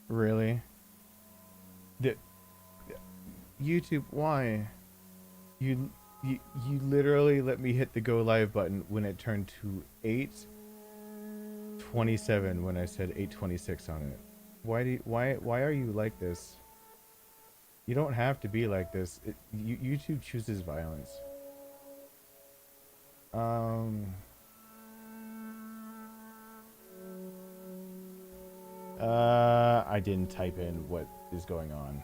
Really? The YouTube, why? You literally let me hit the go live button when it turned to 8:27 when I said 8:26 on it. Why are you like this? You don't have to be like this. YouTube chooses violence. Um I didn't type in what is going on.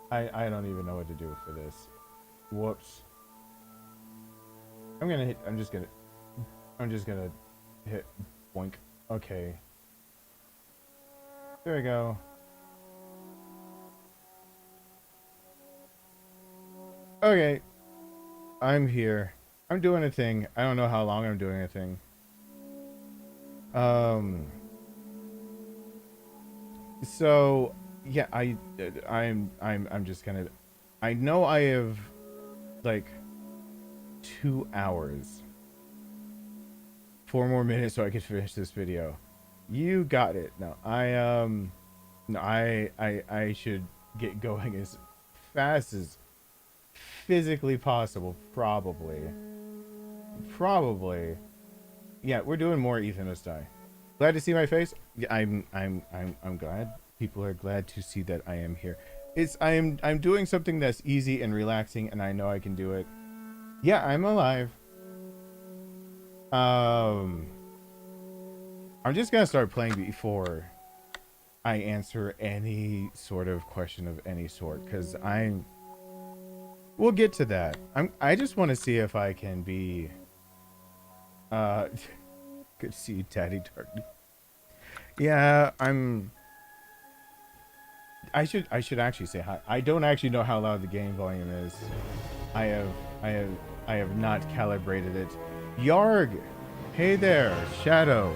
I don't even know what to do for this. Whoops. I'm just gonna hit boink. Okay. There we go. Okay. I'm here. I'm doing a thing. I don't know how long I'm doing a thing. So yeah, I'm just gonna, I know I have like 2 hours, 4 more minutes so I can finish this video. You got it. No, no, I should get going as fast as physically possible. Probably. Yeah, we're doing more Ethan Must Die. Glad to see my face. Yeah, I'm glad. People are glad to see that I am here. I'm doing something that's easy and relaxing, and I know I can do it. Yeah, I'm alive. I'm just gonna start playing before I answer any sort of question of any sort, because we'll get to that. I just want to see if I can be good to see you, Daddy Darkness. Yeah, I should actually say hi. I don't actually know how loud the game volume is. I have not calibrated it. Yarg! Hey there, Shadow.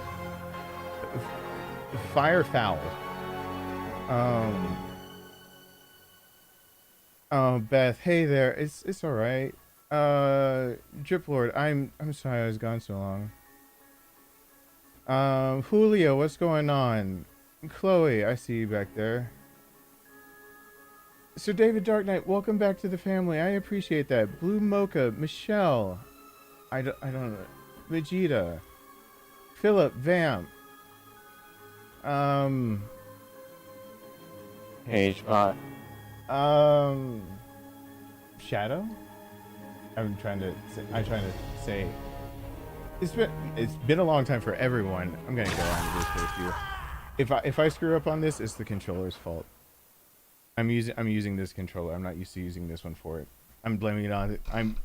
Firefowl. Oh, Beth, hey there. It's alright. Drip Lord, I'm sorry I was gone so long. Julio, what's going on? Chloe, I see you back there. Sir David Dark Knight, welcome back to the family. I appreciate that. Blue Mocha, Michelle. I don't know. Vegeta. Philip, Vamp. Hey, Shadow? I'm trying to say it's been a long time for everyone. I'm gonna go on this with you. If I screw up on this, it's the controller's fault. I'm using this controller. I'm not used to using this one for it. I'm blaming it on it. I'm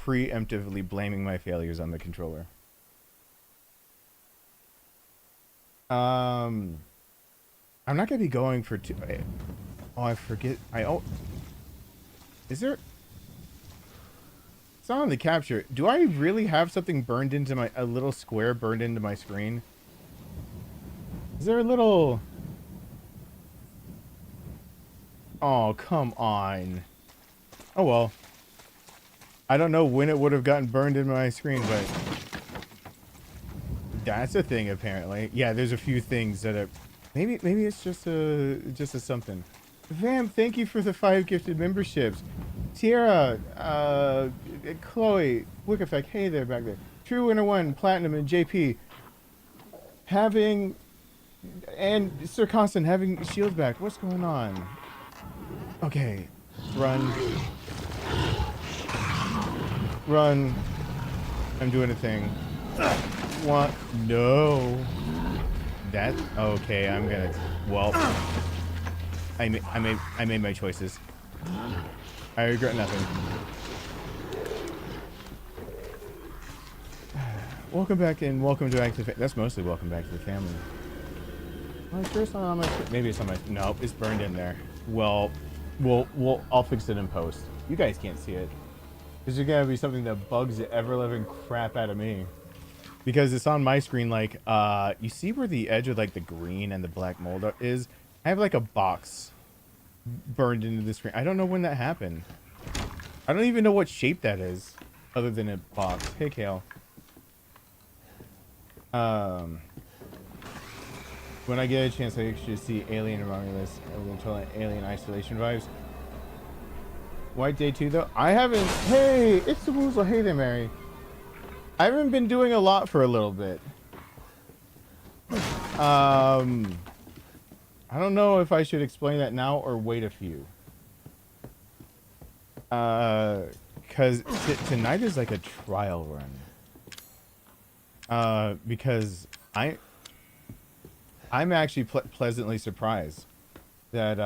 preemptively blaming my failures on the controller. I'm not gonna be going for two. Oh, I forget. Is there? It's not on the capture. Do I really have something burned into a little square burned into my screen? Is there a little? Oh, come on. Oh well. I don't know when it would have gotten burned in my screen, but that's a thing apparently. Yeah, there's a few things that are maybe it's just a something. Vam, thank you for the 5 gifted memberships. Tierra, Chloe, Wick Effect, hey there back there. True Winner 1, Platinum, and JP having, and Sir Constant having shields back. What's going on? Okay, run. I'm doing a thing. What? No. That okay? I'm gonna. Well, I made my choices. I regret nothing. Welcome back and welcome to back to the. That's mostly welcome back to the family. Oh, it's first on my. Maybe it's on my. Nope, it's burned in there. Well, I'll fix it in post. You guys can't see it. This is gonna be something that bugs the ever-living crap out of me. because it's on my screen. Like, you see where the edge of like the green and the black mold is? I have like a box burned into the screen. I don't know when that happened. I don't even know what shape that is, other than a box. Hey, Kale. When I get a chance, I should see Alien and Romulus. Alien Isolation vibes. White Day 2, though? I haven't... Hey, it's the Woozle. Hey there, Mary. I haven't been doing a lot for a little bit. I don't know if I should explain that now or wait a few. Because tonight is like a trial run. Because I'm actually pleasantly surprised that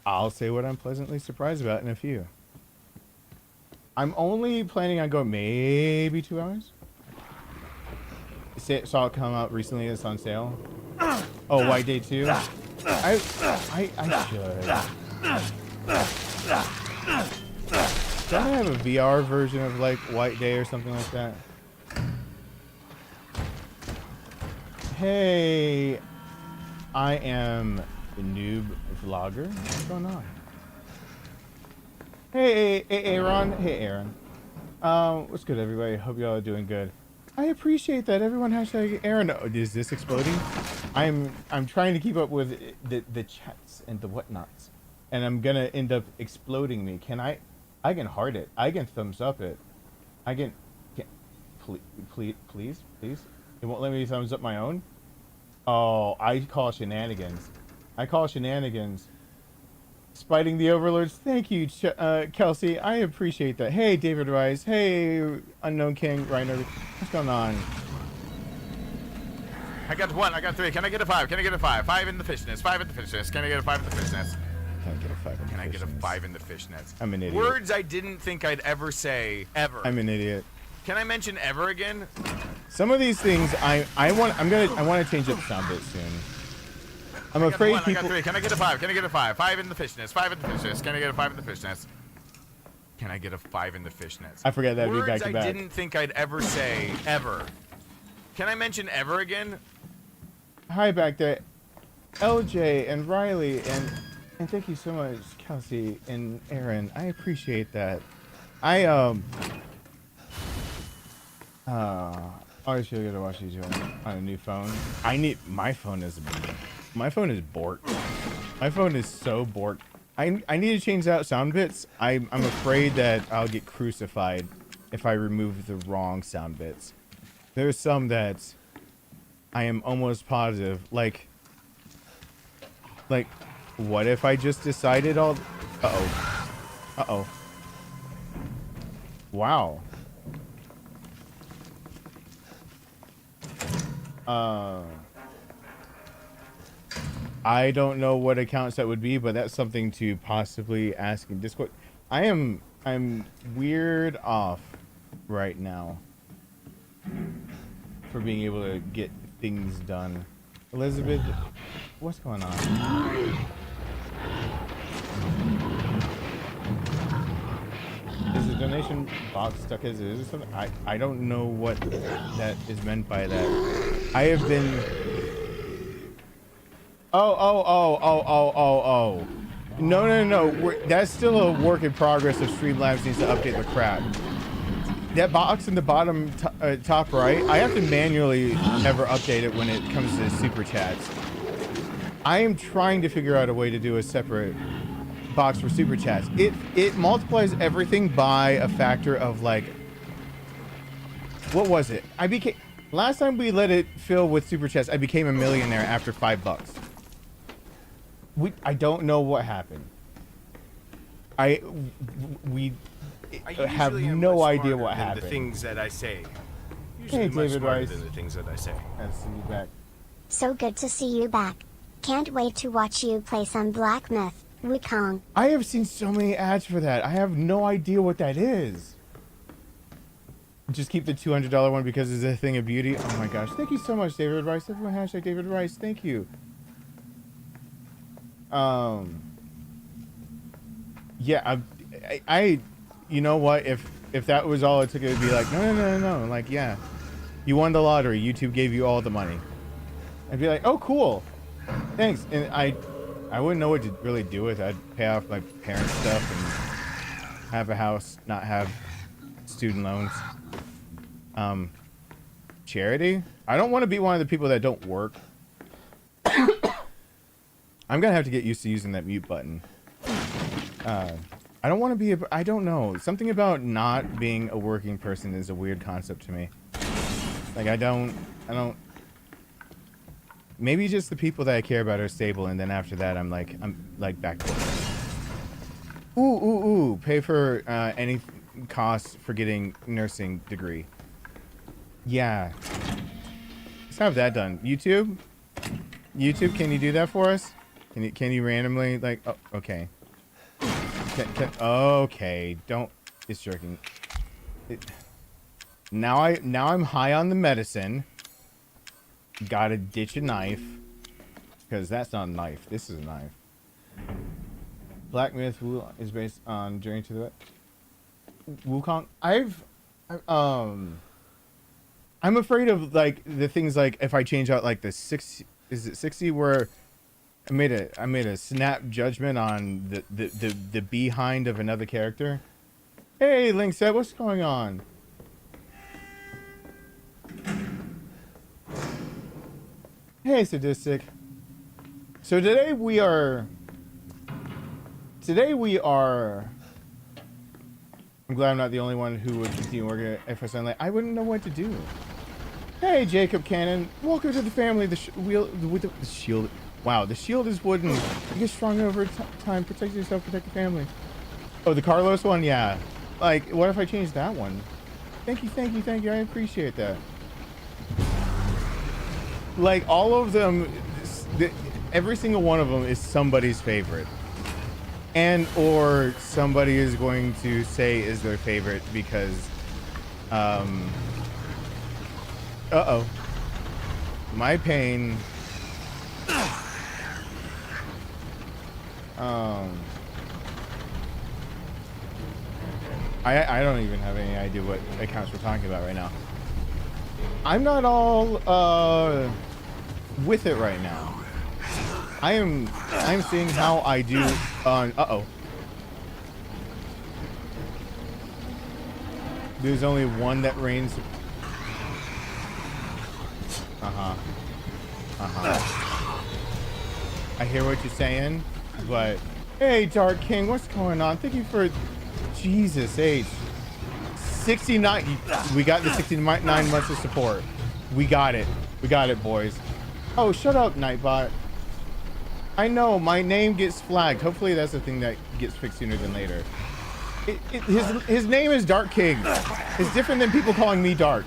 I'll say what I'm pleasantly surprised about in a few. I'm only planning on going maybe 2 hours. Saw it come out recently. It's on sale. Oh, White Day 2. I should. Don't I have a VR version of like White Day or something like that? Hey, I am the noob vlogger. What's going on? Hey, Aaron. Hey, Aaron. What's good, everybody? Hope y'all are doing good. I appreciate that. Everyone hashtag Aaron. Oh, is this exploding? I'm trying to keep up with the chats and the whatnots, and I'm gonna end up exploding me. Can I can heart it. I can thumbs up it. I can please. It won't let me thumbs up my own. Oh, I call shenanigans. Spiting the overlords. Thank you, Kelsey. I appreciate that. Hey, David Rice. Hey, Unknown King. Rhino. What's going on? I got 1. I got 3. Can I get a 5? Can I get a 5? 5 in the fishnets. 5 in the fishnets. Can I get a 5 in the fishnets? Can I get a 5 in the fishnets? Can I get a 5 in the fishnets? I'm an idiot. Words I didn't think I'd ever say, ever. I'm an idiot. Can I mention ever again? Some of these things I want to change up the sound bit soon. I'm afraid people... I got 3. Can I get a 5? Can I get a 5? 5 in the fishnets. 5 in the fishnets. Can I get a 5 in the fishnets? Can I get a 5 in the fishnets? I forget that'd be back to back. Words I didn't think I'd ever say, ever. Can I mention ever again? Hi back there, LJ and Riley, and thank you so much, Kelsey and Aaron. I appreciate that. I always feel good to watch these on a new phone. My phone is borked. My phone is so borked. I need to change out sound bits. I'm afraid that I'll get crucified if I remove the wrong sound bits. There's some that I am almost positive, like what if I just decided all... Uh-oh. Wow. I don't know what accounts that would be, but that's something to possibly ask in Discord. I'm weird off right now for being able to get things done. Elizabeth, what's going on? Is the donation box stuck as it is or something? I don't know what that is meant by that. I have been... Oh. No. That's still a work in progress of Streamlabs needs to update the crap. That box in the bottom top right, I have to manually ever update it when it comes to super chats. I am trying to figure out a way to do a separate box for super chats. It multiplies everything by a factor of like, what was it? Last time we let it fill with super chats, I became a millionaire after $5. I don't know what happened. We have no idea what happened. The things that I say. Hey, David Rice. Than the things that I say. Nice to see you back. So good to see you back. Can't wait to watch you play some Black Myth, Wukong. I have seen so many ads for that. I have no idea what that is. Just keep the $200 one because it's a thing of beauty. Oh my gosh. Thank you so much, David Rice. Everyone hashtag David Rice. Thank you. Yeah, you know what? If that was all it took, it would be like, no. Like, yeah, you won the lottery. YouTube gave you all the money. I'd be like, oh, cool, thanks. And I wouldn't know what to really do with it. I'd pay off my parents' stuff and have a house, not have student loans. Charity? I don't want to be one of the people that don't work. I'm gonna have to get used to using that mute button. I don't want to be I don't know. Something about not being a working person is a weird concept to me. Like, I don't... Maybe just the people that I care about are stable, and then after that, I'm like back to it. Ooh. Pay for any costs for getting nursing degree. Yeah. Let's have that done. YouTube, can you do that for us? Can you randomly, like, oh, okay. Okay, don't, it's jerking. Now I'm high on the medicine. Gotta ditch a knife. Because that's not a knife. This is a knife. Black Myth is based on Journey to the Wukong. I'm afraid of, like, the things like if I change out like the 60, is it 60 where I made a snap judgment on the behind of another character. Hey, Linkset, what's going on? Hey, Sadistic. So today we are... I'm glad I'm not the only one who would continue working at FSN. I wouldn't know what to do. Hey, Jacob Cannon. Welcome to the family. The shield. Wow, the shield is wooden. You get stronger over time. Protect yourself, protect the family. Oh, the Carlos one? Yeah. Like, what if I change that one? Thank you. I appreciate that. Like, all of them, every single one of them is somebody's favorite. And or somebody is going to say is their favorite because, uh-oh. My pain. I don't even have any idea what accounts we're talking about right now. I'm not all with it right now. I'm seeing how I do on There's only one that reigns. I hear what you're saying, but hey, Dark King, what's going on? Thank you for Jesus H. 69. We got the 69 months of support. We got it. We got it, boys. Oh, shut up, Nightbot. I know my name gets flagged. Hopefully that's the thing that gets fixed sooner than later. His name is Dark King. It's different than people calling me Dark.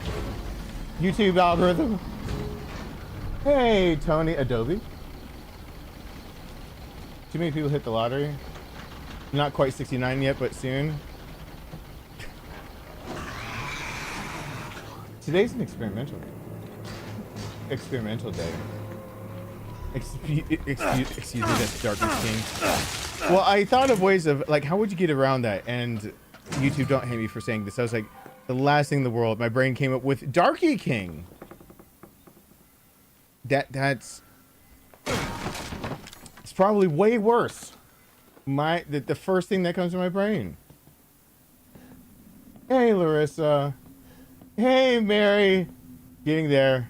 YouTube algorithm. Hey, Tony Adobe. Too many people hit the lottery. Not quite 69 yet, but soon. Today's an experimental day. Excuse me, that's Darkness King. Well, I thought of ways of, like, how would you get around that? And YouTube, don't hate me for saying this. I was like, the last thing in the world, my brain came up with Darky King. That's it's probably way worse. The first thing that comes to my brain. Hey, Larissa. Hey, Mary. Getting there.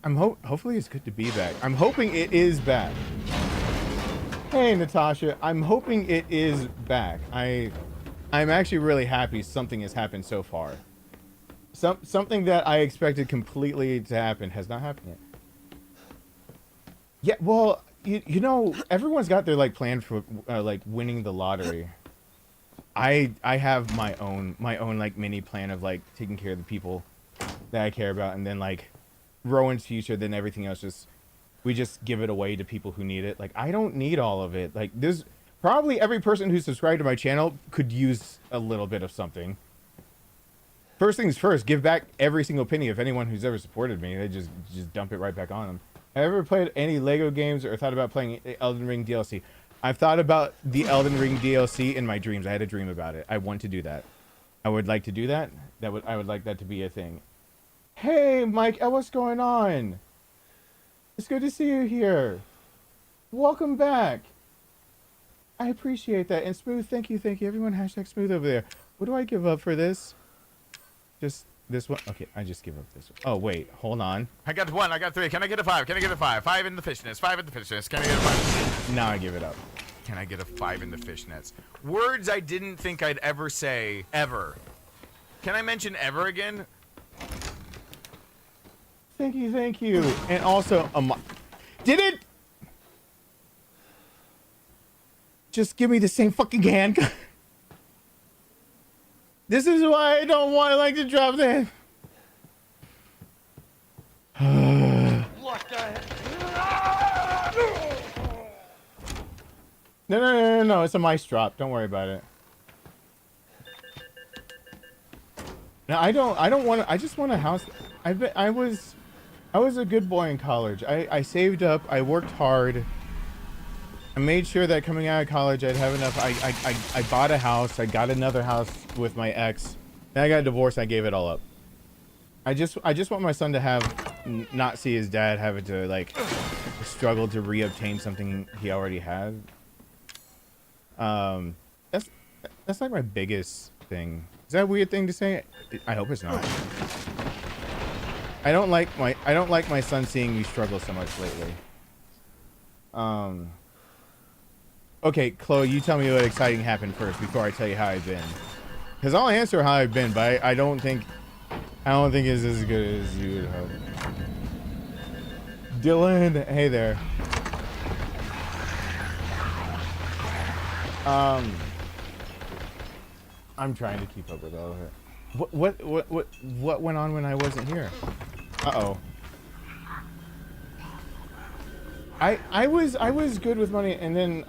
Hopefully it's good to be back. I'm hoping it is back. Hey, Natasha. I'm hoping it is back. I'm actually really happy something has happened so far. Something that I expected completely to happen has not happened yet. Yeah, well, you know, everyone's got their like plan for like winning the lottery. I have my own like mini plan of like taking care of the people that I care about, and then like Rowan's future, then everything else we just give it away to people who need it. Like, I don't need all of it. Like, there's probably every person who's subscribed to my channel could use a little bit of something. First things first, give back every single penny of anyone who's ever supported me. They just dump it right back on them. Have you ever played any Lego games or thought about playing Elden Ring DLC? I've thought about the Elden Ring DLC in my dreams. I had a dream about it. I want to do that. I would like to do that. I would like that to be a thing. Hey, Mike, what's going on? It's good to see you here. Welcome back. I appreciate that. And Smooth, thank you. Everyone hashtag Smooth over there. What do I give up for this? Just this one? Okay, I just give up this one. Oh, wait, hold on. I got 1, I got 3. Can I get a 5? Can I get a 5? 5 in the fishnets, 5 in the fishnets. Can I get a 5? Now I give it up. Can I get a 5 in the fishnets? Words I didn't think I'd ever say, ever. Can I mention ever again? Thank you. And also, did it? Just give me the same fucking hand. This is why I don't want to like to drop that. What the heck? No, it's a mice drop. Don't worry about it. Now I don't want to. I just want a house. I was a good boy in college. I saved up. I worked hard. I made sure that coming out of college I'd have enough. I bought a house. I got another house with my ex. Then I got divorced. I gave it all up. I just want my son to have not see his dad having to like struggle to reobtain something he already had. That's like my biggest thing. Is that a weird thing to say? I hope it's not. I don't like my son seeing me struggle so much lately. Okay, Chloe, you tell me what exciting happened first before I tell you how I've been. Because I'll answer how I've been, but I don't think it's as good as you would hope. Dylan, hey there. I'm trying to keep up with all of it. What went on when I wasn't here? Uh-oh. I was good with money, and then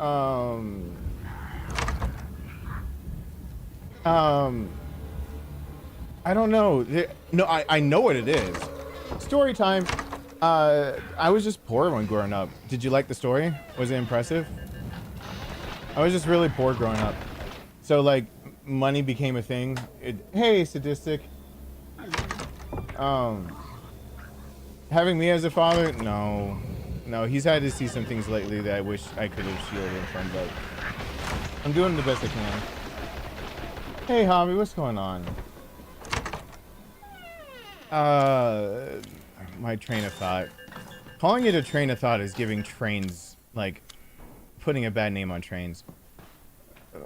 I don't know. No, I know what it is. Story time. I was just poor when growing up. Did you like the story? Was it impressive? I was just really poor growing up. So like money became a thing. Hey, sadistic. Having me as a father, no, he's had to see some things lately that I wish I could have shielded him from, but I'm doing the best I can. Hey, Hobby, what's going on? My train of thought. Calling it a train of thought is giving trains, like, putting a bad name on trains.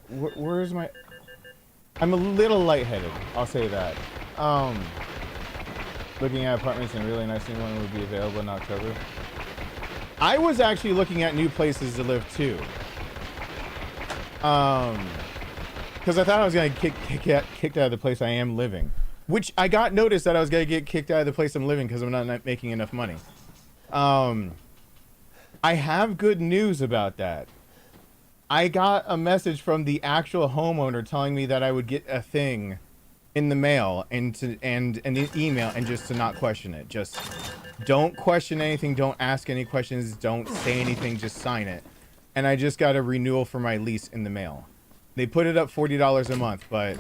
Where's my... I'm a little lightheaded, I'll say that. Looking at apartments and a really nice new one would be available in October. I was actually looking at new places to live too. Because I thought I was gonna get kicked out of the place I am living. Which I got notice that I was gonna get kicked out of the place I'm living because I'm not making enough money. I have good news about that. I got a message from the actual homeowner telling me that I would get a thing in the mail and an email, and just to not question it. Just don't question anything, don't ask any questions, don't say anything, just sign it. And I just got a renewal for my lease in the mail. They put it up $40 a month, but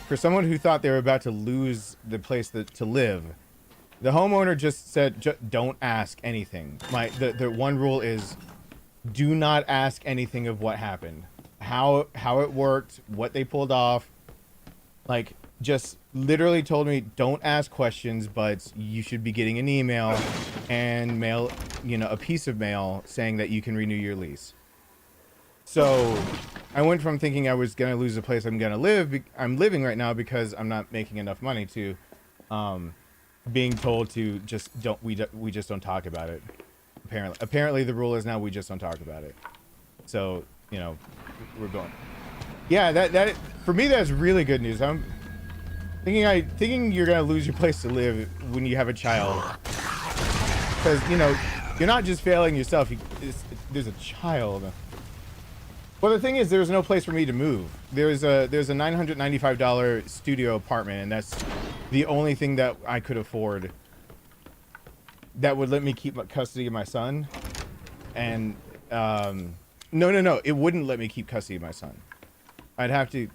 for someone who thought they were about to lose the place to live, the homeowner just said, don't ask anything. The one rule is, do not ask anything of what happened, how it worked, what they pulled off. Like, just literally told me, don't ask questions, but you should be getting an email and mail, a piece of mail saying that you can renew your lease. So I went from thinking I was gonna lose the place I'm living right now because I'm not making enough money, to being told to we just don't talk about it. Apparently the rule is now we just don't talk about it. So we're going. Yeah, that for me that's really good news. I'm thinking you're gonna lose your place to live when you have a child, because you're not just failing yourself. There's a child. Well, the thing is, there's no place for me to move. There's a $995 studio apartment, and that's the only thing that I could afford that would let me keep custody of my son. And No. It wouldn't let me keep custody of my son. I'd have to.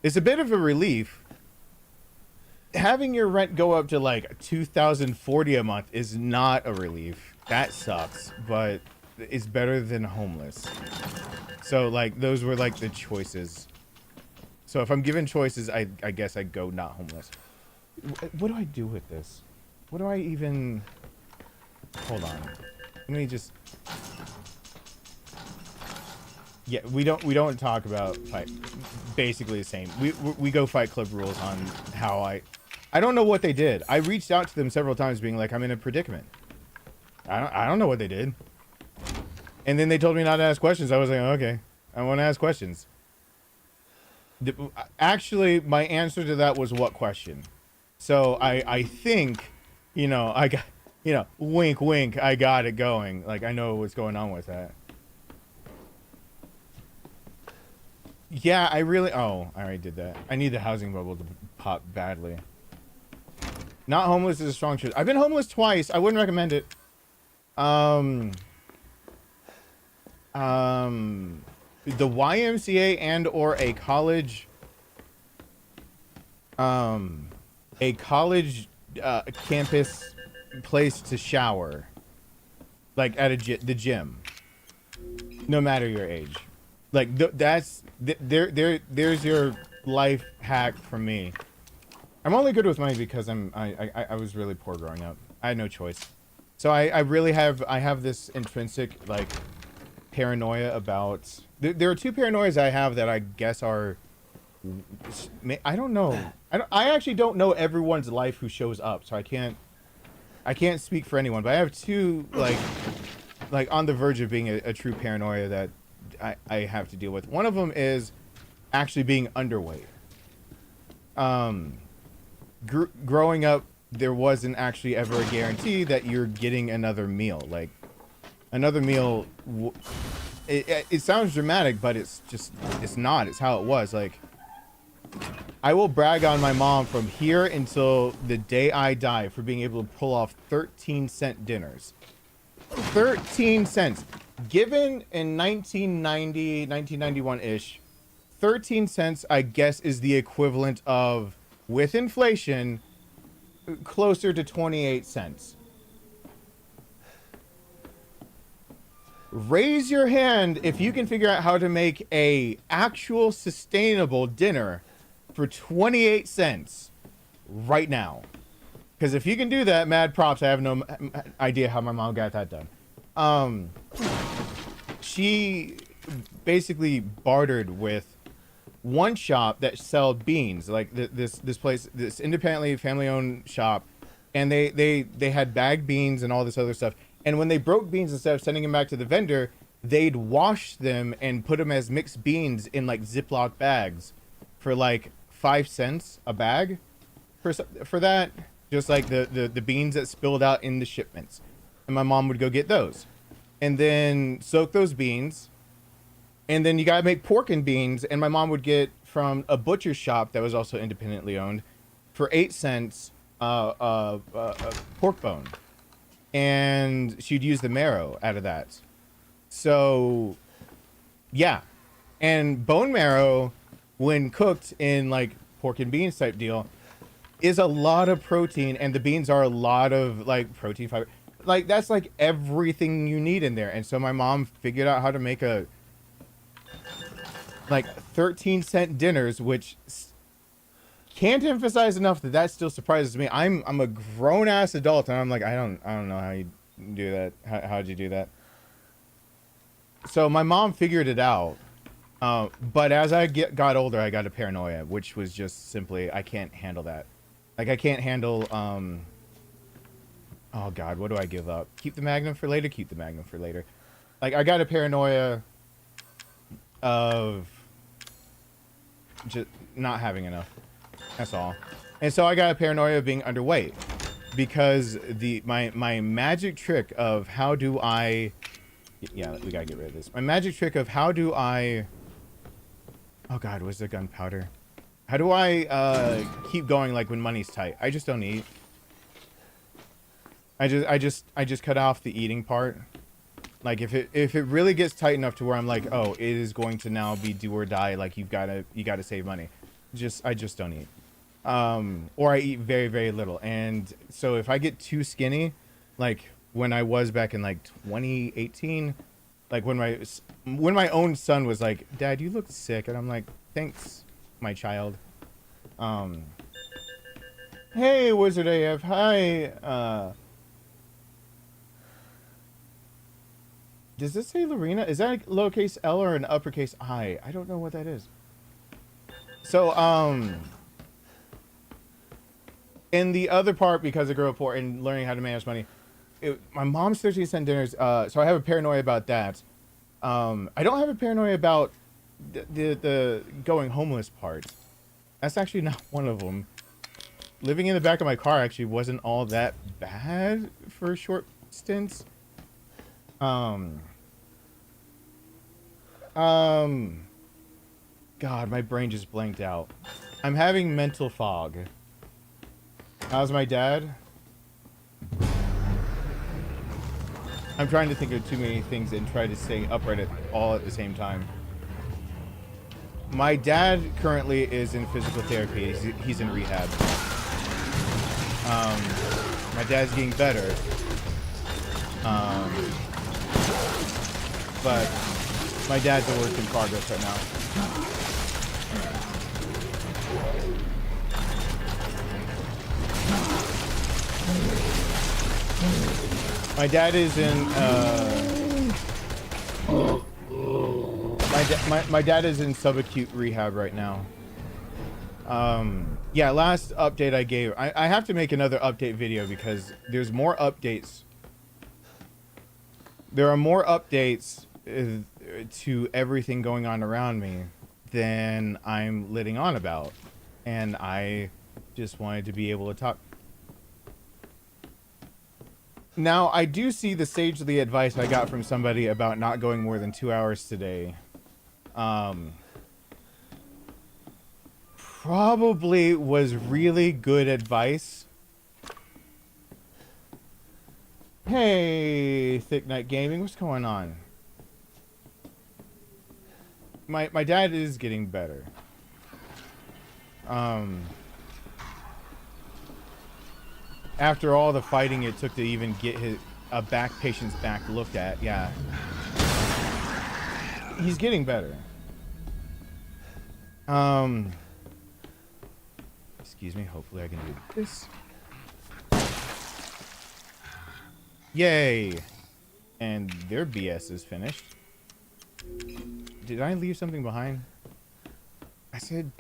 It's a bit of a relief. Having your rent go up to like $2,040 a month is not a relief. That sucks, but it's better than homeless. So like those were like the choices. So if I'm given choices, I guess I'd go not homeless. What do I do with this? What do I even? Hold on. Let me just. Yeah, we don't talk about fight. Basically the same. We go Fight Club rules on how I don't know what they did. I reached out to them several times, being like, I'm in a predicament. I don't know what they did. And then they told me not to ask questions. I was like, okay, I want to ask questions. Actually, my answer to that was what question? So I think, you know, I got, you know, wink, wink, I got it going. Like, I know what's going on with that. Yeah, I really... Oh, I already did that. I need the housing bubble to pop badly. Not homeless is a strong choice. I've been homeless twice. I wouldn't recommend it. The YMCA and or a college... campus place to shower. Like at the gym. No matter your age. Like there's your life hack from me. I'm only good with money because I was really poor growing up. I had no choice. So I really have this intrinsic like paranoia about. There are two paranoias I have that I guess are. I don't know. I actually don't know everyone's life who shows up, so I can't speak for anyone. But I have two like on the verge of being a true paranoia that I have to deal with. One of them is actually being underweight. Growing up, there wasn't actually ever a guarantee that you're getting another meal. Like, another meal, it sounds dramatic, but it's not. It's how it was. Like, I will brag on my mom from here until the day I die for being able to pull off 13-cent dinners. 13 cents. Given in 1990, 1991-ish, 13 cents, I guess, is the equivalent of, with inflation, closer to 28 cents. Raise your hand if you can figure out how to make a actual sustainable dinner for 28 cents right now. Because if you can do that, mad props. I have no idea how my mom got that done. She basically bartered with one shop that sold beans, like this place, this independently family-owned shop, and they had bagged beans and all this other stuff. And when they broke beans, instead of sending them back to the vendor, they'd wash them and put them as mixed beans in like Ziploc bags for like 5 cents a bag for that. Just like the beans that spilled out in the shipments. And my mom would go get those. And then soak those beans. And then you gotta make pork and beans. And my mom would get from a butcher shop that was also independently owned for 8 cents a pork bone. And she'd use the marrow out of that. So, yeah. And bone marrow, when cooked in like pork and beans type deal, is a lot of protein, and the beans are a lot of like protein fiber. Like, that's like everything you need in there. And so my mom figured out how to make a like 13-cent dinners, which can't emphasize enough that still surprises me. I'm a grown ass adult, and I'm like, I don't know how you do that. How'd you do that? So my mom figured it out. But as I got older, I got a paranoia, which was just simply, I can't handle that. Like, I can't handle, oh God, what do I give up? Keep the Magnum for later? Keep the Magnum for later. Like, I got a paranoia of just not having enough. That's all. And so I got a paranoia of being underweight. Because my magic trick of how do I... Yeah, we gotta get rid of this. My magic trick of how do I... Oh God, where's the gunpowder? How do I keep going like when money's tight? I just don't eat. I just cut off the eating part. Like if it really gets tight enough to where I'm like, oh, it is going to now be do or die. Like you gotta save money. I just don't eat. Or I eat very, very little. And so if I get too skinny, like when I was back in like 2018, like when my own son was like, Dad, you look sick. And I'm like, thanks, my child. Hey, Wizard AF. Hi. Does this say Lorena? Is that a lowercase L or an uppercase I? I don't know what that is. So, in the other part, because I grew up poor and learning how to manage money, my mom's 13-cent dinners, so I have a paranoia about that. I don't have a paranoia about the going homeless part. That's actually not one of them. Living in the back of my car actually wasn't all that bad for short stints. God, my brain just blanked out. I'm having mental fog. How's my dad? I'm trying to think of too many things and try to stay upright all at the same time. My dad currently is in physical therapy. He's in rehab. My dad's getting better. But my dad's a work in progress right now. My dad is in my dad is in subacute rehab right now. Yeah, last update I gave. I have to make another update video because there's more updates. There are more updates to everything going on around me than I'm letting on about. And I just wanted to be able to talk. Now, I do see the sagely advice I got from somebody about not going more than 2 hours today. Probably was really good advice. Hey, Thick Night Gaming, what's going on? My dad is getting better. After all the fighting it took to even get a back patient's back looked at, yeah. He's getting better. Excuse me, hopefully I can do this. Yay! And their BS is finished. Did I leave something behind? I said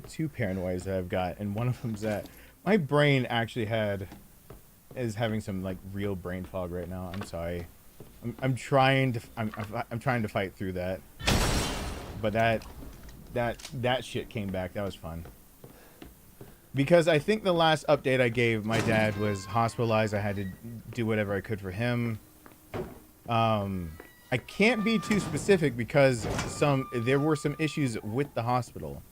2 paranoias that I've got, and one of them's that my brain actually is having some like real brain fog right now. I'm sorry. I'm trying to fight through that. But that shit came back. That was fun. Because I think the last update I gave, my dad was hospitalized. I had to do whatever I could for him. I can't be too specific because there were some issues with the hospital.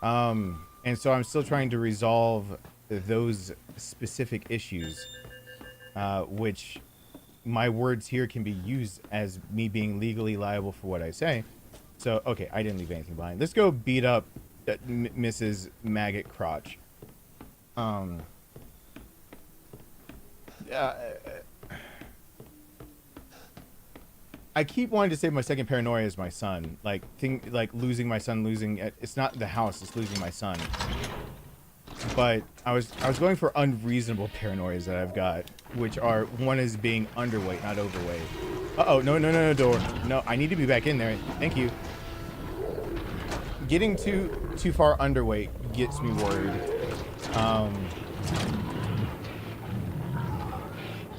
And so I'm still trying to resolve those specific issues, which my words here can be used as me being legally liable for what I say. So, okay, I didn't leave anything behind. Let's go beat up Mrs. Maggot Crotch. I keep wanting to say my second paranoia is my son. Like losing my son, it's not the house, it's losing my son. But I was going for unreasonable paranoias that I've got, which are, one is being underweight, not overweight. Uh-oh, no, door. No, I need to be back in there. Thank you. Getting too far underweight gets me worried.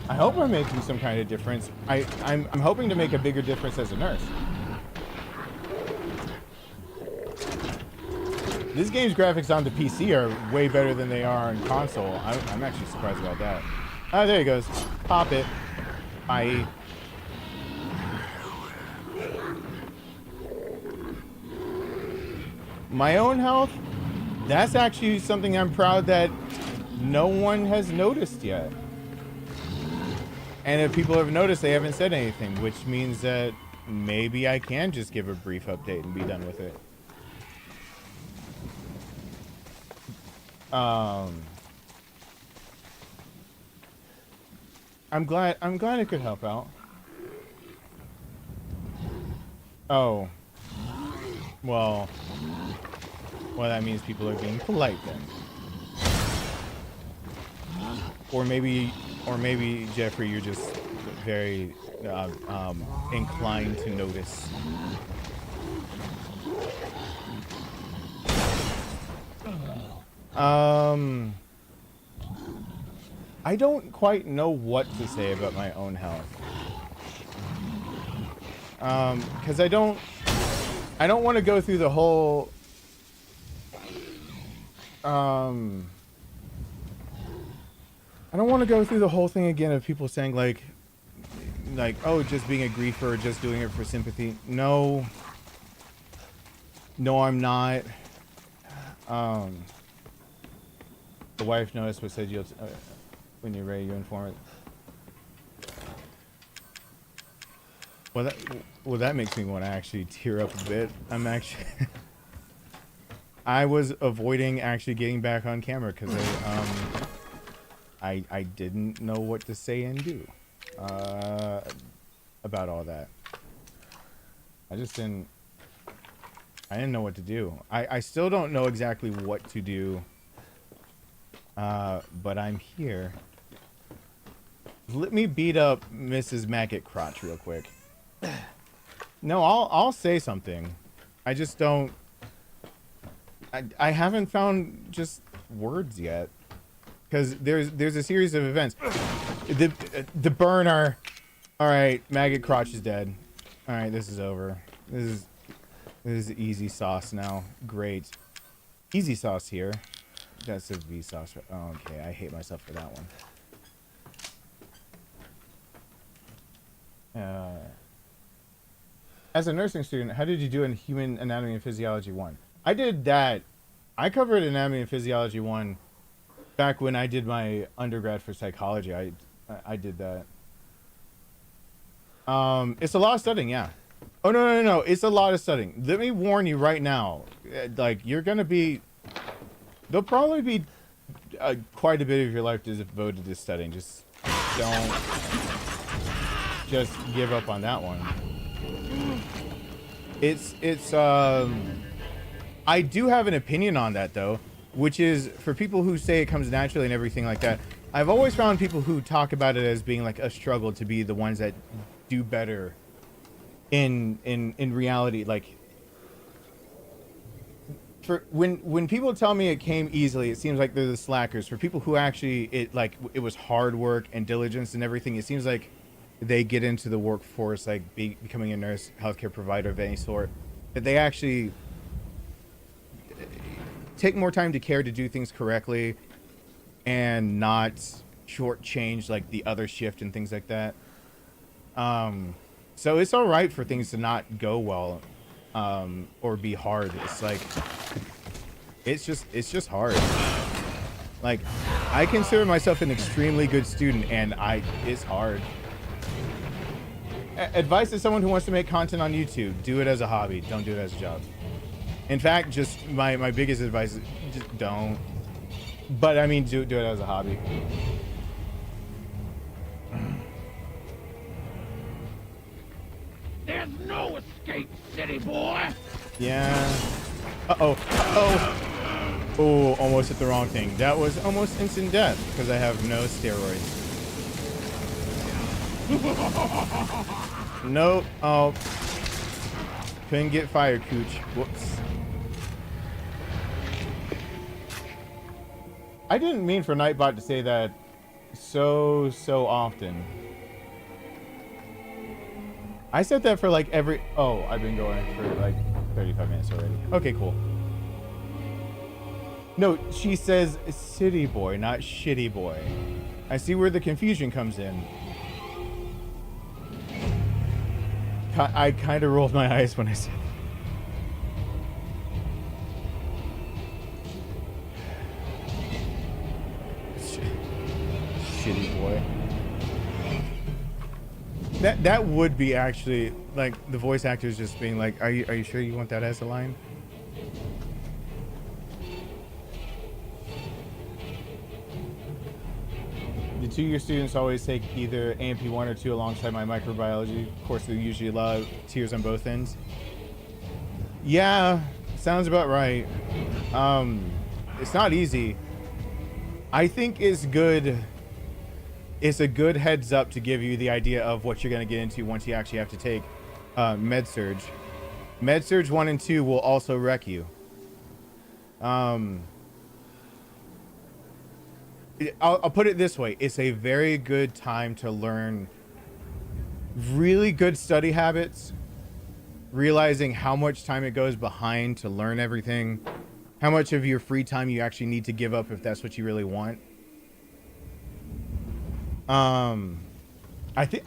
I hope I'm making some kind of difference. I'm hoping to make a bigger difference as a nurse. This game's graphics on the PC are way better than they are on console. I'm actually surprised about that. Oh, there he goes. Pop it. Bye. My own health? That's actually something I'm proud that no one has noticed yet. And if people have noticed, they haven't said anything, which means that maybe I can just give a brief update and be done with it. I'm glad it could help out. Oh. Well, that means people are being polite then. Or maybe Jeffrey, you're just very inclined to notice. I don't quite know what to say about my own health. Because I don't want to go through the whole I don't want to go through the whole thing again of people saying like, oh, just being a griefer or just doing it for sympathy. No, I'm not. The wife noticed what said you'll when you're ready, you inform it. Well, that makes me want to actually tear up a bit. I'm actually I was avoiding actually getting back on camera because I didn't know what to say and do about all that. I didn't know what to do. I still don't know exactly what to do, but I'm here. Let me beat up Mrs. Maggot Crotch real quick. No, I'll say something. I just don't. I haven't found just words yet, because there's a series of events. The burner. All right, Maggot Crotch is dead. All right, this is over. This is easy sauce now. Great, easy sauce here. That's a V sauce. Oh, okay, I hate myself for that one. As a nursing student, how did you do in Human Anatomy and Physiology 1? I did that. I covered Anatomy and Physiology 1 back when I did my undergrad for psychology. I did that. It's a lot of studying, yeah. Oh, no. It's a lot of studying. Let me warn you right now. Like, you're going to be... There'll probably be quite a bit of your life devoted to studying. Just don't... Just give up on that one. I do have an opinion on that though, which is for people who say it comes naturally and everything like that. I've always found people who talk about it as being like a struggle to be the ones that do better in reality. Like, for when people tell me it came easily, it seems like they're the slackers. For people who actually it was hard work and diligence and everything, it seems like they get into the workforce, like becoming a nurse, healthcare provider of any sort, that they actually take more time to care to do things correctly and not shortchange like the other shift and things like that. So it's all right for things to not go well, or be hard. It's like, it's just hard. Like, I consider myself an extremely good student, and it's hard. Advice to someone who wants to make content on YouTube: do it as a hobby, don't do it as a job. In fact, just my biggest advice is just don't. But I mean, do it as a hobby. There's no escape, city boy. Yeah. Oh, almost hit the wrong thing. That was almost instant death because I have no steroids. Nope. Oh. Couldn't get fired, Cooch. Whoops. I didn't mean for Nightbot to say that so often. I said that for like every... Oh, I've been going for like 35 minutes already. Okay, cool. No, she says city boy, not shitty boy. I see where the confusion comes in. I kind of rolled my eyes when I said shitty boy. That would be actually like the voice actors just being like, are you sure you want that as a line? The 2-year students always take either AMP 1 or 2 alongside my microbiology course. They usually allow tiers on both ends. Yeah, sounds about right. It's not easy. I think it's good. It's a good heads up to give you the idea of what you're going to get into once you actually have to take MedSurge. MedSurge 1 and 2 will also wreck you. I'll put it this way. It's a very good time to learn really good study habits, realizing how much time it goes behind to learn everything, how much of your free time you actually need to give up if that's what you really want. I think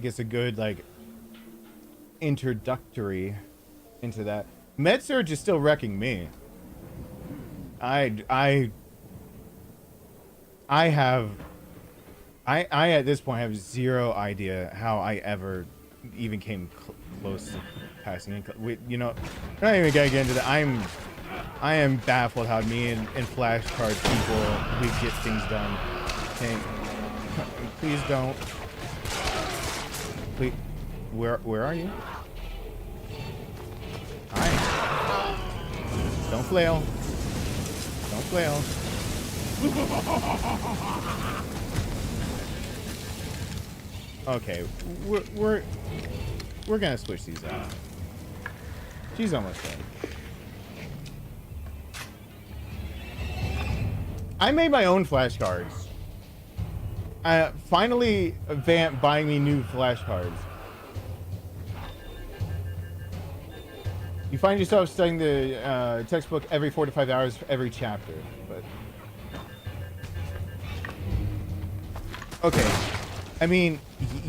it's a good like introductory into that. MedSurge is still wrecking me. I at this point have zero idea how I ever even came close to passing in. You know, we're not even gonna get into that. I am baffled how me and flashcard people we get things done. Okay, please don't. Please, where are you? Hi. Don't flail. Don't flail. Okay, we're gonna switch these out. She's almost done. I made my own flashcards. Finally, Vamp buying me new flashcards. You find yourself studying the textbook every 4 to 5 hours for every chapter, but okay. I mean,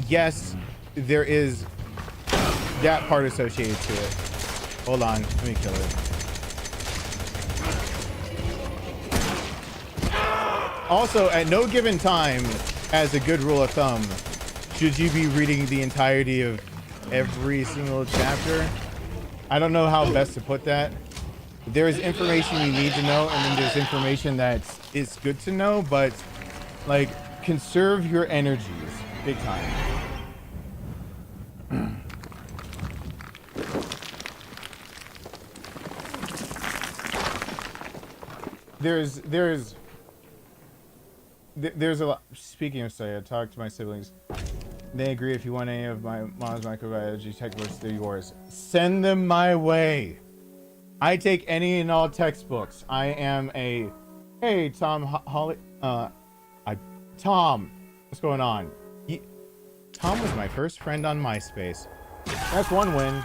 yes, there is that part associated to it. Hold on, let me kill it. Also, at no given time, as a good rule of thumb, should you be reading the entirety of every single chapter? I don't know how best to put that. There is information you need to know, and then there's information that is good to know, but like, conserve your energies big time. There's a lot. Speaking of study, I talked to my siblings. They agree if you want any of my mom's microbiology textbooks, they're yours. Send them my way. I take any and all textbooks. I am a... Hey, Tom Holly... Tom, what's going on? Tom was my first friend on MySpace. That's one win.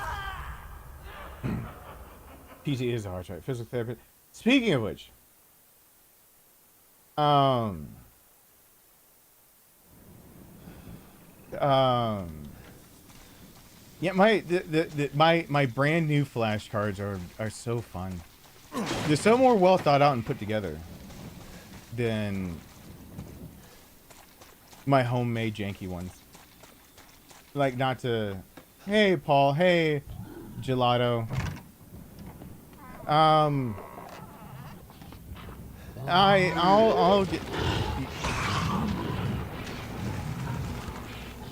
PT is a hard right. Physical therapist. Speaking of which... yeah, my brand new flashcards are so fun. They're so more well thought out and put together than my homemade janky ones. Like, not to... Hey, Paul. Hey, Gelato. I'll get...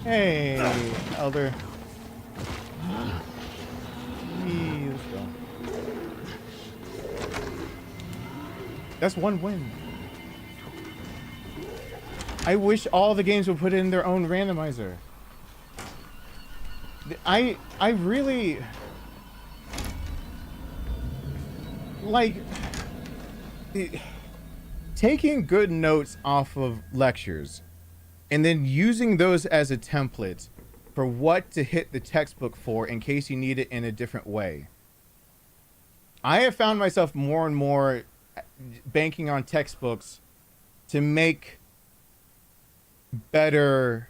Hey, Elder. Let's go. That's one win. I wish all the games would put in their own randomizer. I really... Like... Taking good notes off of lectures and then using those as a template for what to hit the textbook for in case you need it in a different way. I have found myself more and more banking on textbooks to make better,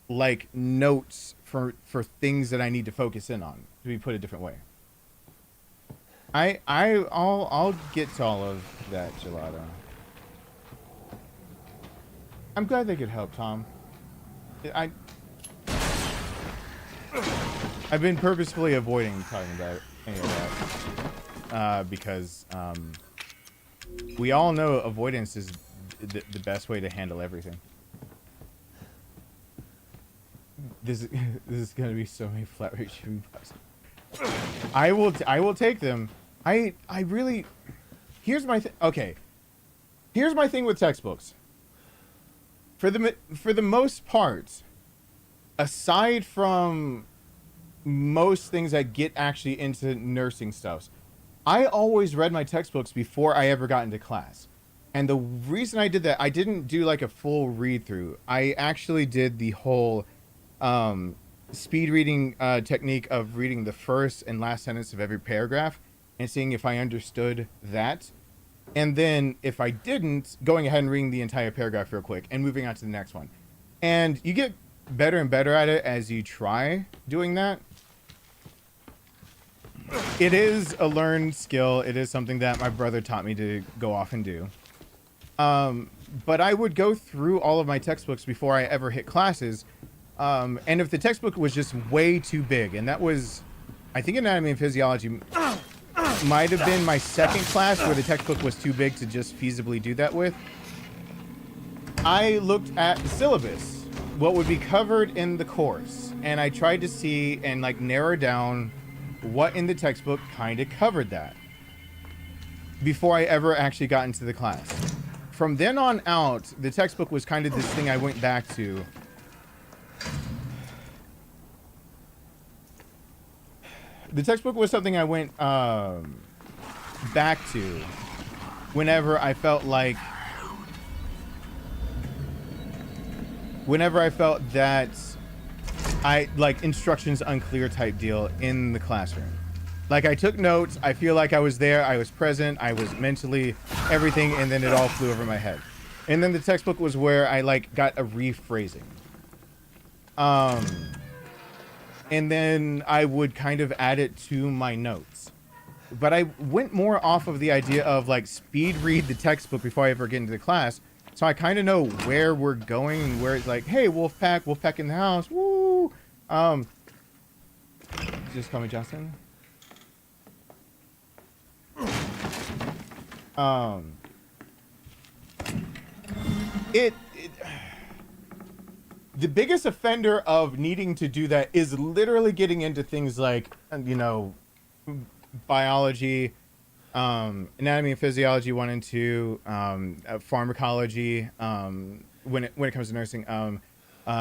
like, notes for things that I need to focus in on, to be put a different way. I'll get to all of that, Gelato. I'm glad they could help, Tom. I've been purposefully avoiding talking about any of that because we all know avoidance is the best way to handle everything. This is gonna be so many flat rate shipping boxes. I will take them. I really. Here's my okay. Here's my thing with textbooks. For the most part, aside from most things that get actually into nursing stuff, I always read my textbooks before I ever got into class. And the reason I did that, I didn't do like a full read through. I actually did the whole speed reading technique of reading the first and last sentence of every paragraph and seeing if I understood that. And then if I didn't, going ahead and reading the entire paragraph real quick and moving on to the next one. And you get better and better at it as you try doing that. It is a learned skill. It is something that my brother taught me to go off and do. But I would go through all of my textbooks before I ever hit classes. And if the textbook was just way too big, and that was, I think Anatomy and Physiology might have been my second class where the textbook was too big to just feasibly do that with. I looked at the syllabus, what would be covered in the course, and I tried to see and like narrow down what in the textbook kind of covered that before I ever actually got into the class. From then on out, the textbook was kind of this thing I went back to. The textbook was something I went back to whenever I felt that I like instructions unclear type deal in the classroom. Like I took notes, I feel like I was there, I was present, I was mentally everything, and then it all flew over my head. And then the textbook was where I like got a rephrasing. And then I would kind of add it to my notes. But I went more off of the idea of like speed read the textbook before I ever get into the class. So I kind of know where we're going and where it's like, hey, Wolfpack in the house. Woo! Just call me Justin. The biggest offender of needing to do that is literally getting into things like, you know, biology, anatomy and physiology 1 and 2, pharmacology, when it comes to nursing,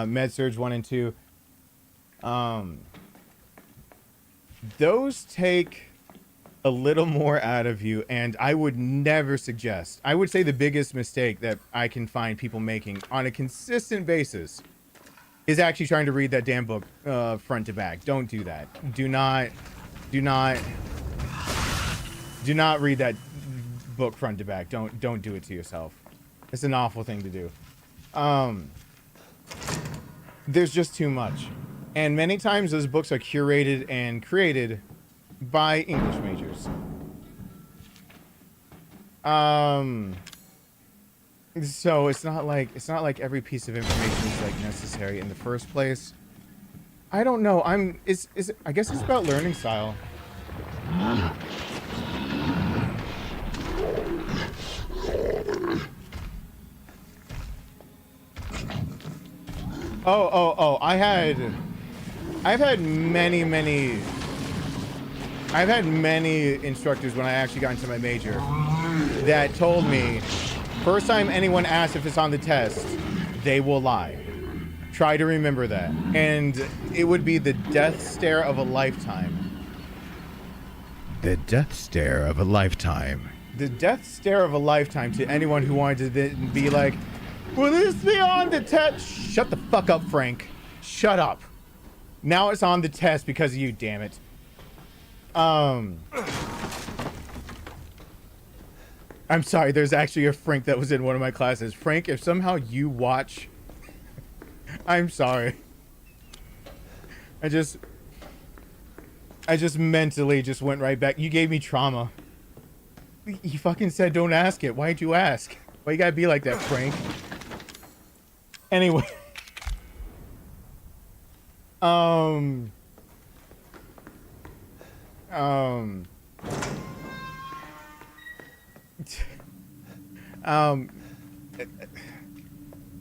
med surg 1 and 2. Those take a little more out of you, and I would never suggest. I would say the biggest mistake that I can find people making on a consistent basis is actually trying to read that damn book front to back. Don't do that. Do not read that book front to back. Don't do it to yourself. It's an awful thing to do. There's just too much. And many times those books are curated and created by English majors. So it's not like every piece of information is like necessary in the first place. I don't know. I guess it's about learning style. Oh, I've had many instructors when I actually got into my major that told me, first time anyone asks if it's on the test, they will lie. Try to remember that. And it would be the death stare of a lifetime. The death stare of a lifetime. The death stare of a lifetime to anyone who wanted to be like, will this be on the test? Shut the fuck up, Frank. Shut up. Now it's on the test because of you, damn it. I'm sorry, there's actually a Frank that was in one of my classes. Frank, if somehow you watch, I'm sorry. I just mentally just went right back. You gave me trauma. You fucking said don't ask it. Why'd you ask? Why you gotta be like that, Frank? Anyway. Um,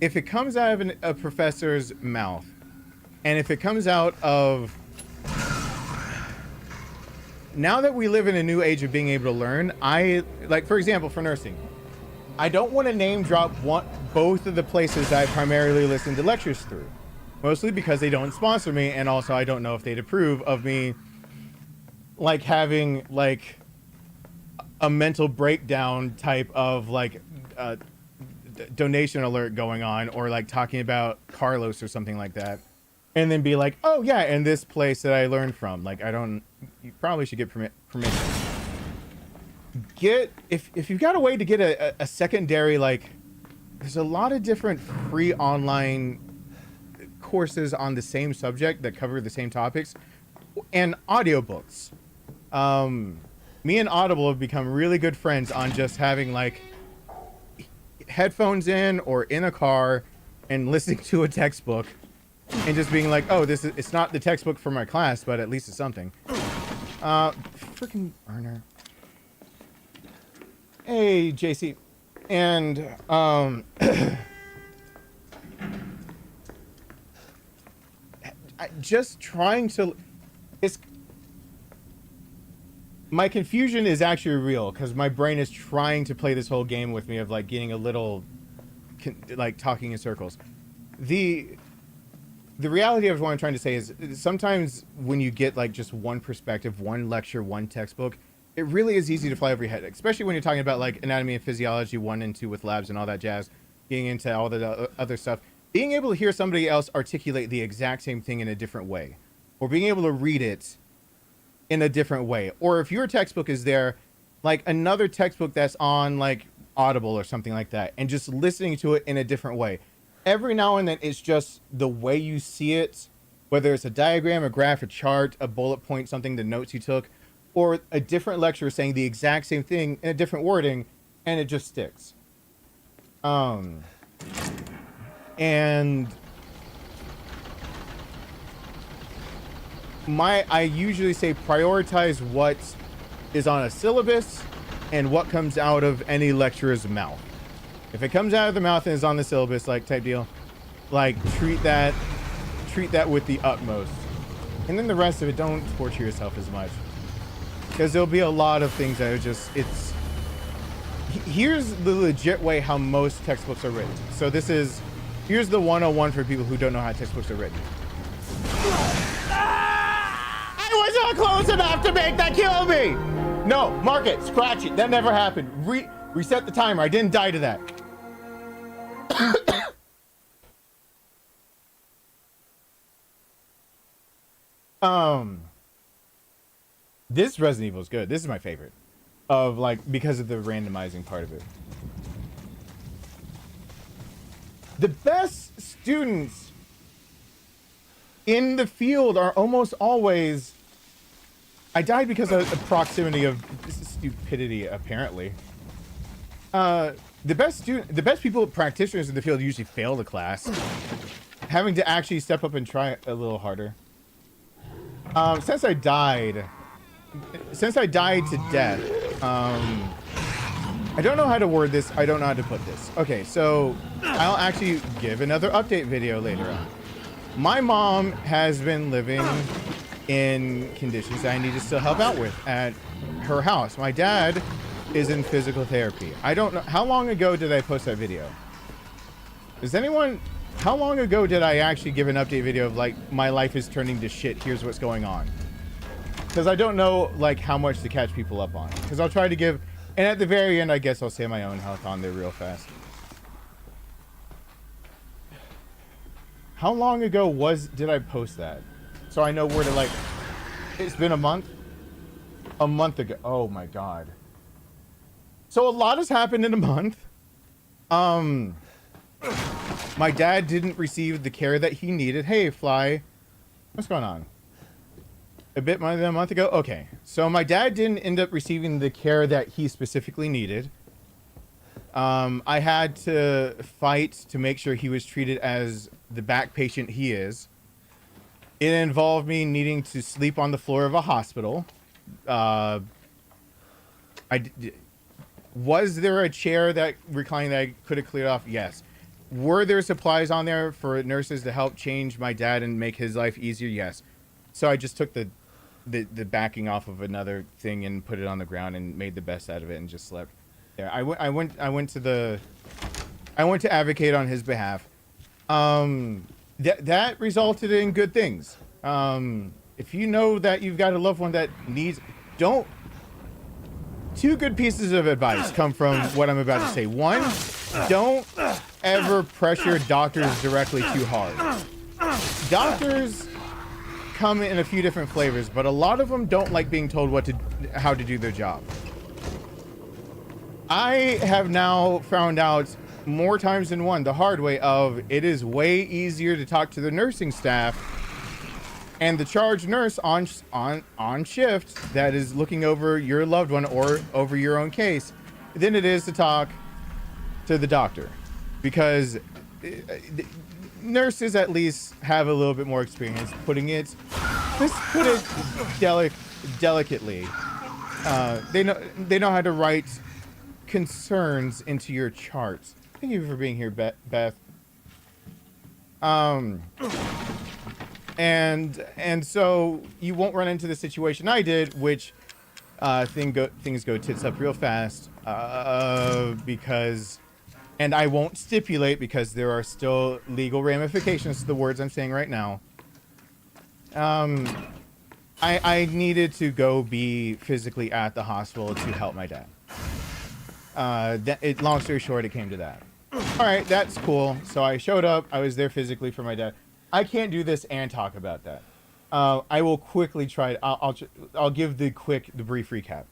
if it comes out of a professor's mouth, and if it comes out of... Now that we live in a new age of being able to learn, like, for example, for nursing, I don't want to name drop both of the places I primarily listen to lectures through. Mostly because they don't sponsor me, and also I don't know if they'd approve of me, like, having, like, a mental breakdown type of, like, donation alert going on, or, like, talking about Carlos or something like that. And then be like, oh, yeah, and this place that I learned from. Like, you probably should get permission. If you've got a way to get a secondary, like, there's a lot of different free online courses on the same subject that cover the same topics, and audiobooks. Me and Audible have become really good friends on just having, like, headphones in or in a car and listening to a textbook and just being like, oh, it's not the textbook for my class, but at least it's something. Freaking burner. Hey, JC. And, just trying to... My confusion is actually real, because my brain is trying to play this whole game with me of, like, getting a little... like, talking in circles. The reality of what I'm trying to say is sometimes when you get, like, just one perspective, one lecture, one textbook, it really is easy to fly over your head, especially when you're talking about, like, anatomy and physiology 1 and 2 with labs and all that jazz, getting into all the other stuff. Being able to hear somebody else articulate the exact same thing in a different way, or being able to read it in a different way, or if your textbook is there, like another textbook that's on, like, Audible or something like that, and just listening to it in a different way. Every now and then, it's just the way you see it, whether it's a diagram, a graph, a chart, a bullet point, something, the notes you took, or a different lecturer saying the exact same thing in a different wording, and it just sticks. And I usually say prioritize what is on a syllabus and what comes out of any lecturer's mouth. If it comes out of the mouth and is on the syllabus, like, type deal, like, treat that with the utmost. And then the rest of it, don't torture yourself as much. Because there'll be a lot of things that are just, here's the legit way how most textbooks are written. So here's the 101 for people who don't know how textbooks are written. I was not close enough to make that kill me! No, mark it, scratch it, that never happened. Reset the timer, I didn't die to that. This Resident Evil is good. This is my favorite. Because of the randomizing part of it. The best students in the field are almost always... I died because of the proximity of stupidity, apparently. The best people, practitioners in the field, usually fail the class. Having to actually step up and try a little harder. Since I died to death, I don't know how to word this. I don't know how to put this. Okay, so I'll actually give another update video later on. My mom has been living in conditions that I need to still help out with at her house. My dad is in physical therapy. I don't know. How long ago did I post that video? How long ago did I actually give an update video of, like, my life is turning to shit, here's what's going on? Because I don't know, like, how much to catch people up on. Because I'll try to give, and at the very end, I guess I'll say my own health on there real fast. How long ago did I post that? So I know where to, like, it's been a month? A month ago. Oh my God. So a lot has happened in a month. My dad didn't receive the care that he needed. Hey, Fly. What's going on? A bit more than a month ago? Okay. So my dad didn't end up receiving the care that he specifically needed. I had to fight to make sure he was treated as the back patient he is. It involved me needing to sleep on the floor of a hospital. Was there a chair that reclined that I could have cleared off? Yes. Were there supplies on there for nurses to help change my dad and make his life easier? Yes. So I just took the backing off of another thing and put it on the ground and made the best out of it and just slept there. I went to advocate on his behalf. That resulted in good things. If you know that you've got a loved one that needs, two good pieces of advice come from what I'm about to say. One, don't ever pressure doctors directly too hard. Doctors come in a few different flavors, but a lot of them don't like being told how to do their job. I have now found out more times than one the hard way of it is way easier to talk to the nursing staff and the charge nurse on shift that is looking over your loved one or over your own case than it is to talk to the doctor, because nurses at least have a little bit more experience putting it, let's put it delicately. They know how to write concerns into your charts. Thank you for being here, Beth. And so you won't run into the situation I did, which things go tits up real fast, because, and I won't stipulate because there are still legal ramifications to the words I'm saying right now. I needed to go be physically at the hospital to help my dad. Long story short, it came to that. All right, that's cool. So I showed up. I was there physically for my dad. I can't do this and talk about that. I will quickly try. I'll give the brief recap.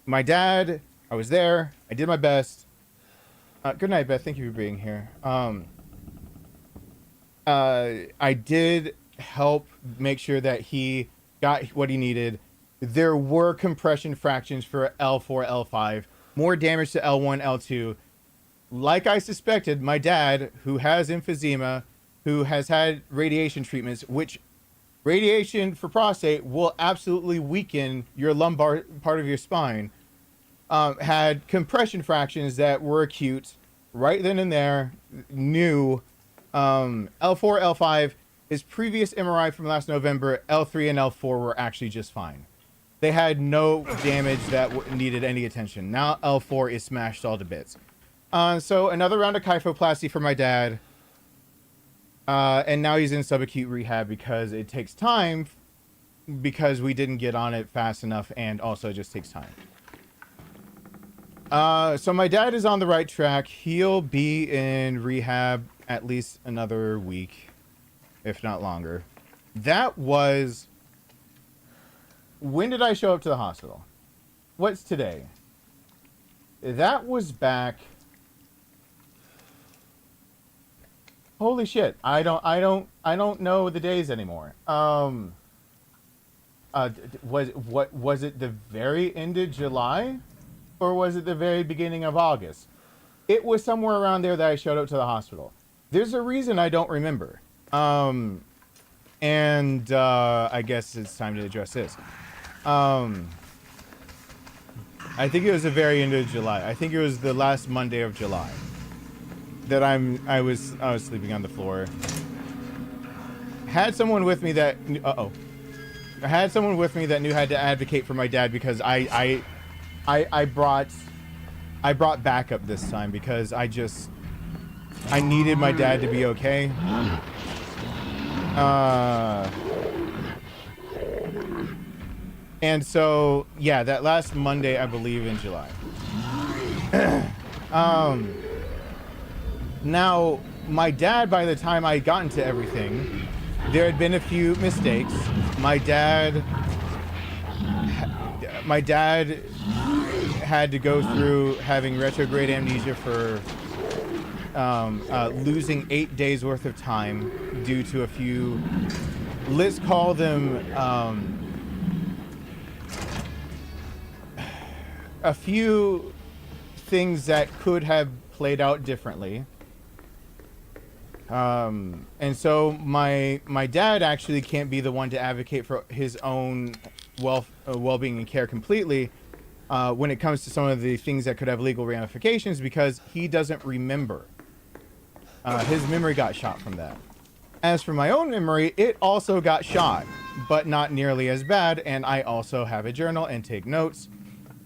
My dad, I was there. I did my best. Good night, Beth. Thank you for being here. I did help make sure that he got what he needed. There were compression fractions for L4, L5. More damage to L1, L2. Like I suspected, my dad, who has emphysema, who has had radiation treatments, which radiation for prostate will absolutely weaken your lumbar part of your spine, had compression fractions that were acute right then and there, new. L4, L5, his previous MRI from last November, L3 and L4 were actually just fine. They had no damage that needed any attention. Now L4 is smashed all to bits. So another round of kyphoplasty for my dad. And now he's in subacute rehab because it takes time, because we didn't get on it fast enough, and also it just takes time. So my dad is on the right track. He'll be in rehab at least another week, if not longer. That was... When did I show up to the hospital? What's today? That was back... Holy shit! I don't know the days anymore. Was it the very end of July, or was it the very beginning of August? It was somewhere around there that I showed up to the hospital. There's a reason I don't remember. I guess it's time to address this. I think it was the very end of July. I think it was the last Monday of July that I was sleeping on the floor. Had someone with me that I had someone with me that knew how to advocate for my dad, because I brought backup this time, because I needed my dad to be okay. And so yeah, that last Monday, I believe, in July. Now, my dad, by the time I got into everything, there had been a few mistakes. My dad had to go through having retrograde amnesia for losing 8 days worth of time due to a few, let's call them, a few things that could have played out differently. And so my dad actually can't be the one to advocate for his own well-being and care completely when it comes to some of the things that could have legal ramifications, because he doesn't remember. His memory got shot from that. As for my own memory, it also got shot, but not nearly as bad, and I also have a journal and take notes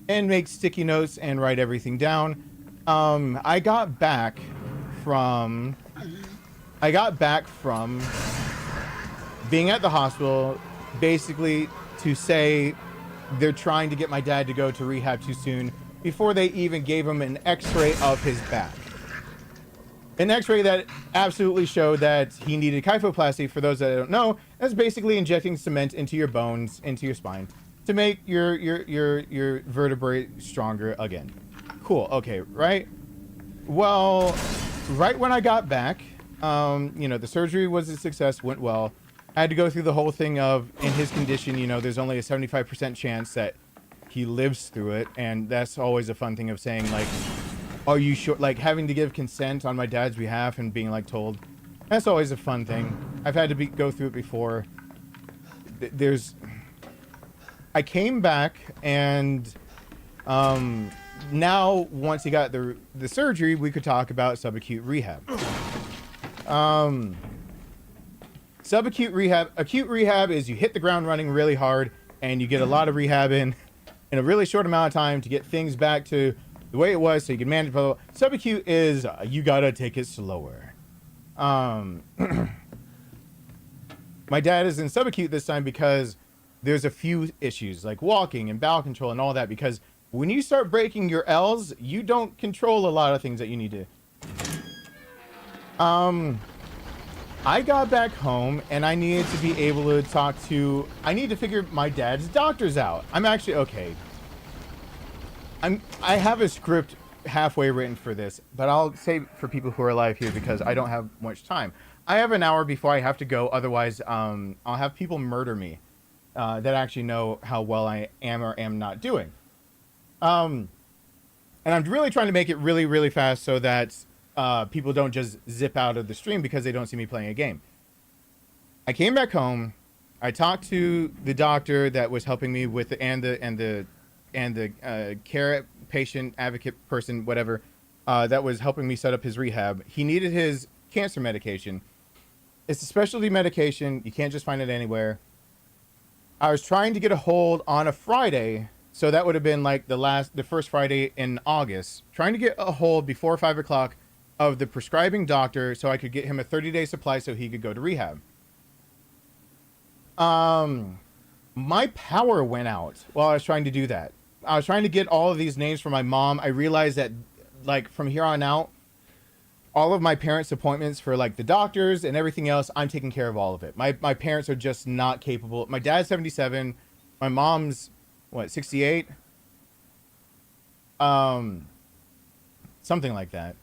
and make sticky notes and write everything down. I got back from being at the hospital basically to say they're trying to get my dad to go to rehab too soon before they even gave him an x-ray of his back. An x-ray that absolutely showed that he needed kyphoplasty. For those that don't know, that's basically injecting cement into your bones, into your spine, to make your vertebrae stronger again. Cool, okay, right? Well, right when I got back, the surgery was a success, went well. I had to go through the whole thing of, in his condition, there's only a 75% chance that he lives through it. And that's always a fun thing of saying, like, are you sure? Like, having to give consent on my dad's behalf and being, like, told. That's always a fun thing. I've had to go through it before. I came back, and now, once he got the surgery, we could talk about subacute rehab. Subacute rehab. Acute rehab is you hit the ground running really hard, and you get a lot of rehab in a really short amount of time to get things back to the way it was, so you can manage. Blah, blah, blah. Subacute is you gotta take it slower. My dad is in subacute this time because there's a few issues like walking and bowel control and all that. Because when you start breaking your L's, you don't control a lot of things that you need to. I got back home and I needed to be able to I need to figure my dad's doctors out. I'm actually okay. I have a script halfway written for this, but I'll say for people who are alive here because I don't have much time. I have an hour before I have to go. Otherwise, I'll have people murder me that actually know how well I am or am not doing. And I'm really trying to make it really, really fast so that people don't just zip out of the stream because they don't see me playing a game. I came back home. I talked to the doctor that was helping me with the care patient advocate person, whatever, that was helping me set up his rehab. He needed his cancer medication. It's a specialty medication. You can't just find it anywhere. I was trying to get a hold on a Friday, so that would have been like the first Friday in August, trying to get a hold before 5 o'clock of the prescribing doctor so I could get him a 30-day supply so he could go to rehab. My power went out while I was trying to do that. I was trying to get all of these names for my mom. I realized that, like, from here on out, all of my parents' appointments for, like, the doctors and everything else, I'm taking care of all of it. My parents are just not capable. My dad's 77. My mom's, 68? Something like that.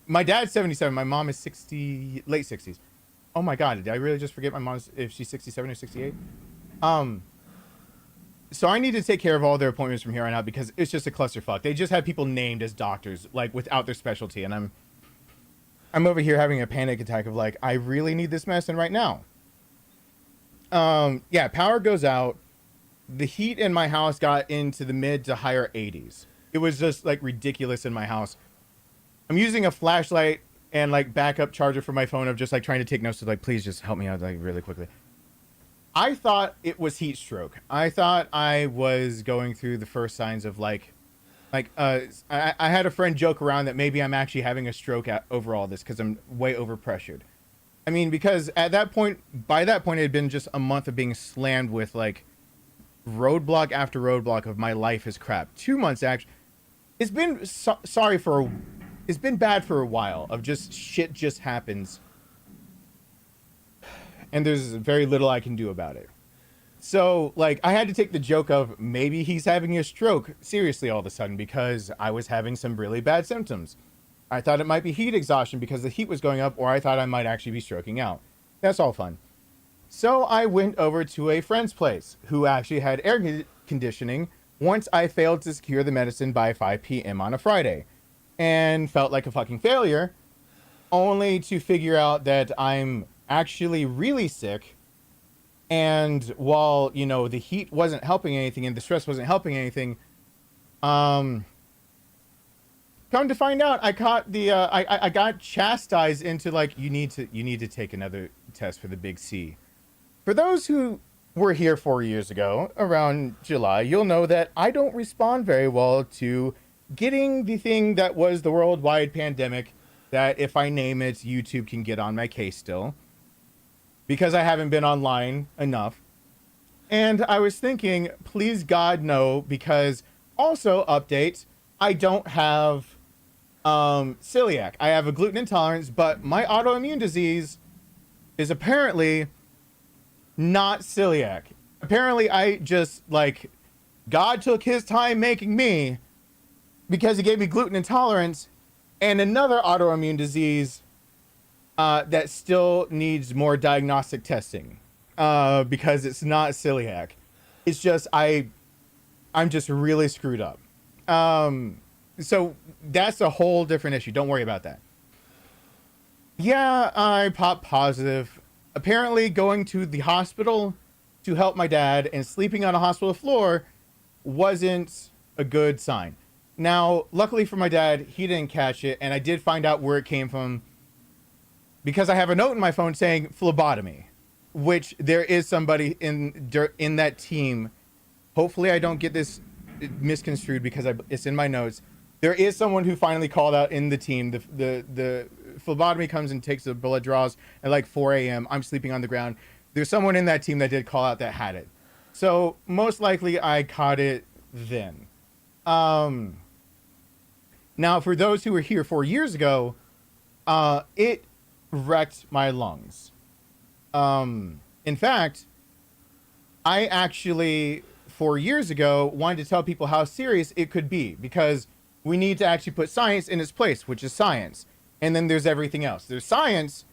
My dad's 77. My mom is 60, late 60s. Oh, my God. Did I really just forget my mom's, if she's 67 or 68? So I need to take care of all their appointments from here on out because it's just a clusterfuck. They just have people named as doctors, like, without their specialty. And I'm over here having a panic attack of, like, I really need this medicine right now. Yeah, power goes out. The heat in my house got into the mid to higher 80s. It was just, like, ridiculous in my house. I'm using a flashlight and, like, backup charger for my phone of just, like, trying to take notes of, like, please just help me out, like, really quickly. I thought it was heat stroke. I thought I was going through the first signs of I had a friend joke around that maybe I'm actually having a stroke over all this because I'm way overpressured. I mean, because by that point, it had been just a month of being slammed with, like, roadblock after roadblock of my life is crap. 2 months, actually. It's been, it's been bad for a while of just shit just happens. And there's very little I can do about it. So, like, I had to take the joke of maybe he's having a stroke seriously all of a sudden because I was having some really bad symptoms. I thought it might be heat exhaustion because the heat was going up, or I thought I might actually be stroking out. That's all fun. So I went over to a friend's place who actually had air conditioning once I failed to secure the medicine by 5 p.m. on a Friday and felt like a fucking failure only to figure out that I'm actually really sick. And while, you know, the heat wasn't helping anything and the stress wasn't helping anything, come to find out, I caught the I got chastised into like, you need to take another test for the big C. For those who were here 4 years ago, around July, you'll know that I don't respond very well to getting the thing that was the worldwide pandemic that, if I name it, YouTube can get on my case still, because I haven't been online enough. And I was thinking, please God, no, because also, update, I don't have celiac. I have a gluten intolerance, but my autoimmune disease is apparently not celiac. Apparently, I just, like, God took his time making me because he gave me gluten intolerance and another autoimmune disease that still needs more diagnostic testing because it's not celiac. It's just, I'm just really screwed up. So that's a whole different issue. Don't worry about that. Yeah, I popped positive. Apparently going to the hospital to help my dad and sleeping on a hospital floor wasn't a good sign. Now, luckily for my dad, he didn't catch it, and I did find out where it came from because I have a note in my phone saying phlebotomy, which there is somebody in that team. Hopefully I don't get this misconstrued because it's in my notes. There is someone who finally called out in the team. The phlebotomy comes and takes the blood draws at like 4 a.m. I'm sleeping on the ground. There's someone in that team that did call out that had it. So most likely I caught it then. Now, for those who were here 4 years ago, it wrecked my lungs. In fact, I actually 4 years ago wanted to tell people how serious it could be because we need to actually put science in its place, which is science. And then there's everything else. There's science,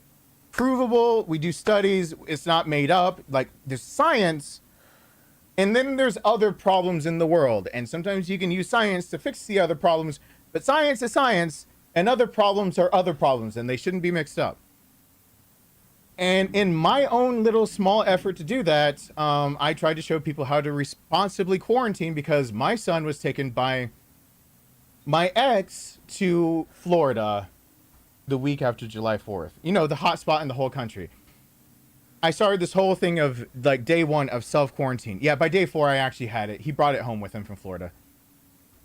provable. We do studies. It's not made up. Like, there's science. And then there's other problems in the world. And sometimes you can use science to fix the other problems. But science is science. And other problems are other problems. And they shouldn't be mixed up. And in my own little small effort to do that, I tried to show people how to responsibly quarantine because my son was taken by my ex to Florida the week after July 4th. You know, the hot spot in the whole country. I started this whole thing of like day 1 of self-quarantine. Yeah, by day 4, I actually had it. He brought it home with him from Florida.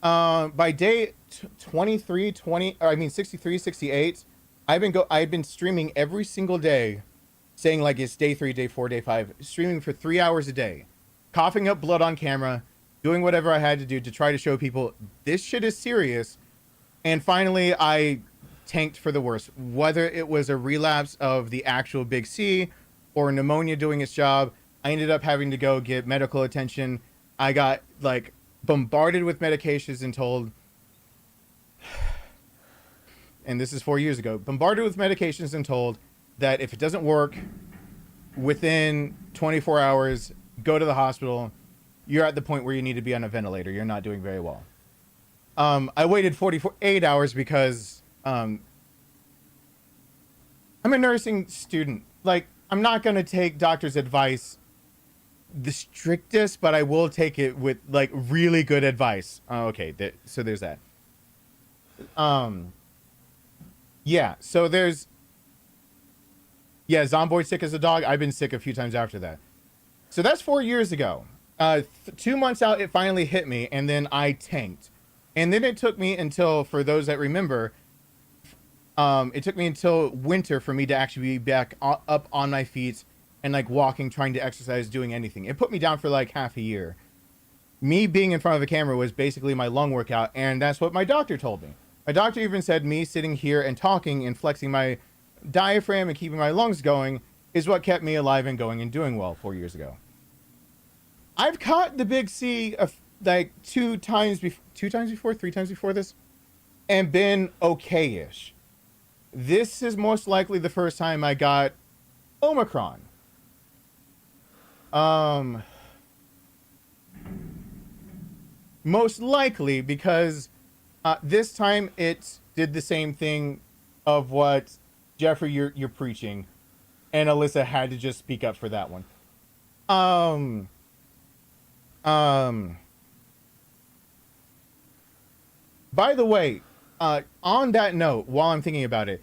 By day 63, 68, I've been streaming every single day, saying like it's day 3, day 4, day 5, streaming for 3 hours a day, coughing up blood on camera, doing whatever I had to do to try to show people this shit is serious. And finally, I tanked for the worst, whether it was a relapse of the actual big C or pneumonia doing its job. I ended up having to go get medical attention. I got like bombarded with medications and told, and this is 4 years ago, bombarded with medications and told that if it doesn't work within 24 hours, go to the hospital. You're at the point where you need to be on a ventilator. You're not doing very well. I waited 48 hours because I'm a nursing student. Like, I'm not going to take doctor's advice the strictest, but I will take it with like really good advice. Okay, so there's that. Yeah, so there's, yeah, Zomboid sick as a dog. I've been sick a few times after that. So that's 4 years ago. 2 months out, it finally hit me, and then I tanked. And then it took me until, for those that remember, it took me until winter for me to actually be back up on my feet and like walking, trying to exercise, doing anything. It put me down for like half a year. Me being in front of a camera was basically my lung workout, and that's what my doctor told me. My doctor even said me sitting here and talking and flexing my diaphragm and keeping my lungs going is what kept me alive and going and doing well 4 years ago. I've caught the big C like 3 times before this, and been okay-ish. This is most likely the first time I got Omicron. Most likely because this time it did the same thing of what Jeffrey, you're preaching, and Alyssa had to just speak up for that one. Um. By the way, on that note, while I'm thinking about it,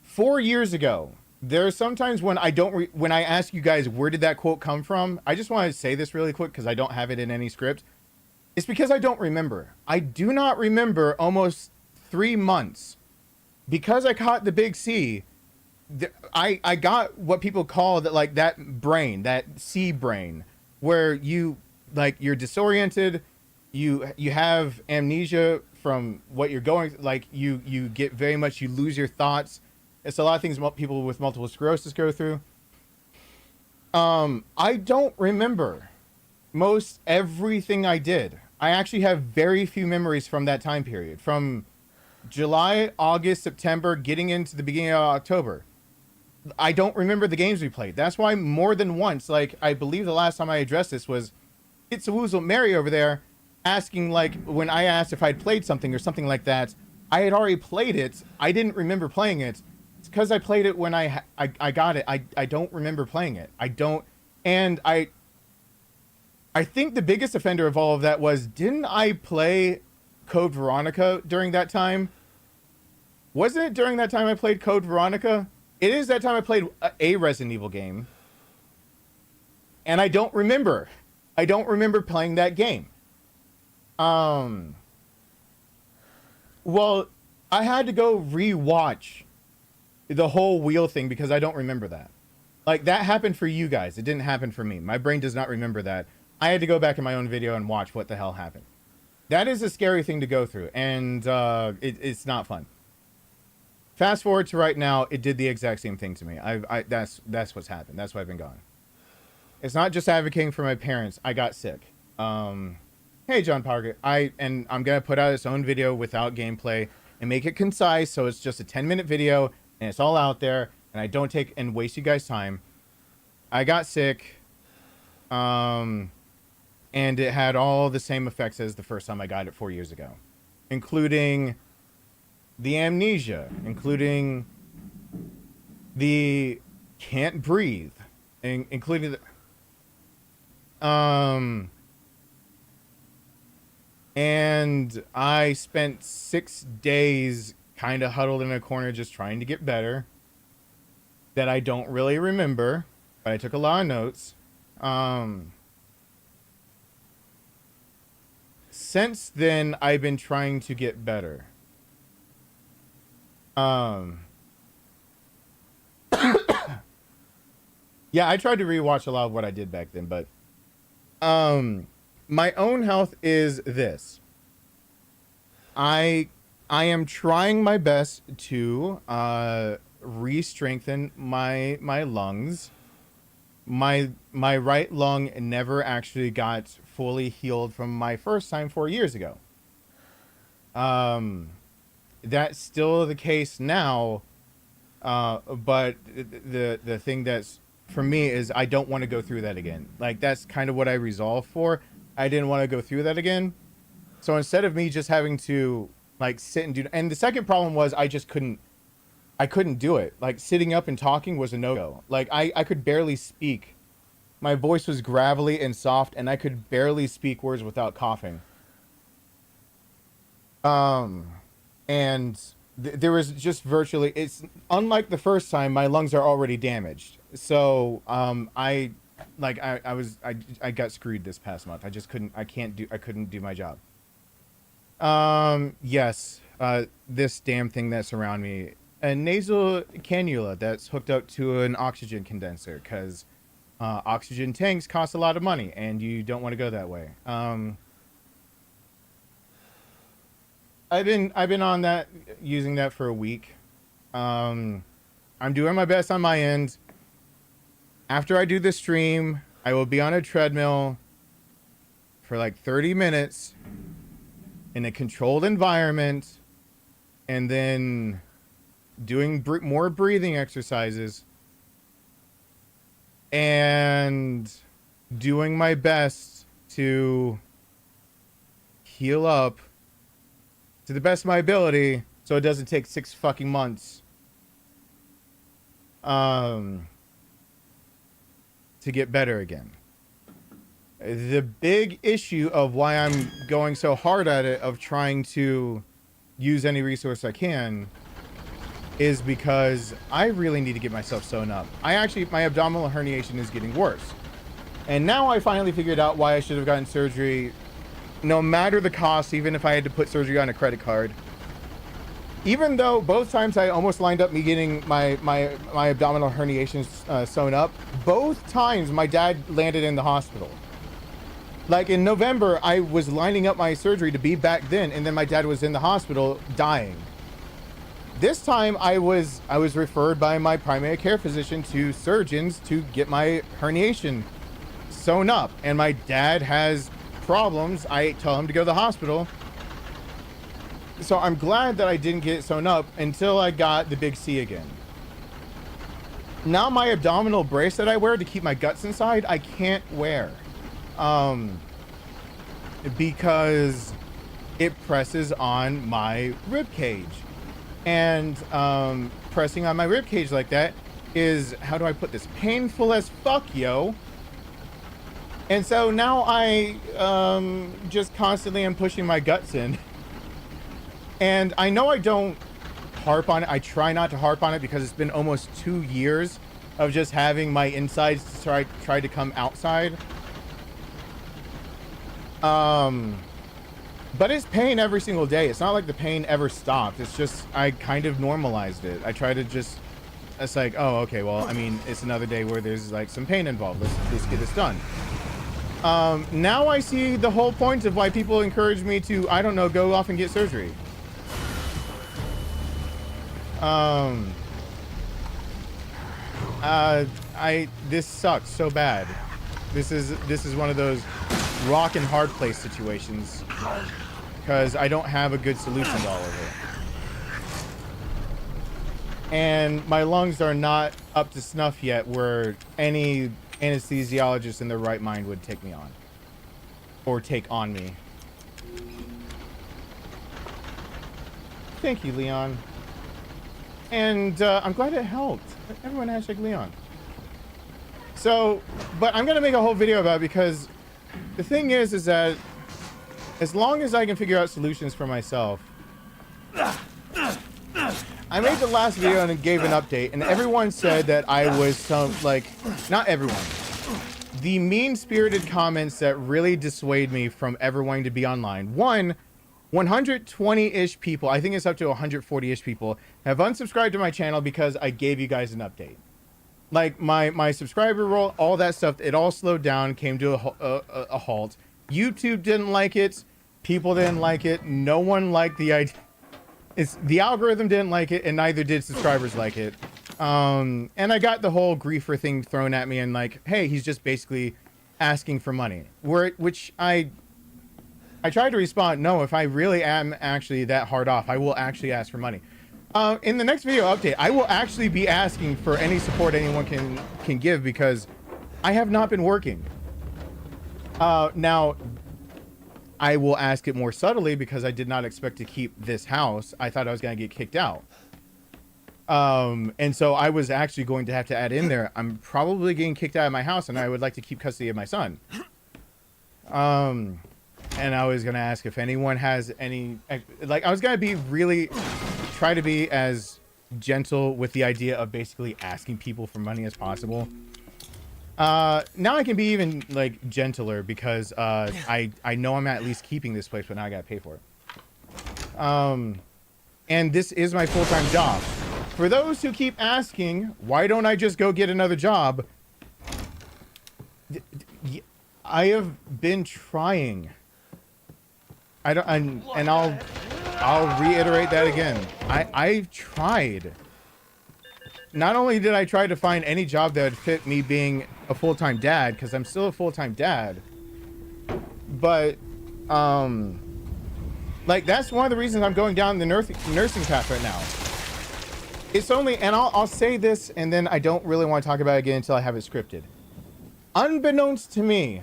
4 years ago, there are sometimes when when I ask you guys where did that quote come from. I just want to say this really quick because I don't have it in any script. It's because I don't remember. I do not remember almost 3 months because I caught the big C. I got what people call that, like, that brain, that C brain, where you, like, you're disoriented, you have amnesia from what you're going, like, you get very much, you lose your thoughts. It's a lot of things people with multiple sclerosis go through. I don't remember most everything I did. I actually have very few memories from that time period, from July, August, September, getting into the beginning of October. I don't remember the games we played. That's why more than once, like, I believe the last time I addressed this was It's a Woozle Mary over there asking, like, when I asked if I'd played something or something like that, I had already played it. I didn't remember playing it. It's because I played it when I got it. I don't remember playing it. I don't. And I think the biggest offender of all of that was, didn't I play Code Veronica during that time? Wasn't it during that time I played Code Veronica? It is that time I played a Resident Evil game. And I don't remember. I don't remember playing that game. Well, I had to go re-watch the whole wheel thing because I don't remember that. Like, that happened for you guys. It didn't happen for me. My brain does not remember that. I had to go back in my own video and watch what the hell happened. That is a scary thing to go through, and it's not fun. Fast forward to right now, it did the exact same thing to me. That's what's happened. That's why I've been gone. It's not just advocating for my parents. I got sick. Hey, John Parker. I'm gonna put out its own video without gameplay and make it concise, so it's just a 10-minute video and it's all out there, and I don't take and waste you guys' time. I got sick, and it had all the same effects as the first time I got it 4 years ago, including the amnesia, including the can't breathe, including the and I spent 6 days kind of huddled in a corner just trying to get better, that I don't really remember, but I took a lot of notes. Since then, I've been trying to get better. Yeah, I tried to rewatch a lot of what I did back then, but my own health is this. I am trying my best to re-strengthen my lungs. My right lung never actually got fully healed from my first time 4 years ago. That's still the case now, but the thing that's for me is I don't want to go through that again. Like, that's kind of what I resolved for. I didn't want to go through that again. So instead of me just having to, like, sit and do, and the second problem was I couldn't do it. Like, sitting up and talking was a no-go. Like, I could barely speak. My voice was gravelly and soft, and I could barely speak words without coughing. And there was just virtually, it's unlike the first time, my lungs are already damaged. So, I got screwed this past month. I couldn't do my job. Yes, this damn thing that's around me, a nasal cannula that's hooked up to an oxygen condenser, because oxygen tanks cost a lot of money, and you don't want to go that way. I've been on that, using that for a week. I'm doing my best on my end. After I do the stream, I will be on a treadmill for like 30 minutes in a controlled environment, and then doing more breathing exercises and doing my best to heal up to the best of my ability so it doesn't take 6 fucking months to get better again. The big issue of why I'm going so hard at it, of trying to use any resource I can, is because I really need to get myself sewn up. My abdominal herniation is getting worse. And now I finally figured out why I should have gotten surgery, no matter the cost, even if I had to put surgery on a credit card. Even though both times I almost lined up me getting my abdominal herniations sewn up, both times my dad landed in the hospital. Like in November, I was lining up my surgery to be back then, and then my dad was in the hospital dying. This time I was referred by my primary care physician to surgeons to get my herniation sewn up, and my dad has problems. I tell him to go to the hospital. So I'm glad that I didn't get it sewn up until I got the big C again. Now my abdominal brace that I wear to keep my guts inside, I can't wear. Because it presses on my rib cage, and pressing on my rib cage like that is, how do I put this, painful as fuck, yo. And so now I just constantly am pushing my guts in, and I know I don't harp on it. I try not to harp on it because it's been almost 2 years of just having my insides try to come outside. But it's pain every single day. It's not like the pain ever stopped. It's just, I kind of normalized it. I try to just, it's like, oh, okay, well, I mean, it's another day where there's like some pain involved. Let's get this done. Now I see the whole point of why people encourage me to, I don't know, go off and get surgery. This sucks so bad. This is one of those rock and hard place situations, because I don't have a good solution to all of it. And my lungs are not up to snuff yet where any anesthesiologist in their right mind would take me on. Or take on me. Thank you, Leon. And I'm glad it helped. Everyone hashtag Leon. So, but I'm going to make a whole video about it, because the thing is that as long as I can figure out solutions for myself, I made the last video and gave an update, and everyone said that I was not everyone. The mean-spirited comments that really dissuade me from ever wanting to be online. 120-ish people, I think it's up to 140-ish people, have unsubscribed to my channel because I gave you guys an update. Like my subscriber roll, all that stuff, it all slowed down, came to a halt. YouTube didn't like it. People didn't like it. No one liked the idea. The algorithm didn't like it, and neither did subscribers like it. And I got the whole griefer thing thrown at me, and like, hey, he's just basically asking for money. Which I tried to respond, no, if I really am actually that hard off, I will actually ask for money. In the next video update, I will actually be asking for any support anyone can give, because I have not been working. Now, I will ask it more subtly because I did not expect to keep this house. I thought I was going to get kicked out. And so I was actually going to have to add in there, I'm probably getting kicked out of my house, and I would like to keep custody of my son. And I was going to ask if anyone has any, like, I was going to be really, try to be as gentle with the idea of basically asking people for money as possible. Now I can be even like gentler, because I know I'm at least keeping this place, but now I gotta pay for it. And this is my full-time job. For those who keep asking, why don't I just go get another job? I have been trying. And I'll reiterate that again. I've tried. Not only did I try to find any job that would fit me being a full-time dad, because I'm still a full-time dad, but like, that's one of the reasons I'm going down the nursing path right now. It's only, and I'll say this, and then I don't really want to talk about it again until I have it scripted. Unbeknownst to me,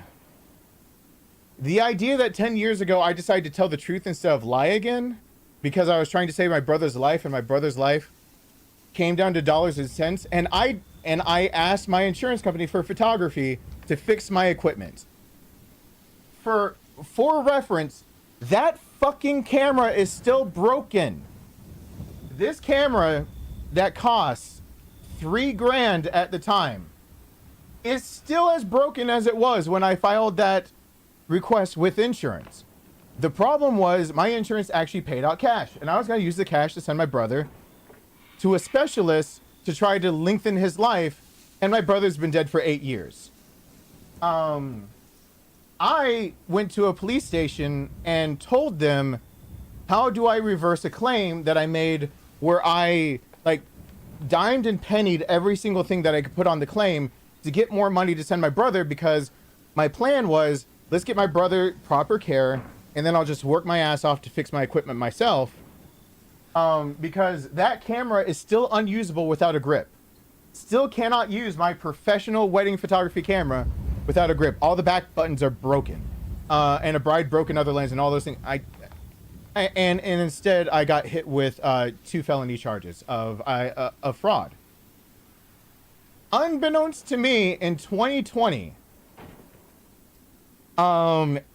the idea that 10 years ago I decided to tell the truth instead of lie again, because I was trying to save my brother's life, and my brother's life came down to dollars and cents, and I asked my insurance company for photography to fix my equipment. For reference, that fucking camera is still broken. This camera that costs $3,000 at the time is still as broken as it was when I filed that request with insurance. The problem was my insurance actually paid out cash, and I was going to use the cash to send my brother to a specialist to try to lengthen his life, and my brother's been dead for 8 years. I went to a police station and told them, how do I reverse a claim that I made where I like dimed and pennied every single thing that I could put on the claim to get more money to send my brother, because my plan was, let's get my brother proper care, and then I'll just work my ass off to fix my equipment myself. Because that camera is still unusable without a grip. Still cannot use my professional wedding photography camera without a grip. All the back buttons are broken. And a bride broke another lens and all those things. And instead I got hit with 2 felony charges of fraud. Unbeknownst to me, in 2020,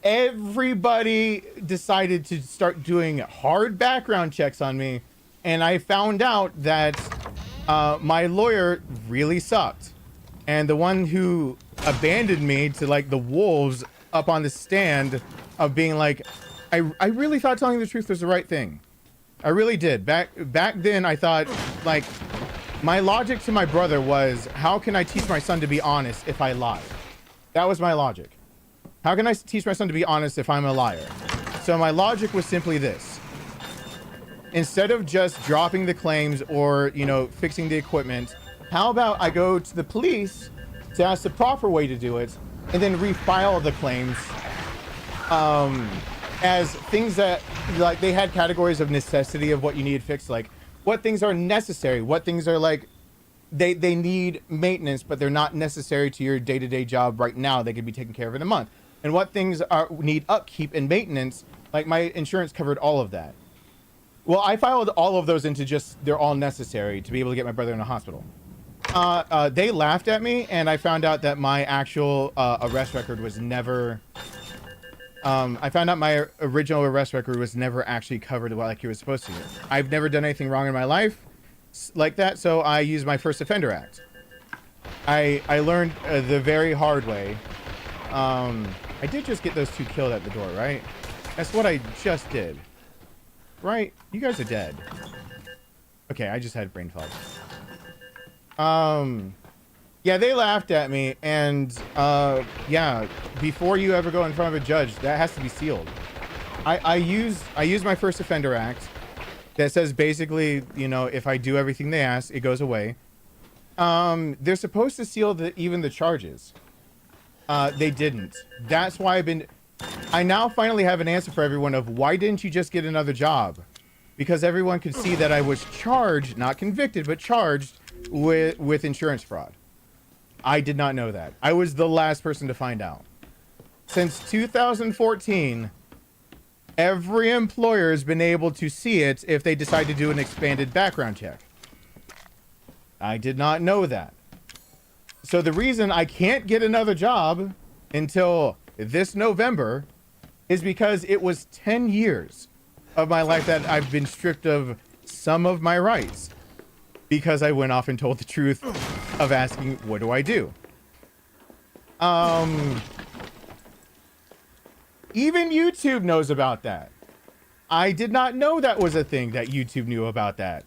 everybody decided to start doing hard background checks on me, and I found out that my lawyer really sucked, and the one who abandoned me to like the wolves up on the stand of being like, I really thought telling the truth was the right thing. I really did. Back then I thought, like, my logic to my brother was, how can I teach my son to be honest if I lie? That was my logic. How can I teach my son to be honest if I'm a liar? So my logic was simply this. Instead of just dropping the claims or, you know, fixing the equipment, how about I go to the police to ask the proper way to do it and then refile the claims as things that, like, they had categories of necessity of what you need fixed, like what things are necessary, what things are like they need maintenance, but they're not necessary to your day-to-day job right now. They could be taken care of in a month. And what things need upkeep and maintenance, like my insurance covered all of that. Well, I filed all of those into just, they're all necessary to be able to get my brother in a hospital. They laughed at me, and I found out that my actual arrest record was never... I found out my original arrest record was never actually covered like it was supposed to be. I've never done anything wrong in my life like that, so I used my First Offender Act. I learned the very hard way. I did just get those 2 killed at the door, right? That's what I just did. Right? You guys are dead. Okay, I just had brain fog. Yeah, they laughed at me, and yeah, before you ever go in front of a judge, that has to be sealed. I use my First Offender Act that says basically, you know, if I do everything they ask, it goes away. They're supposed to seal even the charges. They didn't. That's why I now finally have an answer for everyone of why didn't you just get another job? Because everyone could see that I was charged, not convicted, but charged with insurance fraud. I did not know that. I was the last person to find out. Since 2014, every employer has been able to see it if they decide to do an expanded background check. I did not know that. So the reason I can't get another job until this November is because it was 10 years of my life that I've been stripped of some of my rights because I went off and told the truth of asking, what do I do? Even YouTube knows about that. I did not know that was a thing that YouTube knew about that.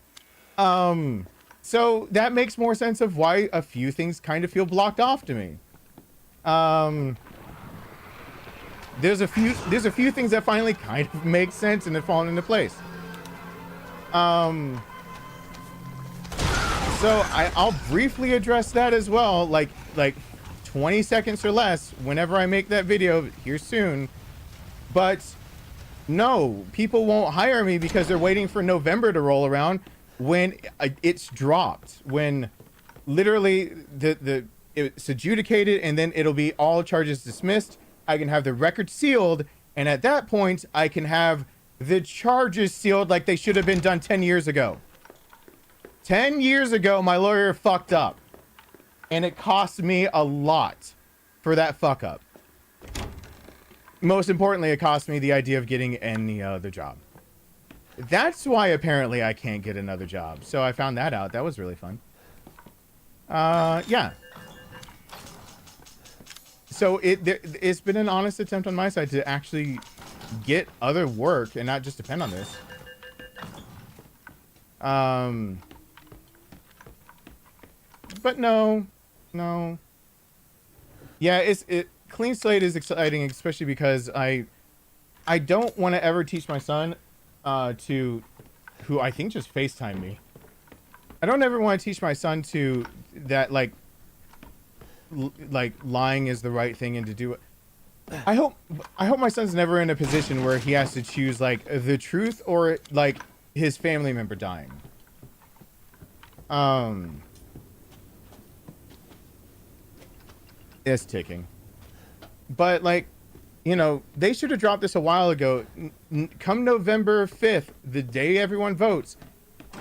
So that makes more sense of why a few things kind of feel blocked off to me. There's a few things that finally kind of make sense and have fallen into place. So I'll briefly address that as well, like 20 seconds or less whenever I make that video here soon. But no, people won't hire me because they're waiting for November to roll around when it's dropped, when literally it's adjudicated and then it'll be all charges dismissed. I can have the record sealed, and at that point I can have the charges sealed like they should have been done 10 years ago. 10 years ago, my lawyer fucked up. And it cost me a lot for that fuck up. Most importantly, it cost me the idea of getting any other job. That's why apparently I can't get another job. So I found that out. That was really fun. Yeah. So it's been an honest attempt on my side to actually get other work and not just depend on this. But no. Yeah, clean slate is exciting, especially because I don't want to ever teach my son who I think just FaceTime me. I don't ever want to teach my son to that like lying is the right thing and to do it. I hope my son's never in a position where he has to choose like the truth or like his family member dying. It's ticking. But like, you know, they should have dropped this a while ago. Come November 5th, the day everyone votes,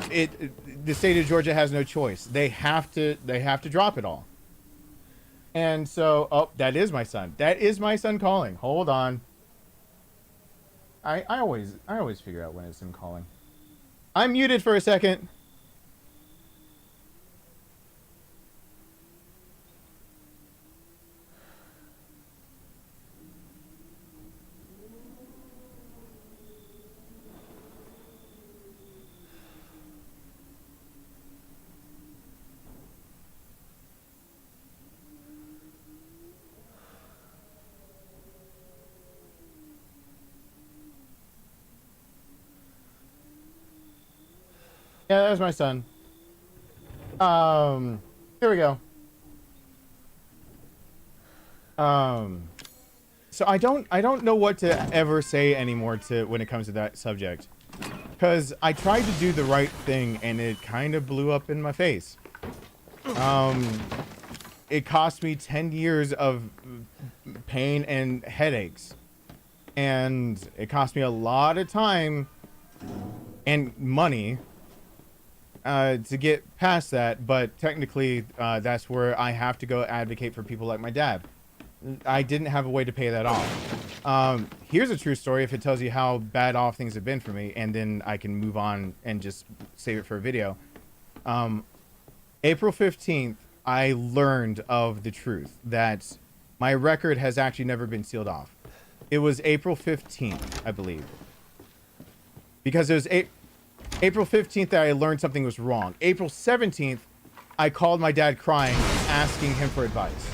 the state of Georgia has no choice. They have to drop it all. And so, oh, that is my son. That is my son calling. Hold on. I always figure out when it's him calling. I'm muted for a second. Yeah, that was my son. Here we go. So I don't know what to ever say anymore when it comes to that subject, because I tried to do the right thing and it kind of blew up in my face. It cost me 10 years of pain and headaches, and it cost me a lot of time and money to get past that, but technically that's where I have to go advocate for people like my dad. I didn't have a way to pay that off. Here's a true story if it tells you how bad off things have been for me, and then I can move on and just save it for a video. April 15th, I learned of the truth that my record has actually never been sealed off. It was April 15th, I believe. Because it was April 15th that I learned something was wrong. April 17th, I called my dad crying, asking him for advice.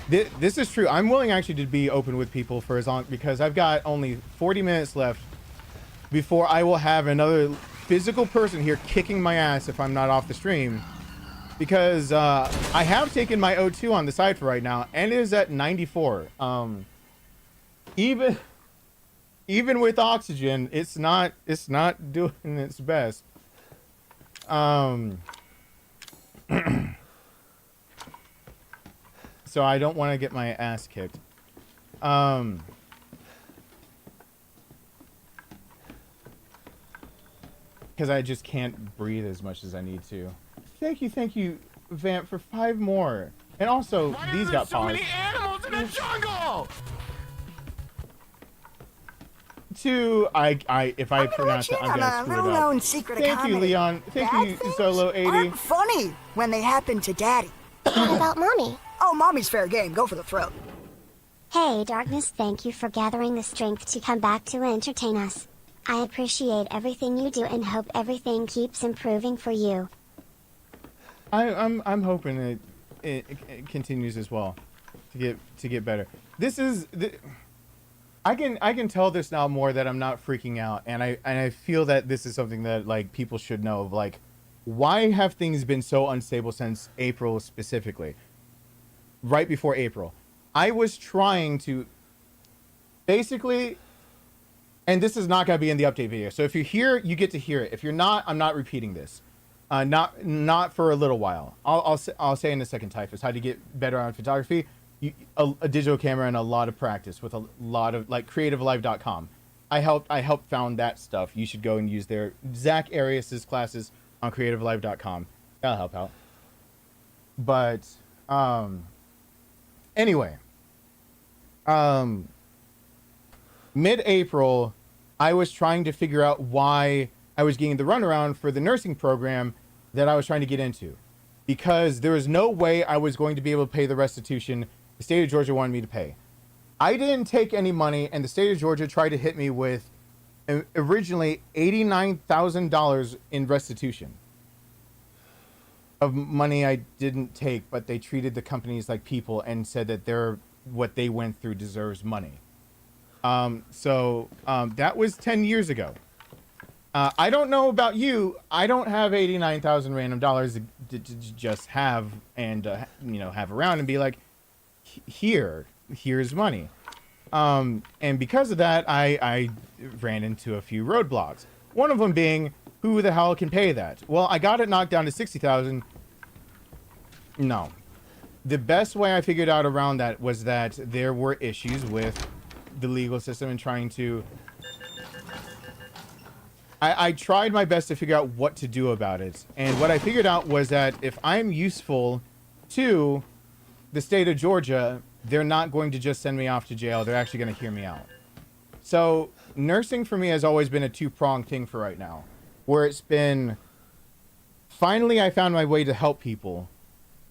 This is true. I'm willing actually to be open with people for as long, because I've got only 40 minutes left before I will have another physical person here kicking my ass if I'm not off the stream. Because I have taken my O2 on the side for right now, and it is at 94. Even with oxygen, it's not doing its best. So I don't want to get my ass kicked. Because I just can't breathe as much as I need to. Thank you, Vamp, for 5 more. And also, Why these are there got so paused. many animals in the jungle? If I pronounce it, I'm gonna screw it up. Secret Thank you, Leon. Thank you, Solo80. Aren't funny when they happen to Daddy. What about Mommy? Oh, Mommy's fair game. Go for the throat. Hey, Darkness, thank you for gathering the strength to come back to entertain us. I appreciate everything you do and hope everything keeps improving for you. I'm hoping it continues as well to get better. I can tell this now more that I'm not freaking out, and I feel that this is something that like people should know of, like, why have things been so unstable since April specifically? Right before April, I was trying to basically, and this is not going to be in the update video. So if you're here, you get to hear it. If you're not, I'm not repeating this. Not for a little while. I'll say in the second type is how to get better on photography. A digital camera and a lot of practice with a lot of like creativelive.com. helped found that stuff. You should go and use their Zach Arias's classes on creativelive.com. That'll help out. But anyway, mid-April, I was trying to figure out why I was getting the runaround for the nursing program that I was trying to get into, because there was no way I was going to be able to pay the restitution the state of Georgia wanted me to pay. I didn't take any money, and the state of Georgia tried to hit me with originally $89,000 in restitution of money I didn't take, but they treated the companies like people and said that what they went through deserves money. So that was 10 years ago. I don't know about you. I don't have 89,000 random dollars to just have and have around and be like, here's money. And because of that, I ran into a few roadblocks. One of them being, who the hell can pay that? Well, I got it knocked down to 60,000. No. The best way I figured out around that was that there were issues with the legal system and trying to... I tried my best to figure out what to do about it. And what I figured out was that if I'm useful to the state of Georgia, they're not going to just send me off to jail. They're actually going to hear me out. So nursing for me has always been a two-pronged thing for right now, where it's been, finally I found my way to help people,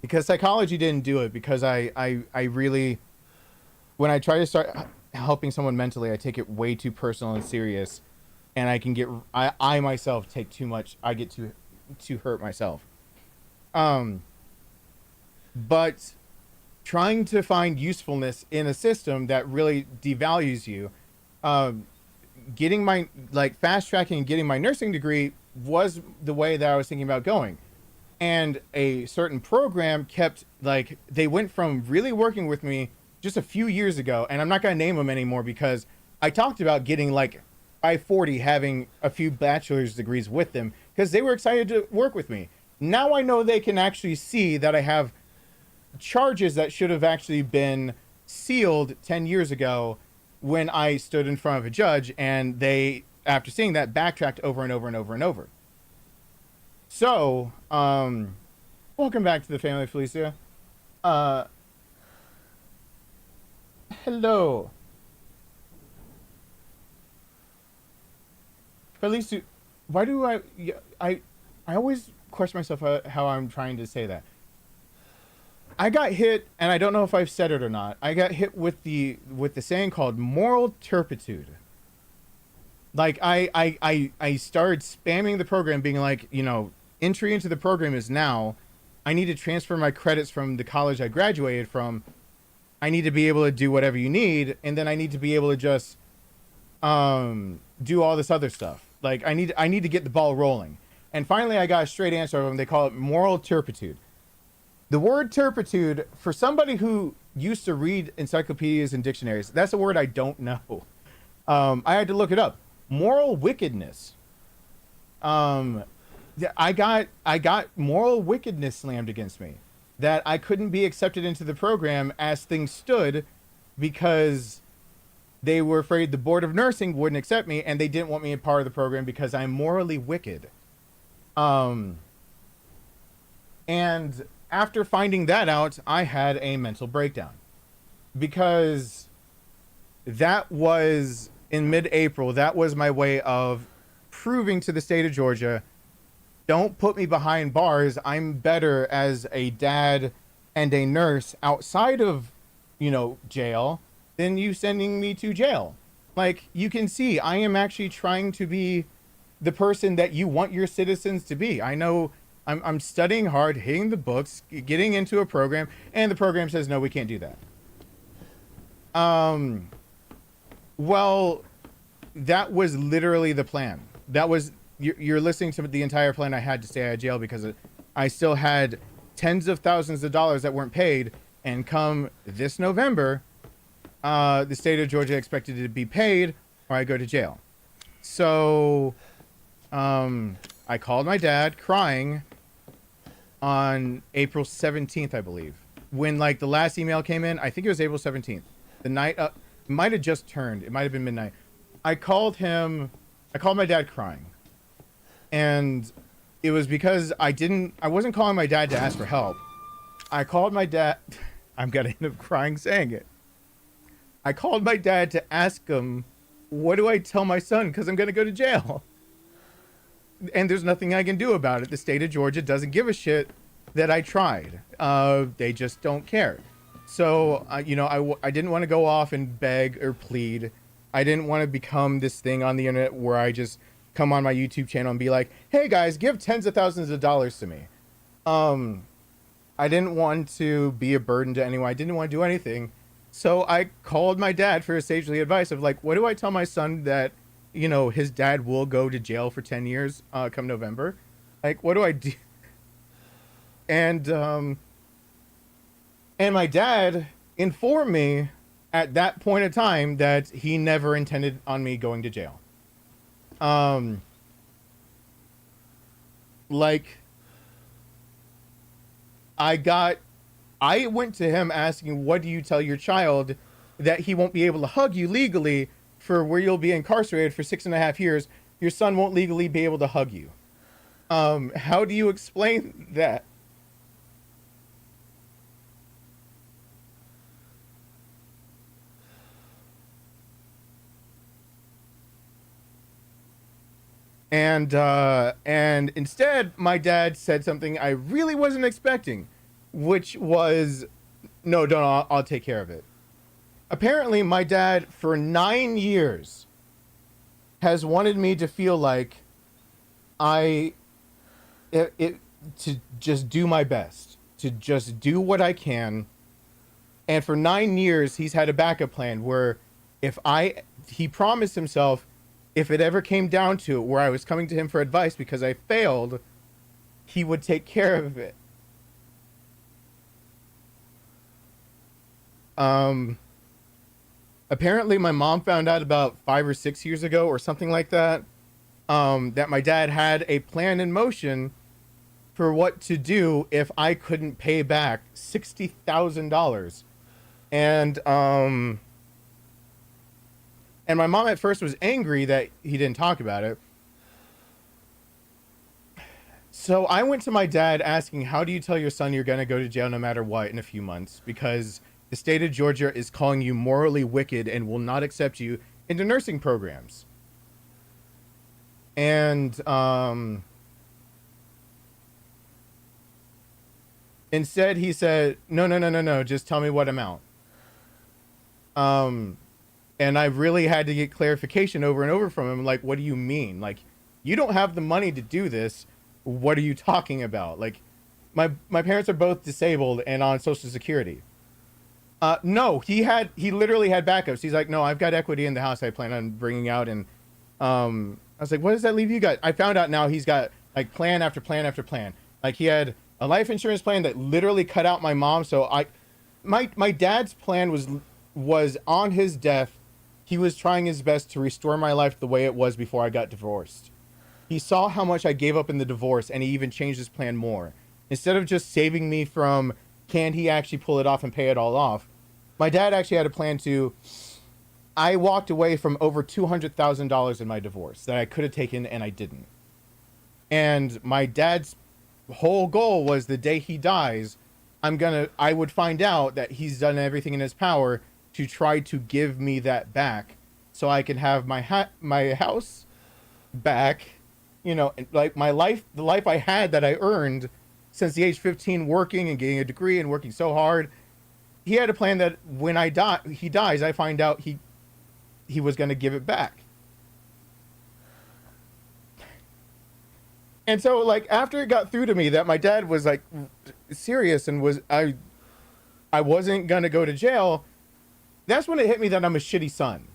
because psychology didn't do it, because I really, when I try to start helping someone mentally, I take it way too personal and serious, and I can get, I myself take too much, I get too hurt myself. But trying to find usefulness in a system that really devalues you, getting my, fast tracking and getting my nursing degree was the way that I was thinking about going. And a certain program kept, they went from really working with me just a few years ago, and I'm not going to name them anymore because I talked about getting, by 40, having a few bachelor's degrees with them because they were excited to work with me. Now I know they can actually see that I have charges that should have actually been sealed 10 years ago when I stood in front of a judge, and they, after seeing that, backtracked over and over and over and over. So, welcome back to the family, Felicia. Hello. Felicia, why do I always question myself how I'm trying to say that. I got hit, and I don't know if I've said it or not. I got hit with the saying called moral turpitude. I started spamming the program, being like, entry into the program is now. I need to transfer my credits from the college I graduated from. I need to be able to do whatever you need, and then I need to be able to just do all this other stuff. I need to get the ball rolling. And finally, I got a straight answer of them. They call it moral turpitude. The word turpitude, for somebody who used to read encyclopedias and dictionaries, that's a word I don't know. I had to look it up. Moral wickedness. I got moral wickedness slammed against me. That I couldn't be accepted into the program as things stood because they were afraid the Board of Nursing wouldn't accept me, and they didn't want me a part of the program because I'm morally wicked. And after finding that out, I had a mental breakdown, because that was in mid-April. That was my way of proving to the state of Georgia, don't put me behind bars. I'm better as a dad and a nurse outside of, jail than you sending me to jail. You can see, I am actually trying to be the person that you want your citizens to be. I know I'm studying hard, hitting the books, getting into a program, and the program says, no, we can't do that. Well, that was literally the plan. That was, you're listening to the entire plan I had to stay out of jail, because I still had tens of thousands of dollars that weren't paid, and come this November, the state of Georgia expected it to be paid or I go to jail. So, I called my dad crying on April 17th, I believe. When the last email came in, I think it was April 17th. The night, it might have just turned. It might have been midnight. I called my dad crying. And it was because I wasn't calling my dad to ask for help. I called my dad. I'm going to end up crying saying it. I called my dad to ask him, what do I tell my son? Because I'm going to go to jail. And there's nothing I can do about it. The state of Georgia doesn't give a shit that I tried. They just don't care. So, I didn't want to go off and beg or plead. I didn't want to become this thing on the internet where I just come on my YouTube channel and be like, hey guys, give tens of thousands of dollars to me. I didn't want to be a burden to anyone. I didn't want to do anything. So I called my dad for sagely advice of like, what do I tell my son that, his dad will go to jail for 10 years come November? Like, what do I do? And my dad informed me at that point in time that he never intended on me going to jail. I went to him asking, what do you tell your child that he won't be able to hug you legally for where you'll be incarcerated for 6.5 years? Your son won't legally be able to hug you. How do you explain that? And instead, my dad said something I really wasn't expecting, which was, no, don't, I'll take care of it. Apparently, my dad, for 9 years, has wanted me to feel like to just do my best, to just do what I can. And for 9 years, he's had a backup plan where he promised himself, if it ever came down to it, where I was coming to him for advice because I failed, he would take care of it. Apparently my mom found out about 5 or 6 years ago or something like that, that my dad had a plan in motion for what to do if I couldn't pay back $60,000. And my mom at first was angry that he didn't talk about it. So I went to my dad asking, how do you tell your son you're going to go to jail no matter what in a few months? Because the state of Georgia is calling you morally wicked and will not accept you into nursing programs. And instead he said, no, just tell me what amount. And I really had to get clarification over and over from him. Like, what do you mean? Like, you don't have the money to do this. What are you talking about? Like, my parents are both disabled and on Social Security. No, he literally had backups. He's like, no, I've got equity in the house I plan on bringing out. And I was like, what does that leave you guys? I found out now he's got like plan after plan after plan. Like he had a life insurance plan that literally cut out my mom. So my dad's plan was on his death. He was trying his best to restore my life the way it was before I got divorced. He saw how much I gave up in the divorce, and he even changed his plan more. Instead of just saving me from, can he actually pull it off and pay it all off? My dad actually had a plan I walked away from over $200,000 in my divorce that I could have taken, and I didn't. And my dad's whole goal was the day he dies, I would find out that he's done everything in his power to try to give me that back so I can have my house back, like my life, the life I had that I earned since the age 15, working and getting a degree and working so hard. He had a plan that when he dies, I find out he was going to give it back. And so like after it got through to me that my dad was like serious and I wasn't going to go to jail, that's when it hit me that I'm a shitty son.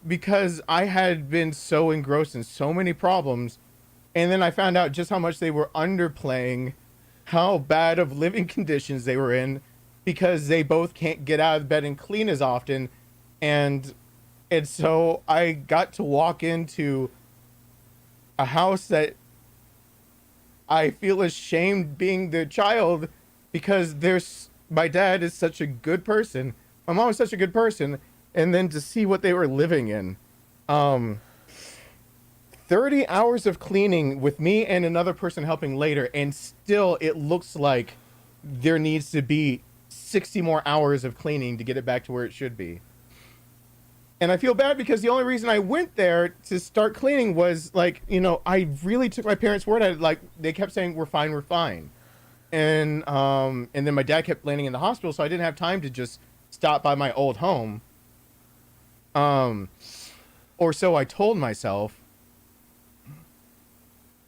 Because I had been so engrossed in so many problems, and then I found out just how much they were underplaying how bad of living conditions they were in, because they both can't get out of bed and clean as often. And so I got to walk into a house that I feel ashamed being the child, because my dad is such a good person. My mom is such a good person, and then to see what they were living in. 30 hours of cleaning with me and another person helping later, and still it looks like there needs to be 60 more hours of cleaning to get it back to where it should be. And I feel bad because the only reason I went there to start cleaning was like, you know, I really took my parents' word at it. Like, they kept saying, we're fine, we're fine. And then my dad kept landing in the hospital, so I didn't have time to just stop by my old home. Or so I told myself.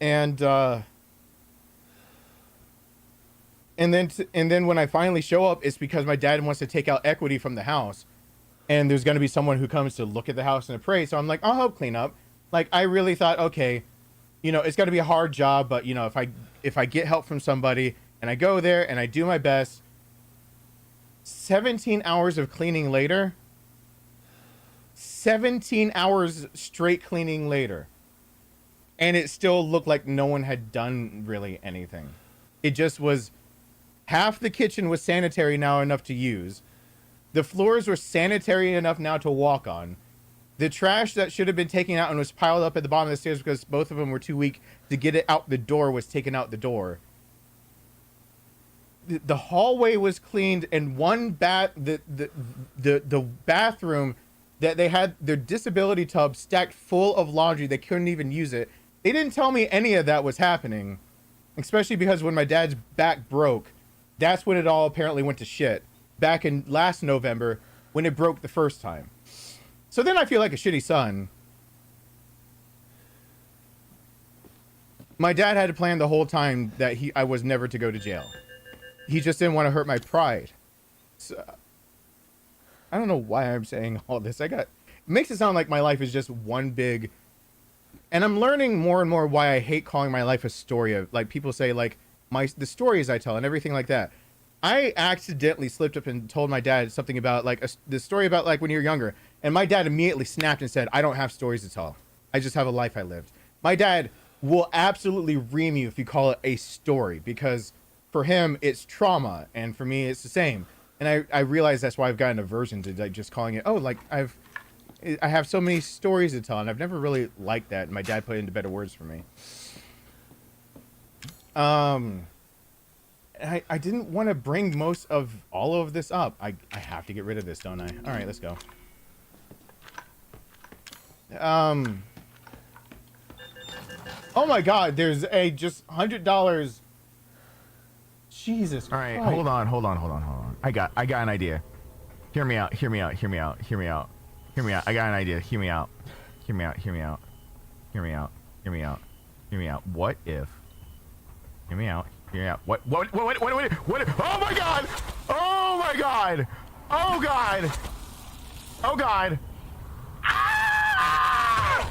And then when I finally show up, it's because my dad wants to take out equity from the house, and there's going to be someone who comes to look at the house and appraise. So I'm like, I'll help clean up. Like, I really thought, okay, you know, it's going to be a hard job, but you know, if I get help from somebody and I go there and I do my best, 17 hours of cleaning later, 17 hours straight cleaning later. And it still looked like no one had done really anything. It just was, half the kitchen was sanitary now enough to use. The floors were sanitary enough now to walk on. The trash that should have been taken out and was piled up at the bottom of the stairs because both of them were too weak to get it out the door was taken out the door. The hallway was cleaned, and the bathroom that they had their disability tub stacked full of laundry. They couldn't even use it. They didn't tell me any of that was happening, especially because when my dad's back broke, that's when it all apparently went to shit. Back in last November when it broke the first time. So then I feel like a shitty son. My dad had a plan the whole time that I was never to go to jail. He just didn't want to hurt my pride. So, I don't know why I'm saying all this. It makes it sound like my life is just one big... And I'm learning more and more why I hate calling my life a story of, like, people say, like, the stories I tell and everything like that. I accidentally slipped up and told my dad something about, like, the story about, like, when you're younger. And my dad immediately snapped and said, I don't have stories to tell. I just have a life I lived. My dad will absolutely ream you if you call it a story, because for him, it's trauma. And for me, it's the same. And I realize that's why I've got an aversion to, like, just calling it, oh, like, I have so many stories to tell, and I've never really liked that. And my dad put it into better words for me. I didn't want to bring most of all of this up. I have to get rid of this, don't I? All right, let's go. Oh my God, there's a just $100. Jesus. All right, Christ. hold on. I got an idea. Hear me out. I got an idea. Hear me out. What if? Hear me out. What? Oh my God! Ah!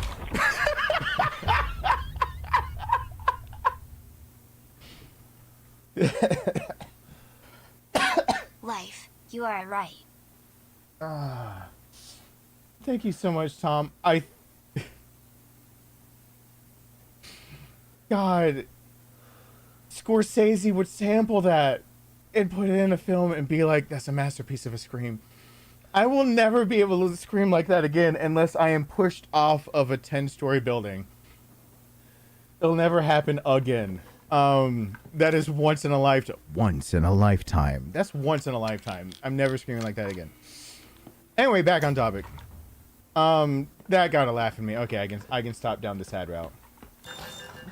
Life, you are right. Thank you so much, Tom. God, Scorsese would sample that and put it in a film and be like, that's a masterpiece of a scream. I will never be able to scream like that again unless I am pushed off of a 10-story building. It'll never happen again. That is once in a lifetime. Once in a lifetime. That's once in a lifetime. I'm never screaming like that again. Anyway, back on topic. That got a laugh at me. Okay, I can stop down the sad route.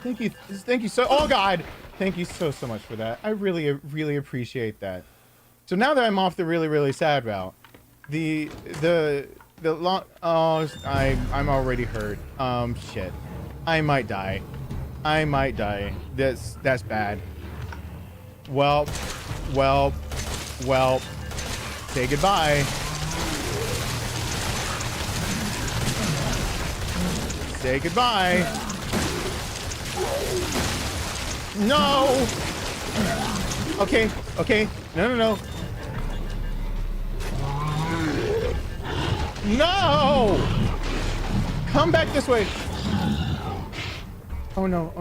Thank you so. Oh God, thank you so much for that. I really appreciate that. So now that I'm off the really sad route, the long. Oh, I'm already hurt. Shit. I might die. That's bad. Well. Say goodbye. Say goodbye. No. Okay. No. No. Come back this way. Oh no.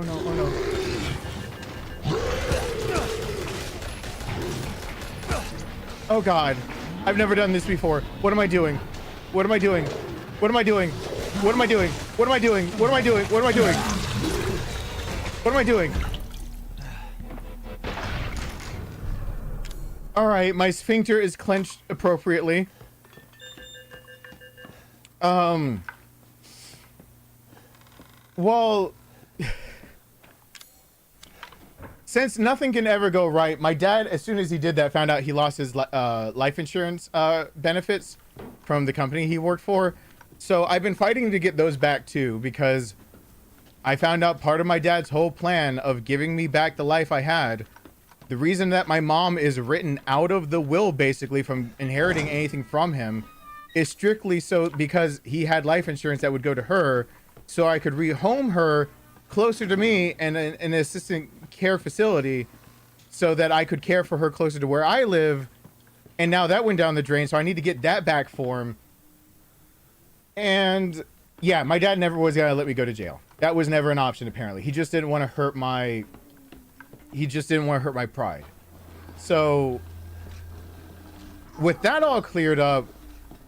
Oh God. I've never done this before. What am I doing? What am I doing? What am I doing? What am I doing? What am I doing? What am I doing? What am I doing? What am I doing? All right, my sphincter is clenched appropriately. Well, since nothing can ever go right, my dad, as soon as he did that, found out he lost his life insurance benefits from the company he worked for. So I've been fighting to get those back too, because I found out part of my dad's whole plan of giving me back the life I had. The reason that my mom is written out of the will, basically, from inheriting anything from him, is strictly so because he had life insurance that would go to her, so I could rehome her closer to me and an assistant care facility so that I could care for her closer to where I live. And now that went down the drain, so I need to get that back for him. And yeah, my dad never was gonna let me go to jail. That was never an option, apparently. He just didn't want to hurt my pride. So with that all cleared up,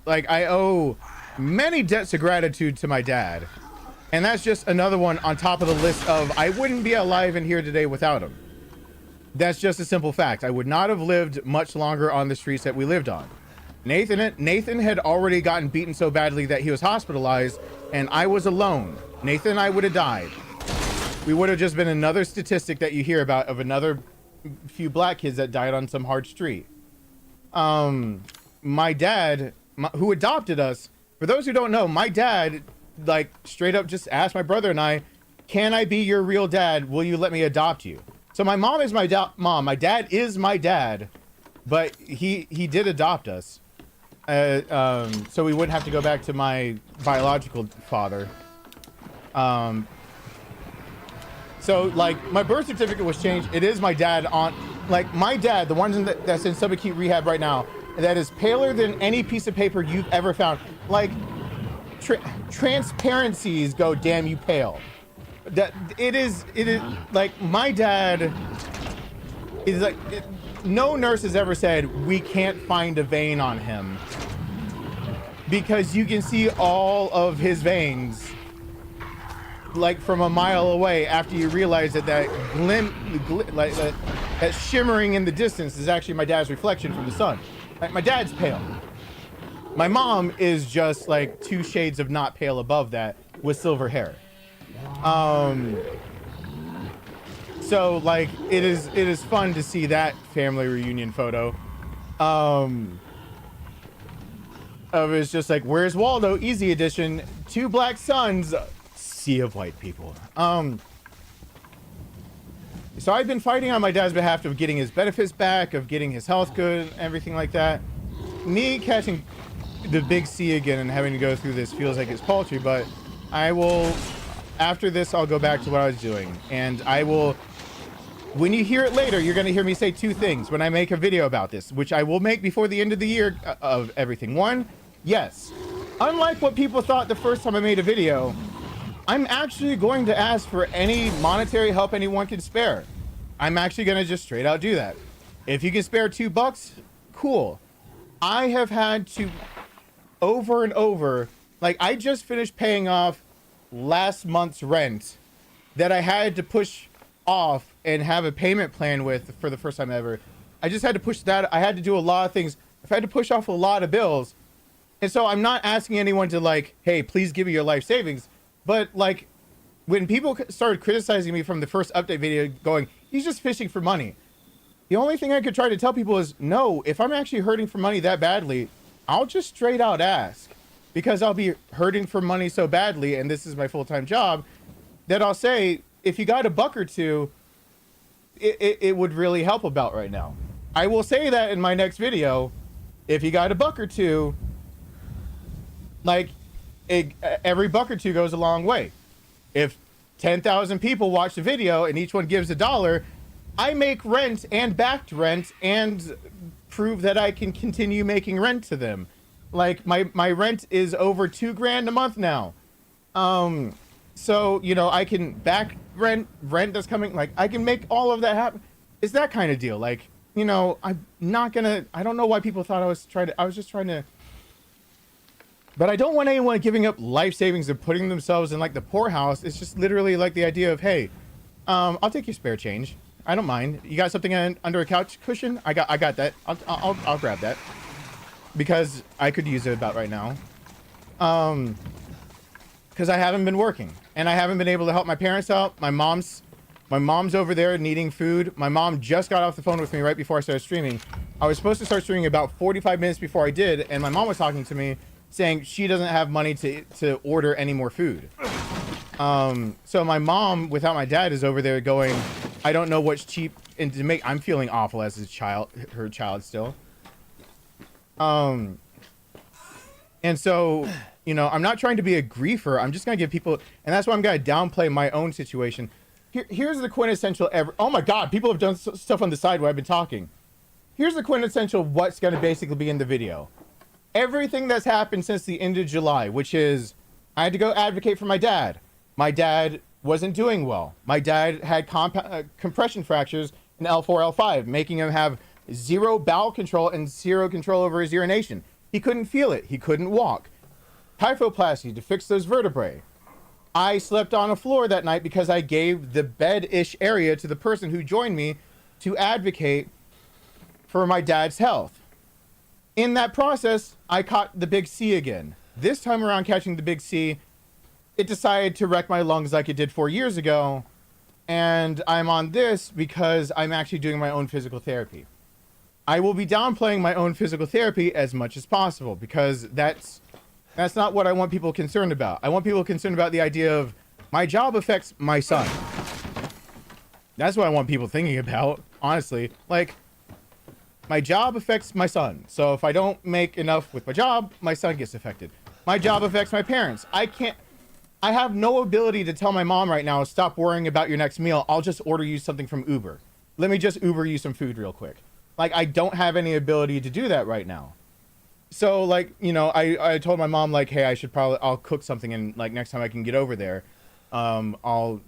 like, I owe many debts of gratitude to my dad. And that's just another one on top of the list of I wouldn't be alive in here today without him. That's just a simple fact. I would not have lived much longer on the streets that we lived on. Nathan had already gotten beaten so badly that he was hospitalized, and I was alone. Nathan and I would have died. We would have just been another statistic that you hear about of another few black kids that died on some hard street. My dad, who adopted us, for those who don't know, my dad, like, straight up just asked my brother and I, can I be your real dad? Will you let me adopt you? So my mom is my mom. My dad is my dad, but he did adopt us. So we wouldn't have to go back to my biological father. So, like, my birth certificate was changed. It is my dad on, like, my dad, the one that's in subacute rehab right now, that is paler than any piece of paper you've ever found. Like, transparencies go damn you pale. That it is like, my dad is like, no nurse has ever said we can't find a vein on him because you can see all of his veins like from a mile away after you realize that that shimmering in the distance is actually my dad's reflection from the sun. Like, my dad's pale. My mom is just like 2 shades of not pale above that with silver hair. So, like, it is fun to see that family reunion photo. Of it's just like, where's Waldo? Easy edition. 2 black sons. Sea of white people. So I've been fighting on my dad's behalf of getting his benefits back, of getting his health good, everything like that. Me catching the big C again and having to go through this feels like it's paltry, but I will, after this, I'll go back to what I was doing. And I will, when you hear it later, you're going to hear me say 2 things when I make a video about this, which I will make before the end of the year of everything. 1, yes, unlike what people thought the first time I made a video, I'm actually going to ask for any monetary help anyone can spare. I'm actually going to just straight out do that. If you can spare $2, cool. I have had to over and over, like, I just finished paying off last month's rent that I had to push off and have a payment plan with for the first time ever. I just had to push that. I had to do a lot of things. I've had to push off a lot of bills. And so I'm not asking anyone to, like, hey, please give me your life savings. But, like, when people started criticizing me from the first update video going, he's just fishing for money. The only thing I could try to tell people is, no, if I'm actually hurting for money that badly, I'll just straight out ask. Because I'll be hurting for money so badly, and this is my full-time job, that I'll say, if you got $1 or $2, it would really help about right now. I will say that in my next video. If you got $1 or $2, like, every $1 or $2 goes a long way. If 10,000 people watch the video and each one gives $1, I make rent and backed rent and prove that I can continue making rent to them. Like, my rent is over $2,000 a month now. So, you know, I can back rent that's coming, like, I can make all of that happen. It's that kind of deal. Like, you know, I'm not gonna, I don't know why people thought I was just trying to But I don't want anyone giving up life savings and putting themselves in like the poorhouse. It's just literally like the idea of, hey, I'll take your spare change. I don't mind. You got something under a couch cushion? I got that. I'll grab that because I could use it about right now. Because I haven't been working and I haven't been able to help my parents out. My mom's over there needing food. My mom just got off the phone with me right before I started streaming. I was supposed to start streaming about 45 minutes before I did, and my mom was talking to me saying she doesn't have money to order any more food. So my mom, without my dad, is over there going, I don't know what's cheap and to make. I'm feeling awful as her child still. And so, you know, I'm not trying to be a griefer. I'm just gonna give people, and that's why I'm gonna downplay my own situation. Here's the quintessential oh my God, people have done stuff on the side while I've been talking. Here's the quintessential what's gonna basically be in the video. Everything that's happened since the end of July, which is I had to go advocate for my dad. My dad wasn't doing well. My dad had compression fractures in L4, L5, making him have zero bowel control and zero control over his urination. He couldn't feel it. He couldn't walk. Kyphoplasty to fix those vertebrae. I slept on a floor that night because I gave the bed-ish area to the person who joined me to advocate for my dad's health. In that process, I caught the big C again. This time around catching the big C, it decided to wreck my lungs like it did 4 years ago. And I'm on this because I'm actually doing my own physical therapy. I will be downplaying my own physical therapy as much as possible because that's not what I want people concerned about. I want people concerned about the idea of my job affects my son. That's what I want people thinking about, honestly. Like, my job affects my son. So if I don't make enough with my job, my son gets affected. My job affects my parents. I have no ability to tell my mom right now, stop worrying about your next meal. I'll just order you something from Uber. Let me just Uber you some food real quick. Like, I don't have any ability to do that right now. So, like, you know, I told my mom, like, hey, I'll cook something and, like, next time I can get over there, I'll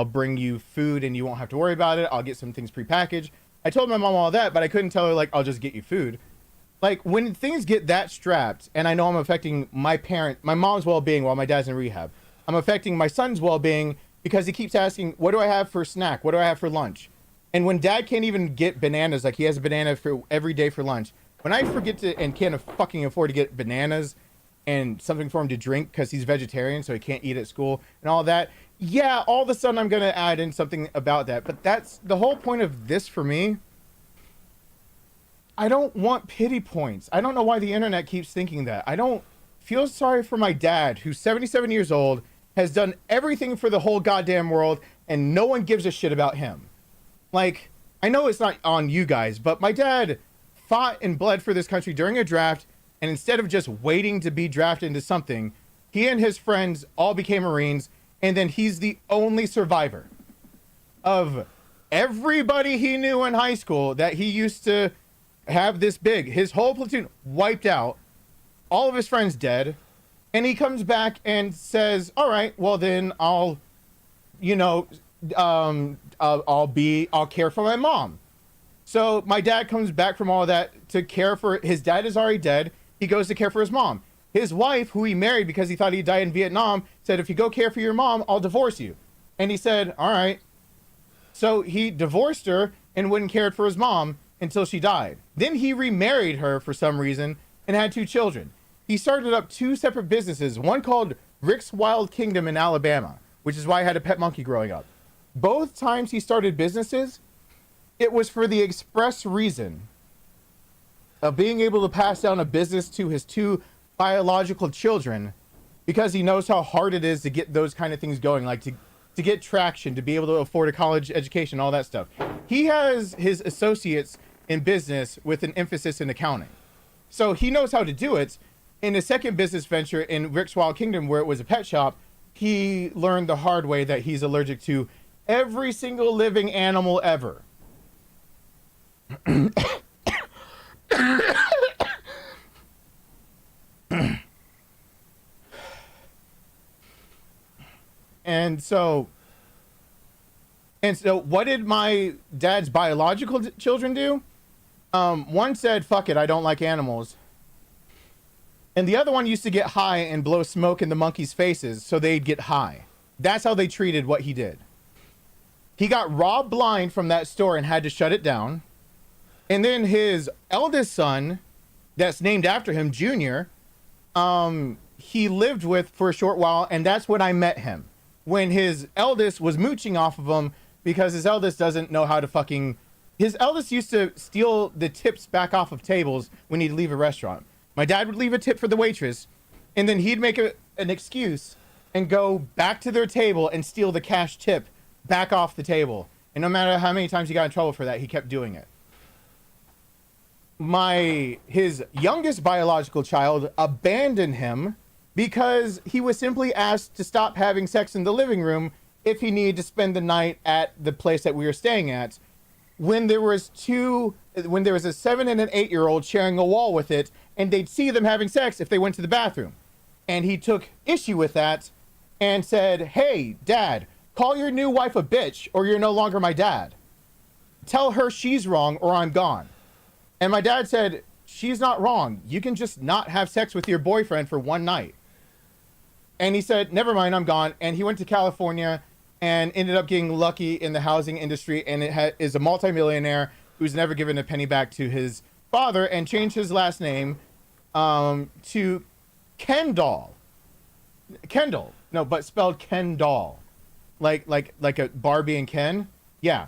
bring you food and you won't have to worry about it. I'll get some things prepackaged. I told my mom all that, but I couldn't tell her, like, I'll just get you food. Like, when things get that strapped, and I know I'm affecting my mom's well-being while my dad's in rehab, I'm affecting my son's well-being because he keeps asking, what do I have for snack? What do I have for lunch? And when dad can't even get bananas, like he has a banana for every day for lunch, when I forget to and can't fucking afford to get bananas and something for him to drink because he's vegetarian, so he can't eat at school and all that, yeah, all of a sudden I'm going to add in something about that. But that's the whole point of this for me. I don't want pity points. I don't know why the internet keeps thinking that. I don't feel sorry for my dad, who's 77 years old, has done everything for the whole goddamn world, and no one gives a shit about him. Like, I know it's not on you guys, but my dad fought and bled for this country during a draft, and instead of just waiting to be drafted into something, he and his friends all became Marines, and then he's the only survivor of everybody he knew in high school that he used to have this big. His whole platoon wiped out, all of his friends dead, and he comes back and says, all right, well then I'll care for my mom. So my dad comes back from all that to care for, his dad is already dead. He goes to care for his mom. His wife, who he married because he thought he died in Vietnam, said, if you go care for your mom, I'll divorce you. And he said, all right. So he divorced her and wouldn't care for his mom until she died. Then he remarried her for some reason and had 2 children. He started up 2 separate businesses, one called Rick's Wild Kingdom in Alabama, which is why I had a pet monkey growing up. Both times he started businesses, it was for the express reason of being able to pass down a business to his 2 biological children, because he knows how hard it is to get those kind of things going, like to get traction, to be able to afford a college education, all that stuff. He has his associates in business with an emphasis in accounting. So he knows how to do it. In the second business venture in Rick's Wild Kingdom, where it was a pet shop, he learned the hard way that he's allergic to every single living animal ever. And so what did my dad's biological children do? One said, fuck it, I don't like animals. And the other one used to get high and blow smoke in the monkeys' faces so they'd get high. That's how they treated what he did. He got robbed blind from that store and had to shut it down. And then his eldest son, that's named after him, Junior, he lived with for a short while, and that's when I met him. When his eldest was mooching off of him because his eldest doesn't know how to fucking... His eldest used to steal the tips back off of tables when he'd leave a restaurant. My dad would leave a tip for the waitress, and then he'd make an excuse and go back to their table and steal the cash tip back off the table. And no matter how many times he got in trouble for that, he kept doing it. His youngest biological child abandoned him because he was simply asked to stop having sex in the living room if he needed to spend the night at the place that we were staying at. When there was a 7 and an 8-year-old sharing a wall with it, and they'd see them having sex if they went to the bathroom. And he took issue with that and said, "Hey, Dad, call your new wife a bitch or you're no longer my dad. Tell her she's wrong or I'm gone." And my dad said, "She's not wrong. You can just not have sex with your boyfriend for one night." And he said, "Never mind, I'm gone." And he went to California and ended up getting lucky in the housing industry, and is a multimillionaire who's never given a penny back to his father, and changed his last name to Kendall. Kendall. No, but spelled Kendall. Like a Barbie and Ken? Yeah.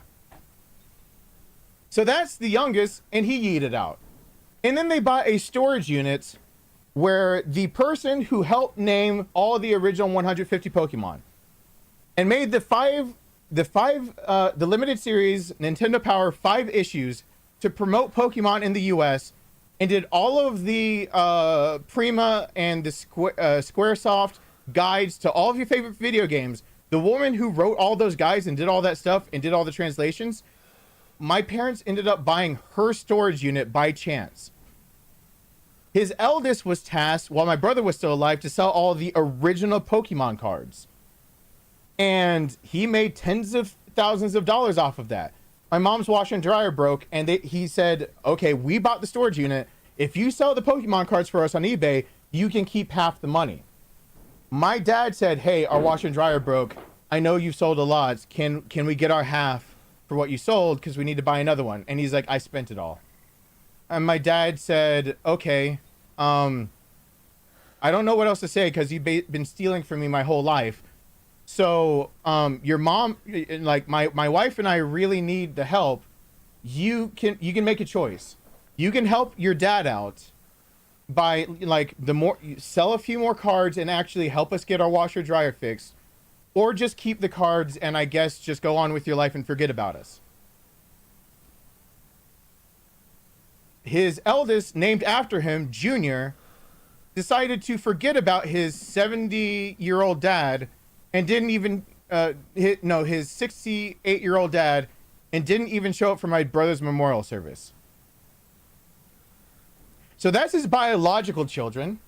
So that's the youngest, and he yeeted out. And then they bought a storage unit where the person who helped name all the original 150 Pokemon and made the limited series Nintendo Power 5 issues to promote Pokemon in the US, and did all of the Prima and the Squaresoft guides to all of your favorite video games. The woman who wrote all those guides and did all that stuff and did all the translations, my parents ended up buying her storage unit by chance. His eldest was tasked, while my brother was still alive, to sell all the original Pokemon cards. And he made tens of thousands of dollars off of that. My mom's washer and dryer broke, and he said, "Okay, we bought the storage unit. If you sell the Pokemon cards for us on eBay, you can keep half the money." My dad said, "Hey, our washer and dryer broke. I know you've sold a lot. Can we get our half for what you sold? Because we need to buy another one." And he's like, "I spent it all." And my dad said, "Okay, I don't know what else to say because you've been stealing from me my whole life. So your mom, like my wife and I really need the help. You can make a choice. You can help your dad out by sell a few more cards and actually help us get our washer dryer fixed, or just keep the cards and I guess just go on with your life and forget about us." His eldest, named after him, Junior, decided to forget about his 70-year-old dad and didn't even his 68-year-old dad, and didn't even show up for my brother's memorial service. So that's his biological children.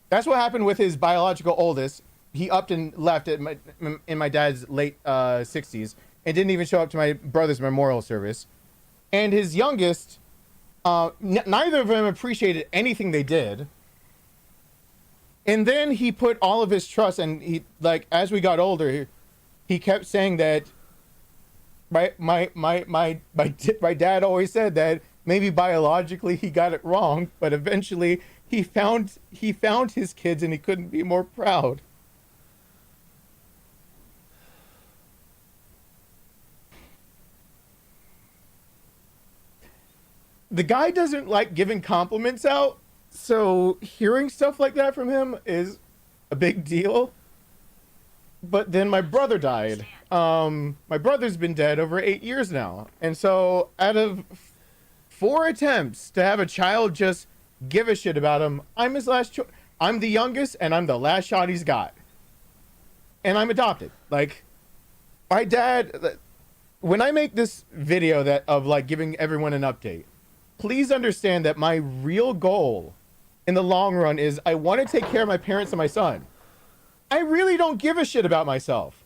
That's what happened with his biological oldest. He upped and left in my dad's late 60s and didn't even show up to my brother's memorial service. And his youngest, neither of them appreciated anything they did. And then he put all of his trust, and he, like, as we got older, he kept saying that my dad always said that maybe biologically he got it wrong, but eventually he found his kids and he couldn't be more proud. The guy doesn't like giving compliments out. So hearing stuff like that from him is a big deal. But then my brother died. My brother's been dead over 8 years now. And so out of 4 attempts to have a child just give a shit about him, I'm his last choice. I'm the youngest and I'm the last shot he's got. And I'm adopted. Like, my dad, when I make this video of like giving everyone an update, please understand that my real goal in the long run is I want to take care of my parents and my son. I really don't give a shit about myself.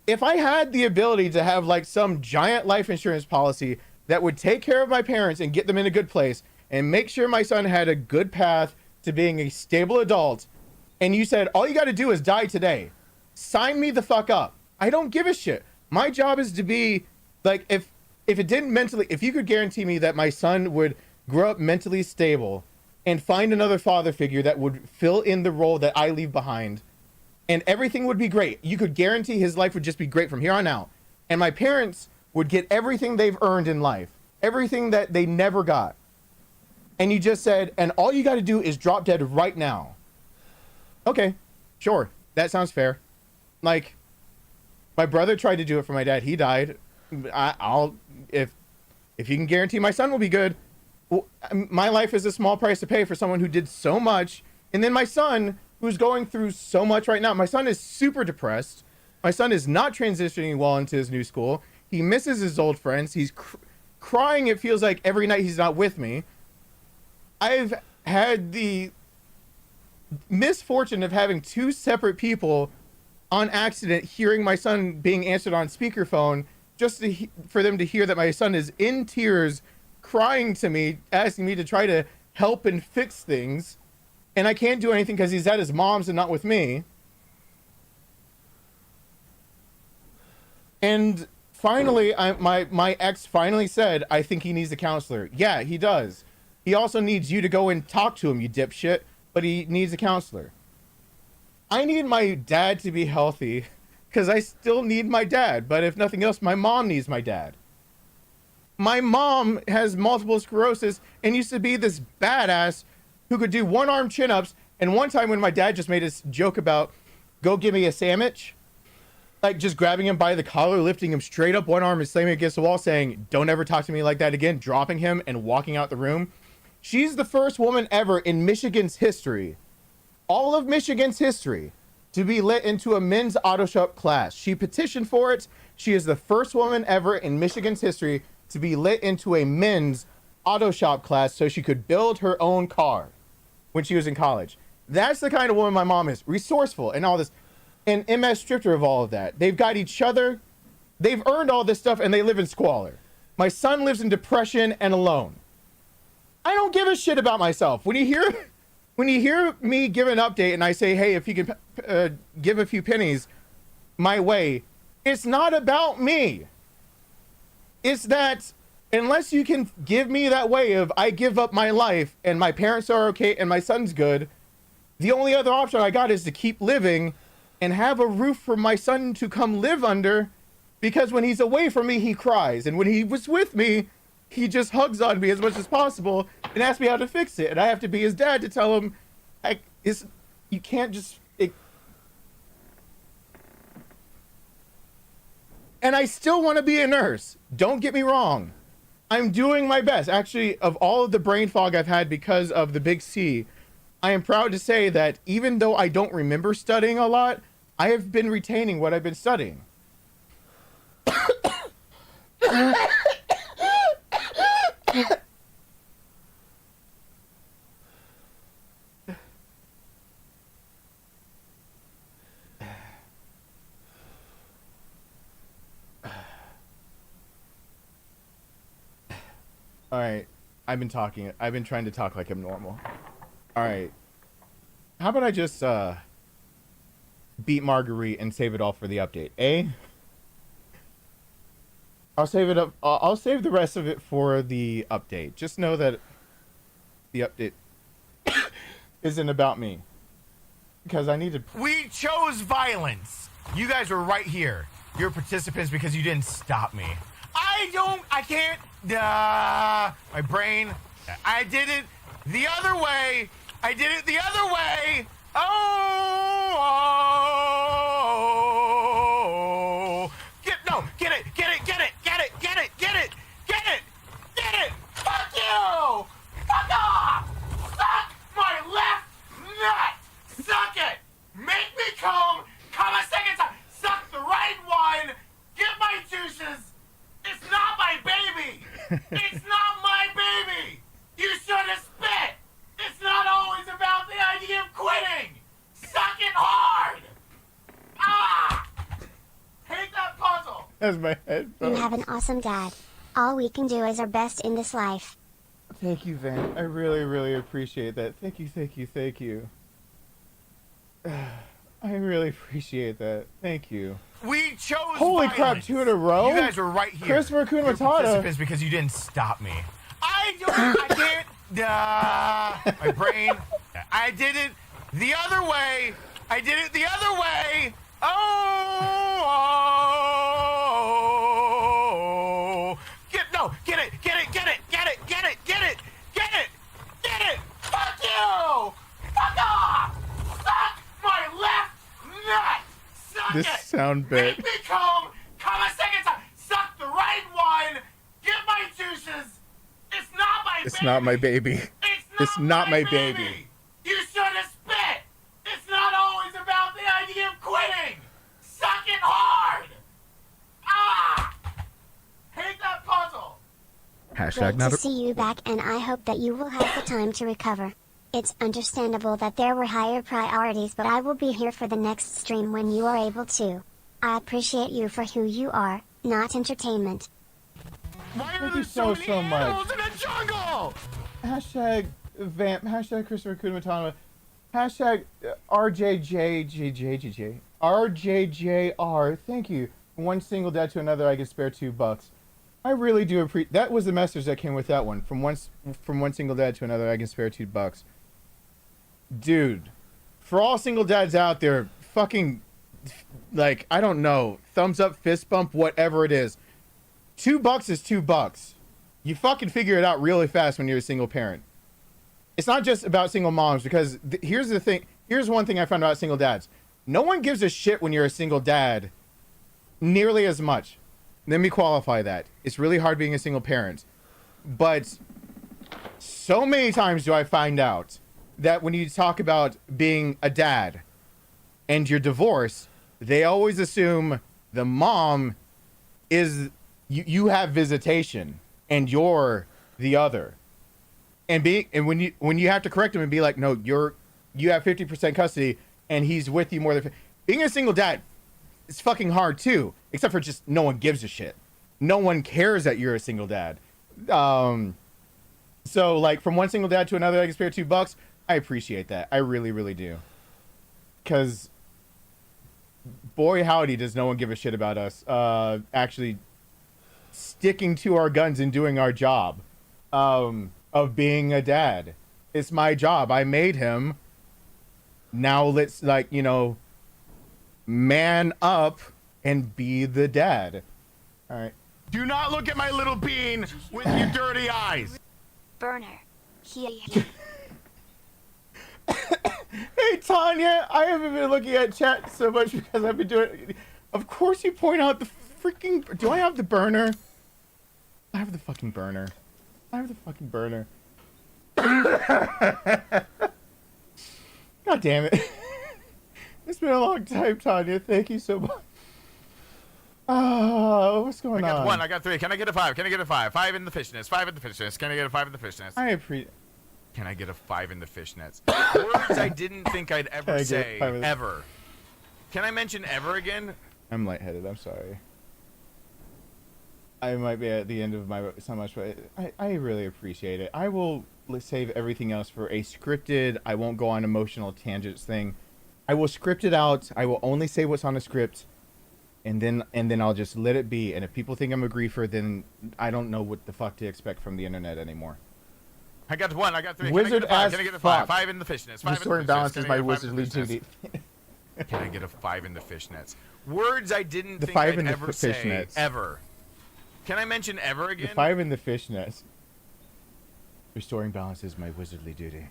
If I had the ability to have like some giant life insurance policy that would take care of my parents and get them in a good place and make sure my son had a good path to being a stable adult, and you said, all you got to do is die today. Sign me the fuck up. I don't give a shit. My job is to be, like, if it didn't mentally, if you could guarantee me that my son would grow up mentally stable and find another father figure that would fill in the role that I leave behind, and everything would be great. You could guarantee his life would just be great from here on out. And my parents would get everything they've earned in life, everything that they never got. And you just said, and all you got to do is drop dead right now. Okay, sure. That sounds fair. Like, my brother tried to do it for my dad. He died. If you can guarantee my son will be good, well, my life is a small price to pay for someone who did so much. And then my son, who's going through so much right now. My son is super depressed. My son is not transitioning well into his new school. He misses his old friends. He's crying, it feels like, every night he's not with me. I've had the misfortune of having two separate people on accident hearing my son being answered on speakerphone just for them to hear that my son is in tears, crying to me, asking me to try to help and fix things. And I can't do anything because he's at his mom's and not with me. And finally, my ex finally said, I think he needs a counselor. Yeah, he does. He also needs you to go and talk to him, you dipshit. But he needs a counselor. I need my dad to be healthy because I still need my dad. But if nothing else, my mom needs my dad. My mom has multiple sclerosis and used to be this badass who could do one-arm chin-ups. And one time when my dad just made a joke about, go give me a sandwich, like just grabbing him by the collar, lifting him straight up, one arm and slamming against the wall, saying, don't ever talk to me like that again, dropping him and walking out the room. She's the first woman ever in Michigan's history, all of Michigan's history, to be let into a men's auto shop class. She petitioned for it. She is the first woman ever in Michigan's history to be let into a men's auto shop class so she could build her own car when she was in college. That's the kind of woman my mom is. Resourceful and all this. And MS stripped her of all of that. They've got each other. They've earned all this stuff and they live in squalor. My son lives in depression and alone. I don't give a shit about myself. When you hear me give an update and I say, hey, if you can give a few pennies my way, it's not about me. It's that unless you can give me that way of I give up my life and my parents are okay and my son's good, the only other option I got is to keep living and have a roof for my son to come live under, because when he's away from me, he cries. And when he was with me, he just hugs on me as much as possible and asks me how to fix it. And I have to be his dad to tell him, you can't just... And I still want to be a nurse. Don't get me wrong. I'm doing my best. Actually, of all of the brain fog I've had because of the big C, I am proud to say that even though I don't remember studying a lot, I have been retaining what I've been studying. All right, I've been trying to talk like I'm normal. All right, how about I just beat Marguerite and save it all for the update, eh? I'll save it up. I'll save the rest of it for the update. Just know that the update isn't about me, because I need to. We chose violence. You guys were right here. You're participants because you didn't stop me. I can't. My brain. I did it the other way. Oh. Get it. Fuck you. Fuck off. Suck my left nut. Suck it. Make me come a second time. Suck the right one. Get my juices. It's not my baby. It's not my baby. You should have spit. It's not always about the idea of quitting. Suck it hard. Ah! Take that puzzle. That's my headphones. You have an awesome dad. All we can do is our best in this life. Thank you, Van. I really, really appreciate that. Thank you, thank you, thank you. I really appreciate that. Thank you. We chose Holy crap, violence. 2 in a row? You guys were right here. Christopher Pkwy You're NW. participants because you didn't stop me. I can't. My brain. I did it the other way. I did it the other way. Oh. Get it. Fuck you. Fuck off. Suck my left nut. Suck This it. sound bit. Make me come a second time. Suck the right one. Get my douches. It's not my baby. It's not my baby. It's not my baby. You should have spit. It's not always about the idea of quitting. Suck it hard. Ah! Hate that puzzle. Hashtag Great to see you back, and I hope that you will have the time to recover. It's understandable that there were higher priorities, but I will be here for the next stream when you are able to. I appreciate you for who you are, not entertainment. Why Thank are you there so, so many so much. animals in a jungle? Hashtag Vamp. Hashtag Christopher Pkwy NW. Hashtag RJJJJJ. RJJR. Thank you. One single dad to another, I can spare $2. I really do appreciate. That was the message that came with that one. From one single dad to another, I can spare $2. Dude, for all single dads out there, fucking, like, I don't know, thumbs up, fist bump, whatever it is. $2 is $2. You fucking figure it out really fast when you're a single parent. It's not just about single moms, because here's the thing. Here's one thing I found about single dads. No one gives a shit when you're a single dad nearly as much. Let me qualify that. It's really hard being a single parent. But so many times do I find out that when you talk about being a dad and your divorce, they always assume the mom is, you have visitation and you're the other. And when you have to correct him and be like, no, you have 50% custody and he's with you more than, being a single dad, it's fucking hard too, except for just no one gives a shit. No one cares that you're a single dad. So like from one single dad to another, I can spare $2. I appreciate that. I really, really do. Cause boy, howdy, does no one give a shit about us, actually sticking to our guns and doing our job, of being a dad. It's my job. I made him. Now let's, like, you know, man up and be the dad. All right. Do not look at my little bean with your dirty eyes. Burner. Hey, Tanya, I haven't been looking at chat so much because I've been doing. Of course, you point out the freaking. Do I have the burner? I have the fucking burner. I have the fucking burner. God damn it. It's been a long time, Tanya. Thank you so much. What's going on? I got 1, I got 3. Can I get a 5? Can I get a 5? 5 in the fishnets. 5 in the fishnets. Can I get a 5 in the fishnets? I appreciate. Can I get a 5 in the fishnets? Words I didn't think I'd ever say, ever. Can I mention ever again? I'm lightheaded. I'm sorry. I might be at the end of my so much, but I really appreciate it. I will save everything else for a scripted. I won't go on emotional tangents thing. I will script it out. I will only say what's on the script, and then I'll just let it be. And if people think I'm a griefer, then I don't know what the fuck to expect from the internet anymore. I got 1. I got 3. Wizard Can I as get a 5? fuck. 5 in the fishnets. 5 Restoring balance is my wizardly duty. Can I get a 5 in the fishnets? Words I didn't The think 5 I'd in the ever say, fishnets. ever. Can I mention ever again? The 5 in the fishnets. Restoring balance is my wizardly duty.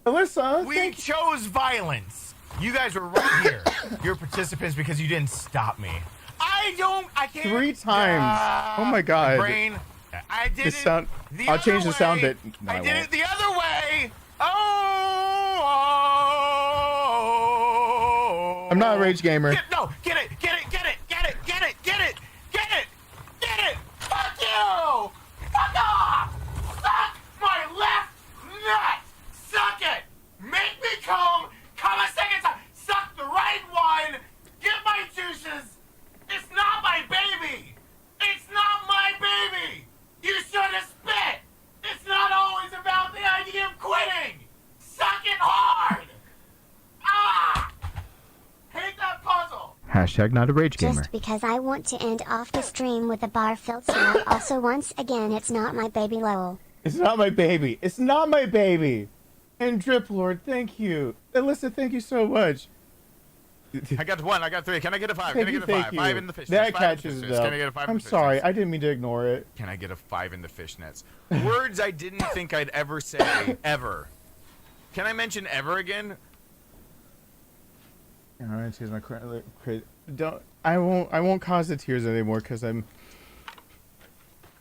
Alyssa, We chose violence. You guys were right here. You're participants because you didn't stop me. I can't. 3 times. Oh my god. My brain. I did This it sound. the I'll other change the way. sound bit. No, I did won't. it the other way. Oh. I'm not a rage gamer. Get it. Fuck you. Fuck off. Suck my left nut. Suck it. Make me come a second time. Suck the right one. Get my douches. It's not my baby. It's not my baby. You should have spit. It's not always Hashtag not a rage gamer. Just because I want to end off the stream with a bar-filled smile. Also, once again, it's not my baby lol. It's not my baby. It's not my baby. And Drip Lord, thank you. Alyssa, thank you so much. I got 1. I got 3. Can I get a 5? Thank Can I you, get a 5? thank you. 5 in the fishnets. That 5 in the catches it fishnets. up. Can I get a 5 in I'm the sorry. fishnets? I didn't mean to ignore it. Can I get a 5 in the fishnets? Words I didn't think I'd ever say, ever. Can I mention ever again? All right, here's my don't. I won't cause the tears anymore because I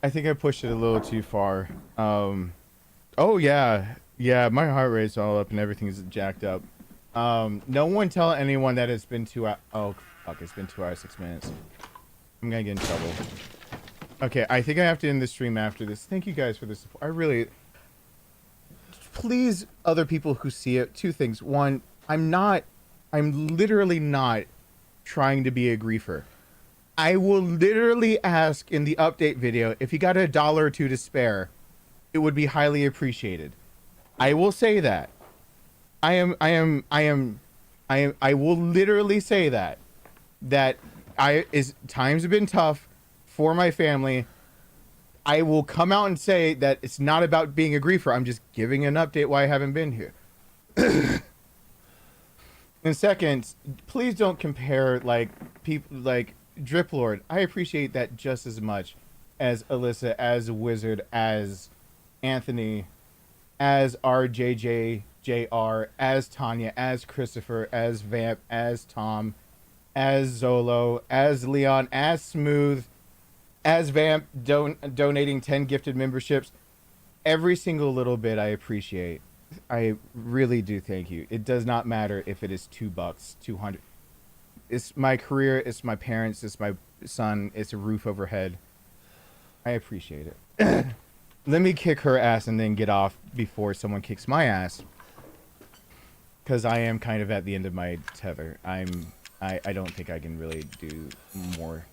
think I pushed it a little too far. Oh yeah, my heart rate's all up and everything's jacked up. No one tell anyone that it's been 2 hours. Oh fuck, it's been 2 hours 6 minutes. I'm gonna get in trouble. Okay, I think I have to end the stream after this. Thank you guys for the support. I really. Please, other people who see it, 2 things. 1, I'm literally not trying to be a griefer. I will literally ask in the update video if you got $1 or 2 to spare. It would be highly appreciated. I will say that. I will literally say that times have been tough for my family. I will come out and say that it's not about being a griefer. I'm just giving an update why I haven't been here. And second, please don't compare like people like Drip Lord. I appreciate that just as much as Alyssa, as Wizard, as Anthony, as RJJJR, as Tanya, as Christopher, as Vamp, as Tom, as Zolo, as Leon, as Smooth, as Vamp donating 10 gifted memberships. Every single little bit I appreciate. I really do thank you. It does not matter if it is $2, 200. It's my career, it's my parents, it's my son, it's a roof overhead. I appreciate it. Let me kick her ass and then get off before someone kicks my ass. Because I am kind of at the end of my tether. I don't think I can really do more.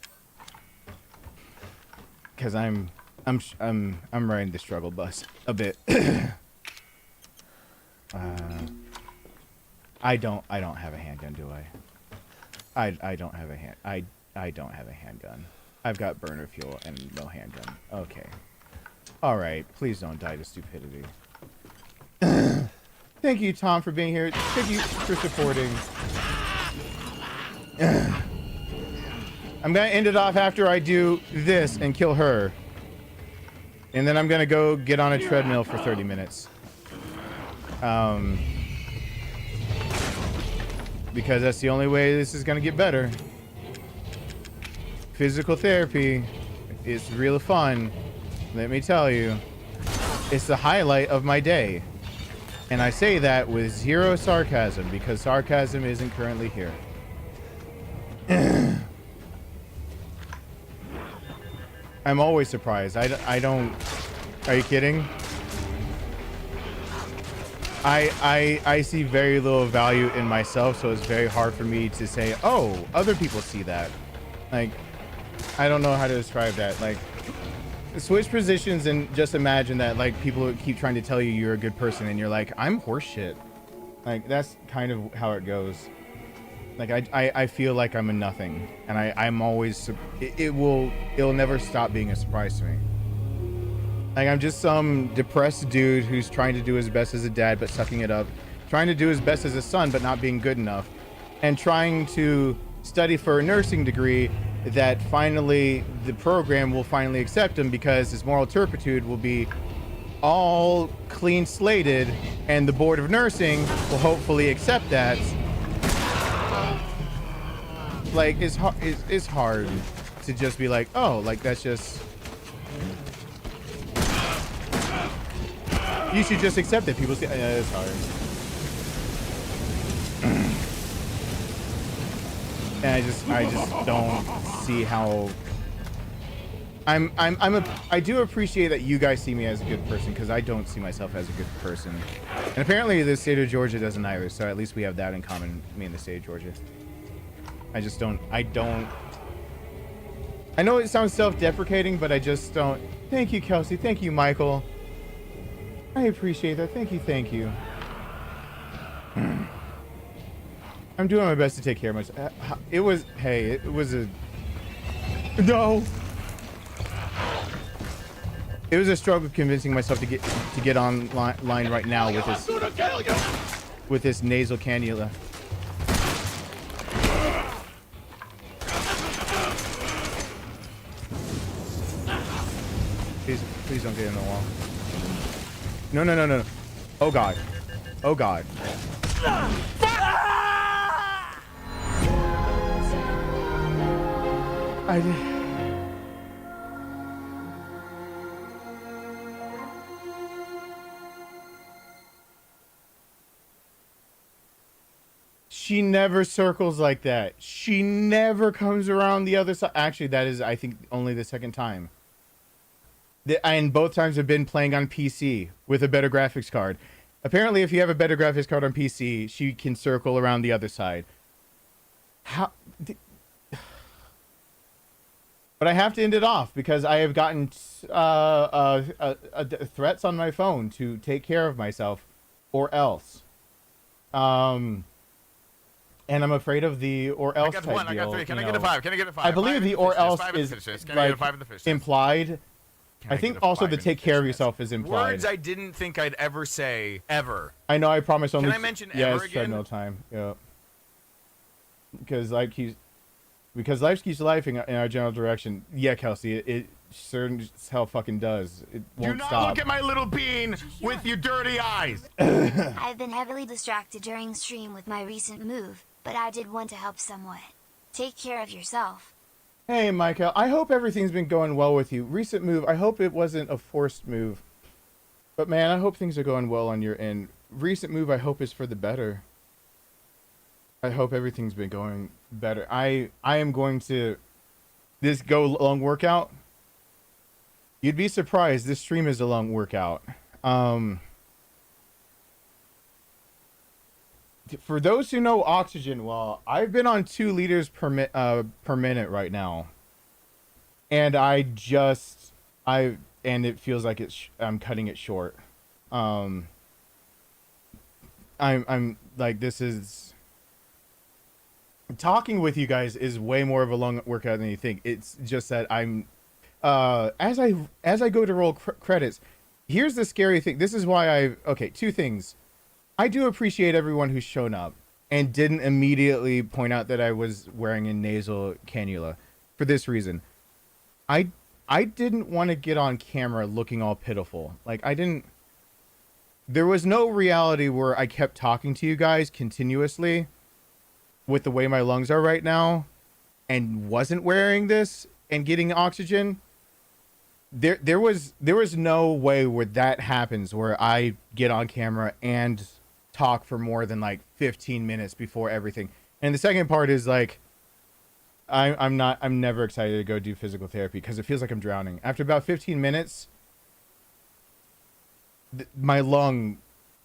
Because I'm riding the struggle bus a bit. I don't have a handgun, do I? I don't have a I don't have a handgun. I've got burner fuel and no handgun. Okay. All right. Please don't die to stupidity. Thank you, Tom, for being here. Thank you for supporting. I'm gonna end it off after I do this and kill her. And then I'm gonna go get on a treadmill for 30 minutes. Because that's the only way this is gonna get better. Physical therapy is real fun. Let me tell you. It's the highlight of my day. And I say that with zero sarcasm because sarcasm isn't currently here. I'm always surprised. I don't... Are you kidding? I see very little value in myself, so it's very hard for me to say, oh, other people see that. Like, I don't know how to describe that. Like, switch positions and just imagine that, like, people keep trying to tell you you're a good person and you're like, I'm horseshit. Like, that's kind of how it goes. Like, I feel like I'm a nothing, and I'm always, it'll never stop being a surprise to me. Like, I'm just some depressed dude who's trying to do his best as a dad, but sucking it up. Trying to do his best as a son, but not being good enough. And trying to study for a nursing degree that finally, the program will finally accept him because his moral turpitude will be all clean slated, and the board of nursing will hopefully accept that. Like, it's hard to just be like, oh, like, that's just... You should just accept it. People say, yeah, it's hard. And I just don't see how... I do appreciate that you guys see me as a good person, because I don't see myself as a good person. And apparently the state of Georgia doesn't either, so at least we have that in common, me and the state of Georgia. I know it sounds self-deprecating, but I just don't. Thank you, Kelsey. Thank you, Michael. I appreciate that. Thank you. I'm doing my best to take care of myself. It was, hey, it was a, no. It was a struggle convincing myself to get on line right now with this nasal cannula. Please don't get in the wall. No, no, no, no. Oh God. Oh God. I did. She never circles like that. She never comes around the other side. Actually, that is, I think, only the second time. And both times have been playing on PC with a better graphics card. Apparently, if you have a better graphics card on PC, she can circle around the other side. How? But I have to end it off because I have gotten threats on my phone to take care of myself, or else. And I'm afraid of the or else type one. deal. I got 3. Can I get a 5? Can I get a 5? I believe the or else is like implied. I think also the take care of yourself is implied. Words I didn't think I'd ever say, ever. I know I promise only. Can I mention ever again? Treadmill time. Yeah. Because life keeps lifing in our general direction. Yeah, Kelsey, it certain hell fucking does. It won't stop. Do not look at my little bean with your dirty eyes. I've been heavily distracted during stream with my recent move, but I did want to help somewhat. Take care of yourself. Hey, Michael, I hope everything's been going well with you. Recent move, I hope it wasn't a forced move. But man, I hope things are going well on your end. Recent move, I hope is for the better. I hope everything's been going better. I am going to this go long workout. You'd be surprised. This stream is a long workout. For those who know oxygen, well, I've been on 2 liters per minute right now, and and it feels like I'm cutting it short. I'm like, this is talking with you guys is way more of a long workout than you think. It's just that I'm as I go to roll credits. Here's the scary thing. This is why okay, 2 things. I do appreciate everyone who's shown up and didn't immediately point out that I was wearing a nasal cannula for this reason. I didn't want to get on camera looking all pitiful. Like, there was no reality where I kept talking to you guys continuously with the way my lungs are right now and wasn't wearing this and getting oxygen. There was no way where that happens, where I get on camera and talk for more than like 15 minutes before everything. And the second part is like, I'm never excited to go do physical therapy because it feels like I'm drowning. After about 15 minutes, my lung,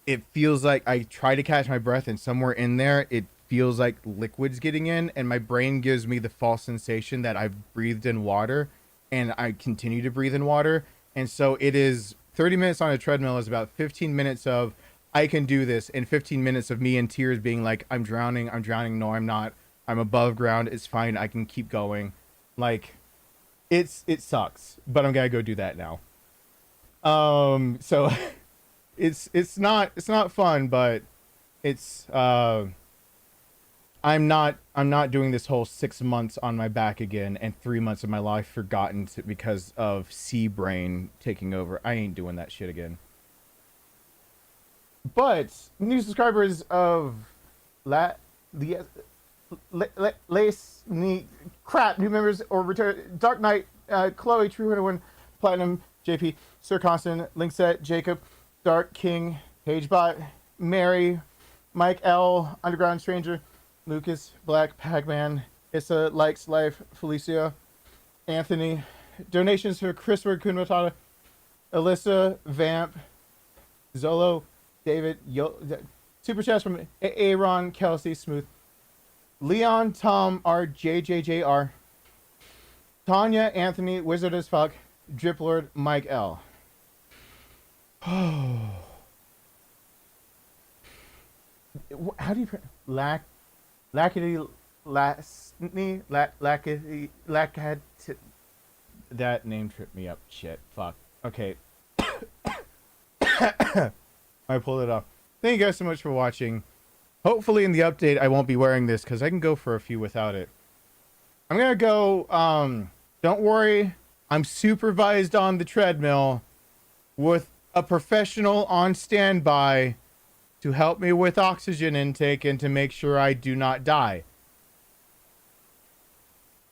it feels like I try to catch my breath and somewhere in there, it feels like liquid's getting in, and my brain gives me the false sensation that I've breathed in water, and I continue to breathe in water. And so it is 30 minutes on a treadmill is about 15 minutes of I can do this, and 15 minutes of me in tears being like, I'm drowning. No, I'm not. I'm above ground. It's fine. I can keep going. Like, it sucks, but I'm gonna go do that now. So it's not fun, but it's I'm not doing this whole 6 months on my back again and 3 months of my life forgotten because of sea brain taking over. I ain't doing that shit again. But new subscribers of new members or return: Dark Knight, Chloe, True 101, Platinum, JP, Sir Constant, Linkset, Jacob, Dark King, Pagebot, Mary, Mike L, Underground Stranger, Lucas, Black, Pac-Man, Issa, Likes Life, Felicia, Anthony. Donations for Christopher Kunmatata, Alyssa, Vamp, Zolo, David, Super Chats from Aaron, Kelsey, Smooth, Leon, Tom, R, JJJR, Tanya, Anthony, Wizard as Fuck, Drip Lord, Mike L. How do you Lackady Lackady Lackad. That name tripped me up. Shit. Fuck. Okay. I pulled it off. Thank you guys so much for watching. Hopefully in the update I won't be wearing this because I can go for a few without it. I'm gonna go. Don't worry. I'm supervised on the treadmill with a professional on standby to help me with oxygen intake and to make sure I do not die.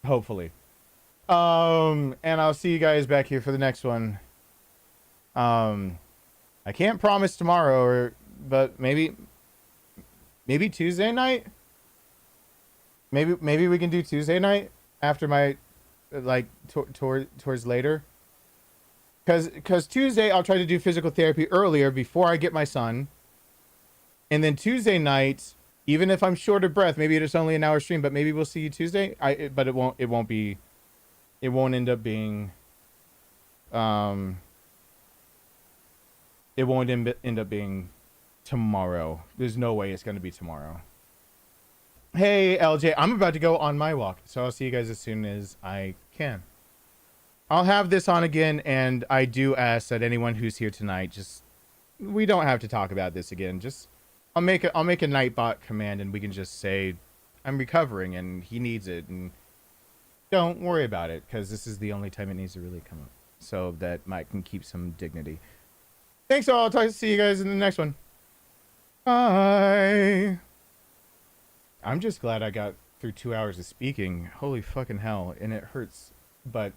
Hopefully. And I'll see you guys back here for the next one. I can't promise tomorrow, but maybe Tuesday night. Maybe we can do Tuesday night after my towards later. Cause Tuesday I'll try to do physical therapy earlier before I get my son. And then Tuesday night, even if I'm short of breath, maybe it's only an hour stream, but maybe we'll see you Tuesday. But it won't end up being it won't end up being tomorrow. There's no way it's going to be tomorrow. Hey, LJ, I'm about to go on my walk, so I'll see you guys as soon as I can. I'll have this on again, and I do ask that anyone who's here tonight, we don't have to talk about this again. I'll make a Nightbot command, and we can just say, I'm recovering, and he needs it, and don't worry about it, because this is the only time it needs to really come up, so that Mike can keep some dignity. Thanks all. I'll see you guys in the next one. Bye. I'm just glad I got through 2 hours of speaking. Holy fucking hell. And it hurts, but